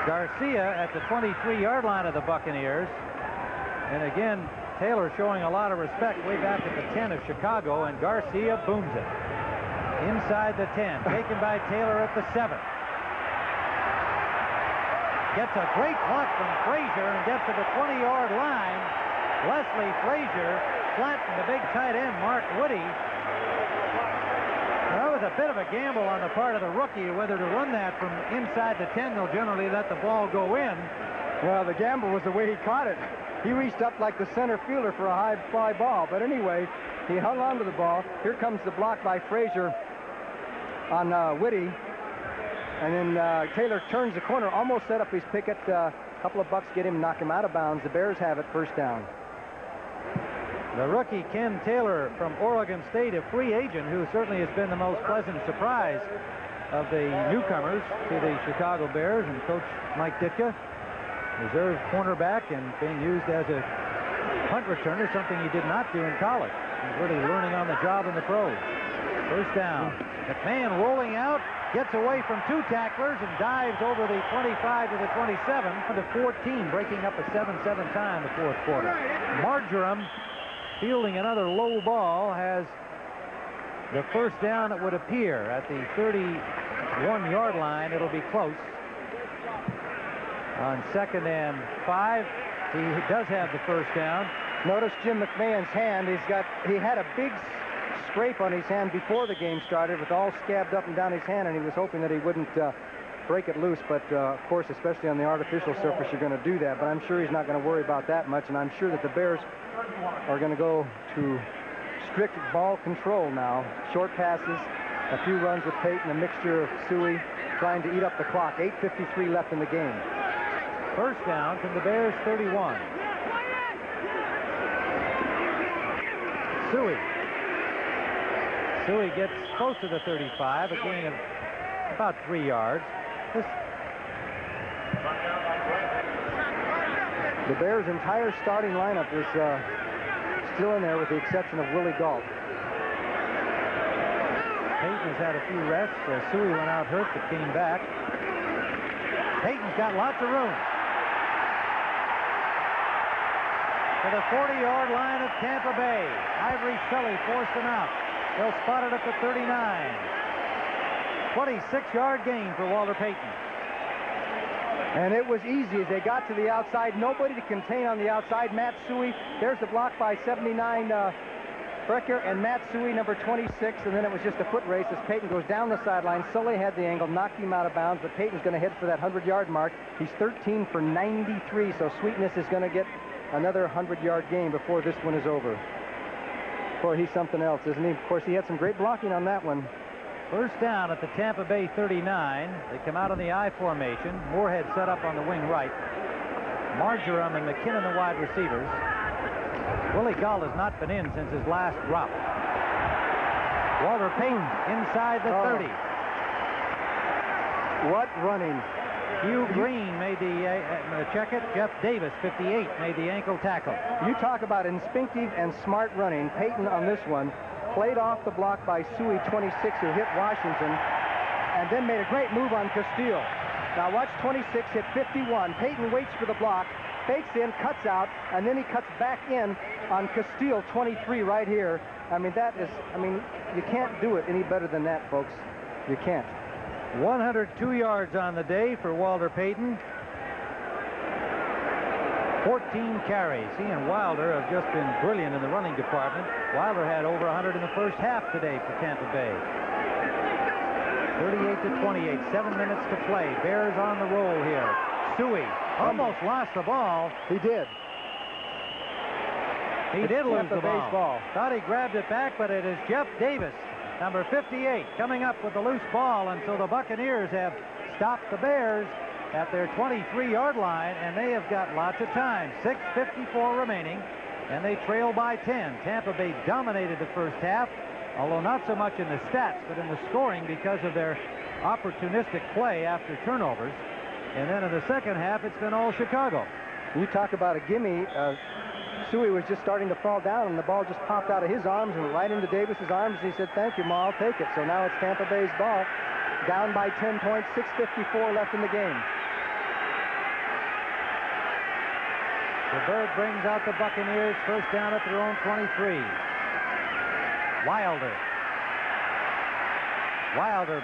Garcia at the 23-yard line of the Buccaneers. And again, Taylor showing a lot of respect way back at the 10 of Chicago, and Garcia booms it. Inside the 10, taken by Taylor at the 7. Gets a great block from Frazier and gets to the 20-yard line. Leslie Frazier flattened the big tight end, Mark Woody. That was a bit of a gamble on the part of the rookie whether to run that from inside the 10. They'll generally let the ball go in. Well, the gamble was the way he caught it. He reached up like the center fielder for a high fly ball. But anyway, he hung on to the ball. Here comes the block by Frazier on Whitty. And then Taylor turns the corner, almost set up his picket. A couple of bucks get him, knock him out of bounds. The Bears have it, 1st down. The rookie Ken Taylor from Oregon State, a free agent who certainly has been the most pleasant surprise of the newcomers to the Chicago Bears, and Coach Mike Ditka, reserve cornerback and being used as a punt returner, something he did not do in college. He's really learning on the job in the pros. 1st down. McMahon rolling out, gets away from 2 tacklers and dives over the 25 to the 27 to 14, breaking up a 7-7 tie in the 4th quarter. Marjoram, fielding another low ball, has the 1st down, it would appear, at the 31-yard line. It'll be close. On 2nd and 5, he does have the 1st down. Notice Jim McMahon's hand. He had a big scrape on his hand before the game started with all scabbed up and down his hand, and he was hoping that he wouldn't break it loose. But, of course, especially on the artificial surface, you're going to do that. But I'm sure he's not going to worry about that much, and I'm sure that the Bears are going to go to strict ball control now. Short passes, a few runs with Payton, a mixture of Suey trying to eat up the clock. 8:53 left in the game. First down from the Bears 31. Suey gets close to the 35, a gain of about 3 yards. The Bears' entire starting lineup is still in there with the exception of Willie Gault. Payton has had a few rests. Suey went out hurt but came back. Payton's got lots of room. To the 40-yard line of Tampa Bay. Ivory Sully forced him out. They'll spot it at the 39. 26-yard gain for Walter Payton. And it was easy as they got to the outside. Nobody to contain on the outside. Matt Suey. There's the block by 79 Brecker and Matt Suey, number 26. And then it was just a foot race as Payton goes down the sideline. Sully had the angle, knocked him out of bounds, but Payton's going to head for that 100-yard mark. He's 13 for 93, so Sweetness is going to get another 100-yard game before this one is over. Boy, he's something else, isn't he? Of course, he had some great blocking on that one. First down at the Tampa Bay 39. They come out in the I formation. Moorhead set up on the wing right. Marjoram and McKinnon the wide receivers. Willie Gault has not been in since his last drop. Walter Payton inside the 30. What running. Hugh Green made the check it. Jeff Davis, 58, made the ankle tackle. You talk about instinctive and smart running. Payton on this one played off the block by Suey, 26, who hit Washington, and then made a great move on Castile. Now watch 26 hit 51. Payton waits for the block, fakes in, cuts out, and then he cuts back in on Castile, 23, right here. I mean, you can't do it any better than that, folks. You can't. 102 yards on the day for Walter Payton. 14 carries. He and Wilder have just been brilliant in the running department. Wilder had over 100 in the first half today for Tampa Bay. 38-28, 7 minutes to play. Bears on the roll here. Suey almost lost the ball. He did. He did lose the ball. Thought he grabbed it back, but it is Jeff Davis, number 58, coming up with the loose ball, and so the Buccaneers have stopped the Bears at their 23-yard line, and they have got lots of time. 6:54 remaining, and they trail by 10. Tampa Bay dominated the first half, although not so much in the stats, but in the scoring because of their opportunistic play after turnovers. And then in the second half, it's been all Chicago. You talk about a gimme. Suey was just starting to fall down, and the ball just popped out of his arms and right into Davis's arms. He said, "Thank you, Ma, I'll take it." So now it's Tampa Bay's ball. Down by 10 points, 6:54 left in the game. The Bird brings out the Buccaneers, first down at their own 23. Wilder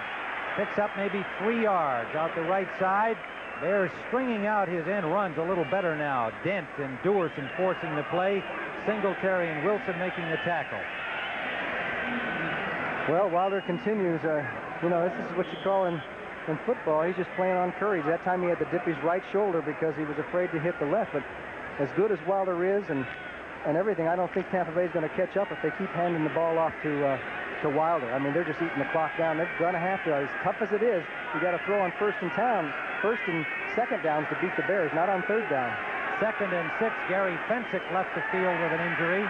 picks up maybe 3 yards out the right side. They're stringing out his end runs a little better now. Dent and Dewerson forcing the play. Singletary and Wilson making the tackle. Well, Wilder continues. This is what you call in football. He's just playing on courage. That time he had to dip his right shoulder because he was afraid to hit the left. But as good as Wilder is and everything, I don't think Tampa Bay is going to catch up if they keep handing the ball off to Wilder. I mean, they're just eating the clock down. They're going to have to. As tough as it is, you got to throw on first and second downs to beat the Bears, not on third down. 2nd and 6. Gary Fensick left the field with an injury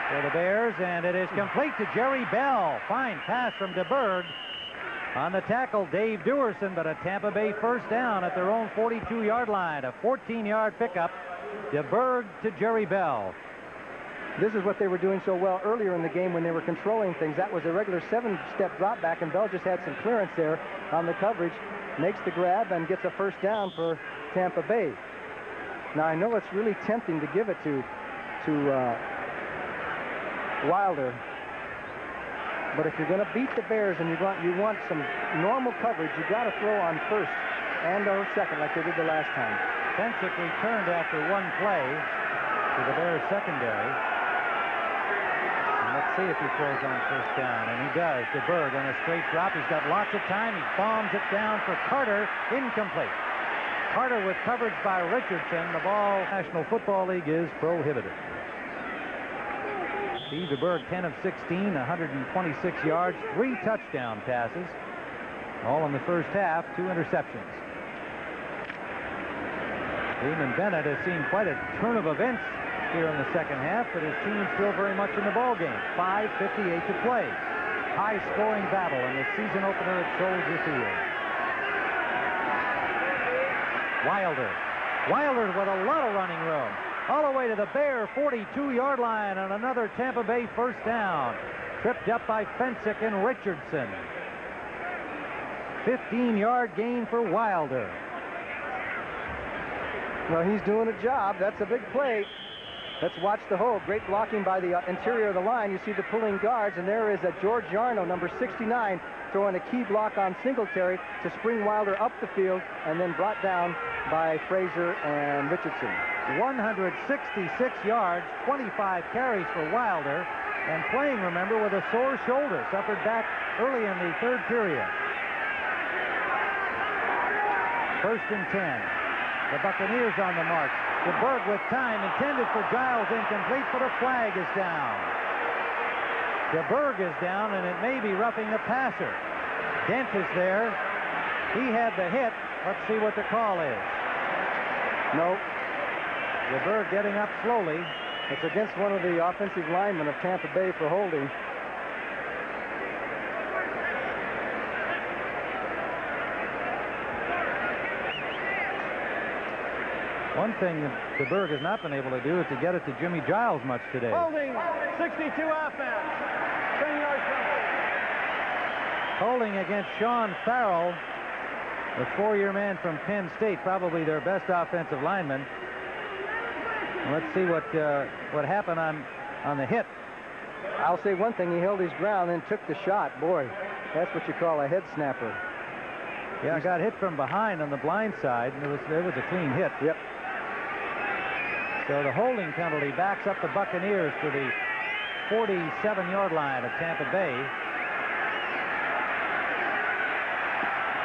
for the Bears, and it is complete to Jerry Bell. Fine pass from DeBerg. On the tackle, Dave Dewerson, but a Tampa Bay first down at their own 42-yard line. A 14-yard pickup. DeBerg to Jerry Bell. This is what they were doing so well earlier in the game when they were controlling things. That was a regular 7-step drop back, and Bell just had some clearance there on the coverage. Makes the grab and gets a first down for Tampa Bay. Now, I know it's really tempting to give it to Wilder, but if you're going to beat the Bears and you want some normal coverage, you got to throw on first and/or second like they did the last time. Fensick returned after one play to the Bears secondary. And let's see if he throws on first down, and he does. DeBerg on a straight drop. He's got lots of time. He bombs it down for Carter. Incomplete. Carter with coverage by Richardson. The ball, National Football League, is prohibited. Steve DeBerg, 10 of 16, 126 yards, 3 touchdown passes. All in the first half, 2 interceptions. Damon Bennett has seen quite a turn of events here in the second half, but his team still very much in the ball game. 5:58 to play. High-scoring battle in the season opener at Soldier Field. Wilder with a lot of running room. All the way to the Bear 42-yard line on another Tampa Bay first down. Tripped up by Fensick and Richardson. 15-yard gain for Wilder. Well, he's doing a job. That's a big play. Let's watch the hold. Great blocking by the interior of the line. You see the pulling guards, and there is a George Yarno, number 69, throwing a key block on Singletary to spring Wilder up the field, and then brought down by Frazier and Richardson. 166 yards, 25 carries for Wilder, and playing, remember, with a sore shoulder, suffered back early in the third period. First and 10. The Buccaneers on the march. DeBerg with time, intended for Giles, incomplete, but a flag is down. DeBerg is down, and it may be roughing the passer. Dent is there. He had the hit. Let's see what the call is. Nope. DeBerg getting up slowly. It's against one of the offensive linemen of Tampa Bay for holding. One thing that DeBerg has not been able to do is to get it to Jimmy Giles much today. Holding, 62 offense, 10-yard penalty. Holding against Sean Farrell, the 4-year man from Penn State, probably their best offensive lineman. Let's see what happened on the hit. I'll say one thing: he held his ground and took the shot. Boy, that's what you call a head snapper. Yeah, got hit from behind on the blind side, and it was a clean hit. Yep. So the holding penalty backs up the Buccaneers to the 47-yard line of Tampa Bay.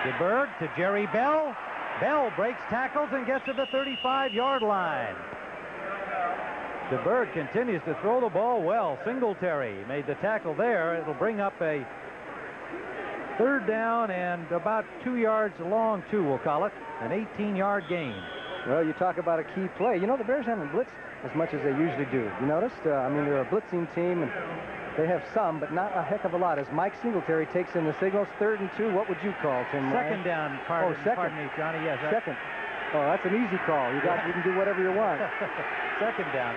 DeBerg to Jerry Bell. Bell breaks tackles and gets to the 35-yard line. DeBerg continues to throw the ball well. Singletary made the tackle there. It'll bring up a third down and about 2 yards long, too, we'll call it. An 18-yard gain. Well, you talk about a key play. You know, the Bears haven't blitzed as much as they usually do. You noticed? I mean, they're a blitzing team, and they have some, but not a heck of a lot. As Mike Singletary takes in the signals, 3rd and 2, what would you call, Tim? Second down, pardon me, Johnny. Yes. Second. Oh, that's an easy call. You can do whatever you want. Second down.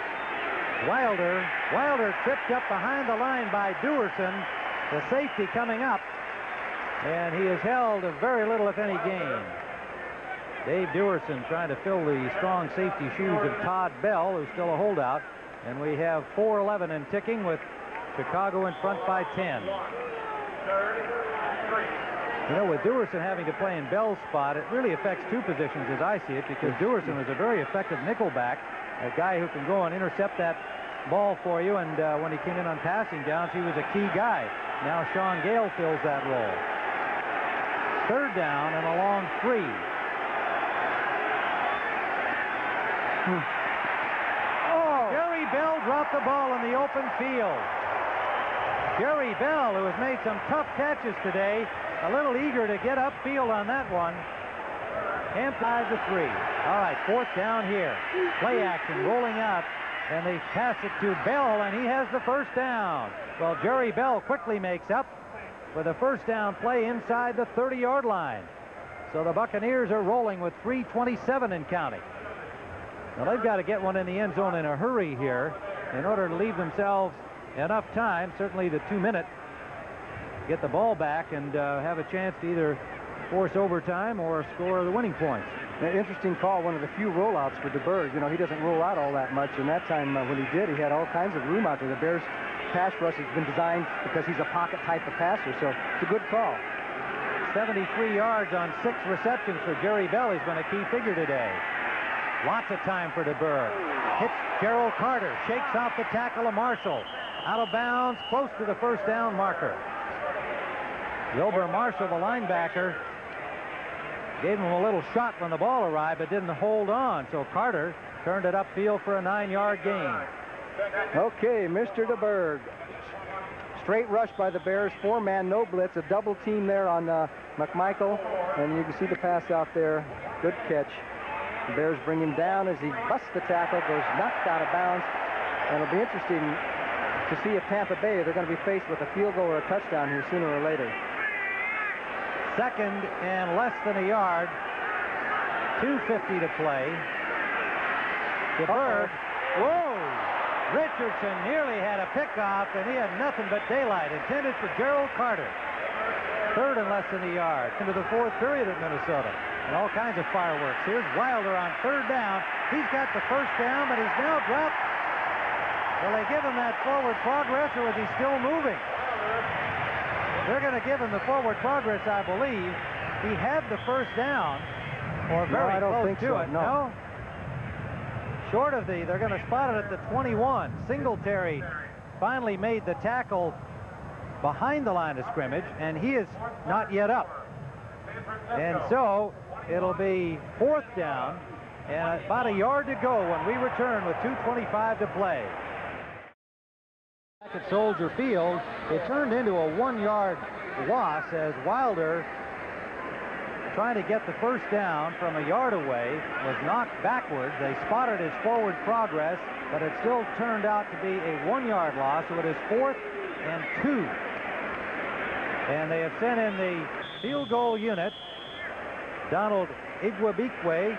Wilder tripped up behind the line by Dewerson, the safety coming up, and he has held very little, if any, gain. Dave Dewerson trying to fill the strong safety shoes of Todd Bell, who's still a holdout, and we have 4:11 and ticking with Chicago in front by 10. You know, with Dewerson having to play in Bell's spot, it really affects two positions as I see it, because Dewerson was a very effective nickelback, a guy who can go and intercept that ball for you, and when he came in on passing downs, he was a key guy. Now Sean Gale fills that role. Third down and a long 3. Oh! Jerry Bell dropped the ball in the open field. Jerry Bell, who has made some tough catches today, a little eager to get upfield on that one. Amplified to 3. All right, 4th down here. Play action rolling out, and they pass it to Bell, and he has the first down. Well, Jerry Bell quickly makes up with a first down play inside the 30-yard line. So the Buccaneers are rolling with 3:27 and counting. Now they've got to get one in the end zone in a hurry here in order to leave themselves enough time, certainly the 2-minute, get the ball back and have a chance to either force overtime or score the winning points. An interesting call, one of the few rollouts for DeBerg. You know, he doesn't roll out all that much, and that time when he did, he had all kinds of room out there. The Bears' pass rush has been designed because he's a pocket type of passer, so it's a good call. 73 yards on 6 receptions for Jerry Bell. He's been a key figure today. Lots of time for DeBerg. Hits Gerald Carter. Shakes off the tackle of Marshall. out of bounds, close to the first down marker. Wilbur Marshall, the linebacker, gave him a little shot when the ball arrived, but didn't hold on. So Carter turned it upfield for a 9-yard gain. Okay, Mr. DeBerg. Straight rush by the Bears, 4-man, no blitz, a double team there on McMichael, and you can see the pass out there. Good catch. The Bears bring him down as he busts the tackle, goes knocked out of bounds, and it'll be interesting to see if Tampa Bay, they're going to be faced with a field goal or a touchdown here sooner or later. Second and less than a yard. 2:50 to play. DeBerg. Whoa! Richardson nearly had a pickoff, and he had nothing but daylight. Intended for Gerald Carter. Third and less than a yard. Into the fourth period at Minnesota. And all kinds of fireworks. Here's Wilder on third down. He's got the first down, but he's now dropped. Will they give him that forward progress, or is he still moving? They're going to give him the forward progress, I believe. He had the first down, or very close to it. No? Short of they're going to spot it at the 21. Singletary finally made the tackle behind the line of scrimmage, and he is not yet up. And so it'll be fourth down, and about a yard to go when we return with 2:25 to play. Back at Soldier Field, it turned into a 1-yard loss as Wilder, trying to get the first down from a yard away, was knocked backwards. They spotted his forward progress, but it still turned out to be a 1-yard loss, so it is 4th and 2. And they have sent in the field goal unit, Donald Igwebikwe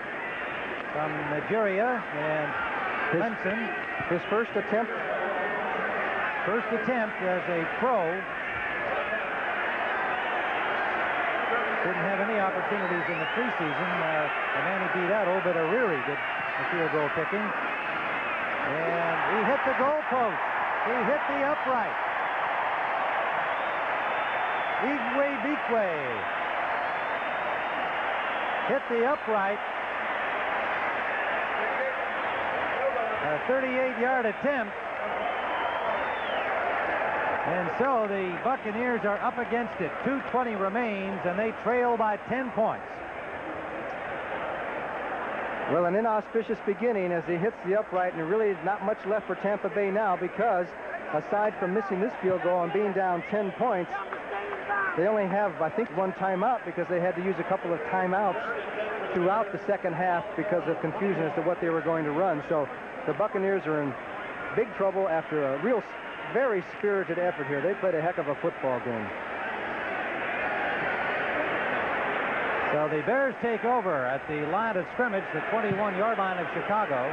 from Nigeria, and Benson. His first attempt as a pro. Didn't have any opportunities in the preseason. The man he beat out, Obed Ariri, did the field goal kicking. And he hit the goalpost. He hit the upright. Igwebikwe hit the upright. A 38-yard attempt. And so the Buccaneers are up against it. 2:20 remains, and they trail by 10 points. Well, an inauspicious beginning as he hits the upright, and really not much left for Tampa Bay now because aside from missing this field goal and being down 10 points, they only have, I think, one timeout because they had to use a couple of timeouts throughout the second half because of confusion as to what they were going to run. So the Buccaneers are in big trouble after a very spirited effort here. They played a heck of a football game. So the Bears take over at the line of scrimmage, the 21-yard line of Chicago.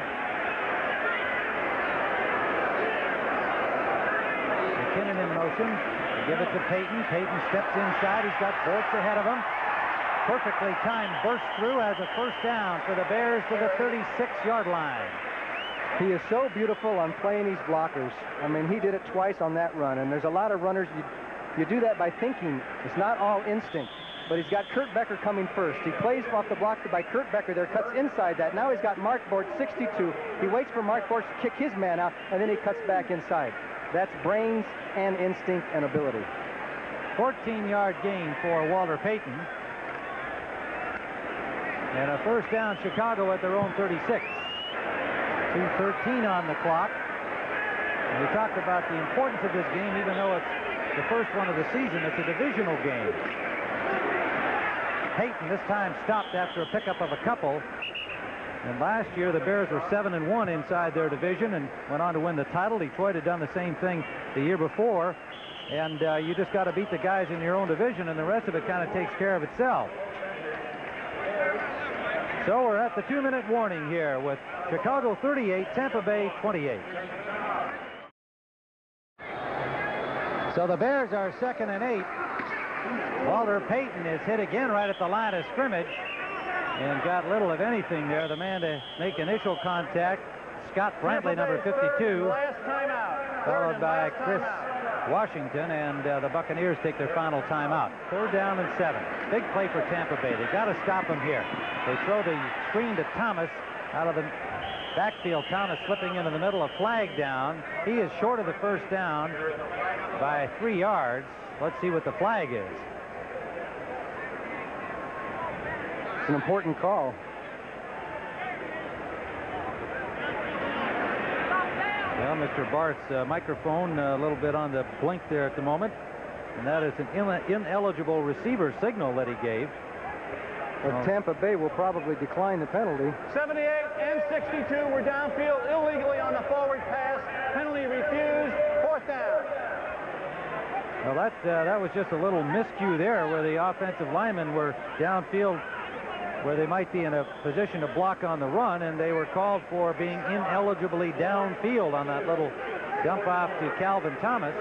McKinnon in motion. They give it to Payton. Payton steps inside. He's got Bortz ahead of him. Perfectly timed burst through as a first down for the Bears to the 36-yard line. He is so beautiful on playing these blockers. I mean, he did it twice on that run, and there's a lot of runners, you do that by thinking. It's not all instinct, but he's got Kurt Becker coming first. He plays off the block by Kurt Becker there, cuts inside that. Now he's got Mark Bortz, 62. He waits for Mark Bortz to kick his man out, and then he cuts back inside. That's brains and instinct and ability. 14-yard gain for Walter Payton. And a first down, Chicago at their own 36. 2:13 on the clock. And we talked about the importance of this game, even though it's the first one of the season. It's a divisional game. Payton this time stopped after a pickup of a couple. And last year the Bears were 7-1 inside their division and went on to win the title. Detroit had done the same thing the year before. And you just got to beat the guys in your own division, and the rest of it kind of takes care of itself. So we're at the 2-minute warning here with Chicago 38, Tampa Bay 28. So the Bears are 2nd and 8. Walter Payton is hit again right at the line of scrimmage and got little of anything there. The man to make initial contact, Scott Brantley, number 52, followed by Chris Washington, and the Buccaneers take their final timeout. 3rd down and 7. Big play for Tampa Bay. They got to stop them here. They throw the screen to Thomas out of the backfield. Thomas slipping into the middle, a flag down. He is short of the first down by 3 yards. Let's see what the flag is. It's an important call. Well, Mr. Barth's microphone a little bit on the blink there at the moment, and that is an ineligible receiver signal that he gave. Well, Tampa Bay will probably decline the penalty. 78 and 62 were downfield illegally on the forward pass. Penalty refused. 4th down. Well, that was just a little miscue there where the offensive linemen were downfield where they might be in a position to block on the run, and they were called for being ineligibly downfield on that little dump off to Calvin Thomas.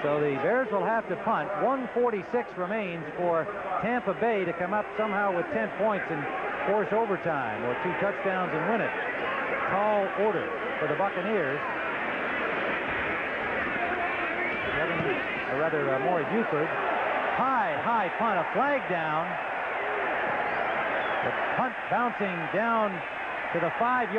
So the Bears will have to punt. 1:46 remains for Tampa Bay to come up somehow with 10 points and force overtime or 2 touchdowns and win it. Tall order for the Buccaneers. Maury Buford. High punt, a flag down. The punt bouncing down to the 5-yard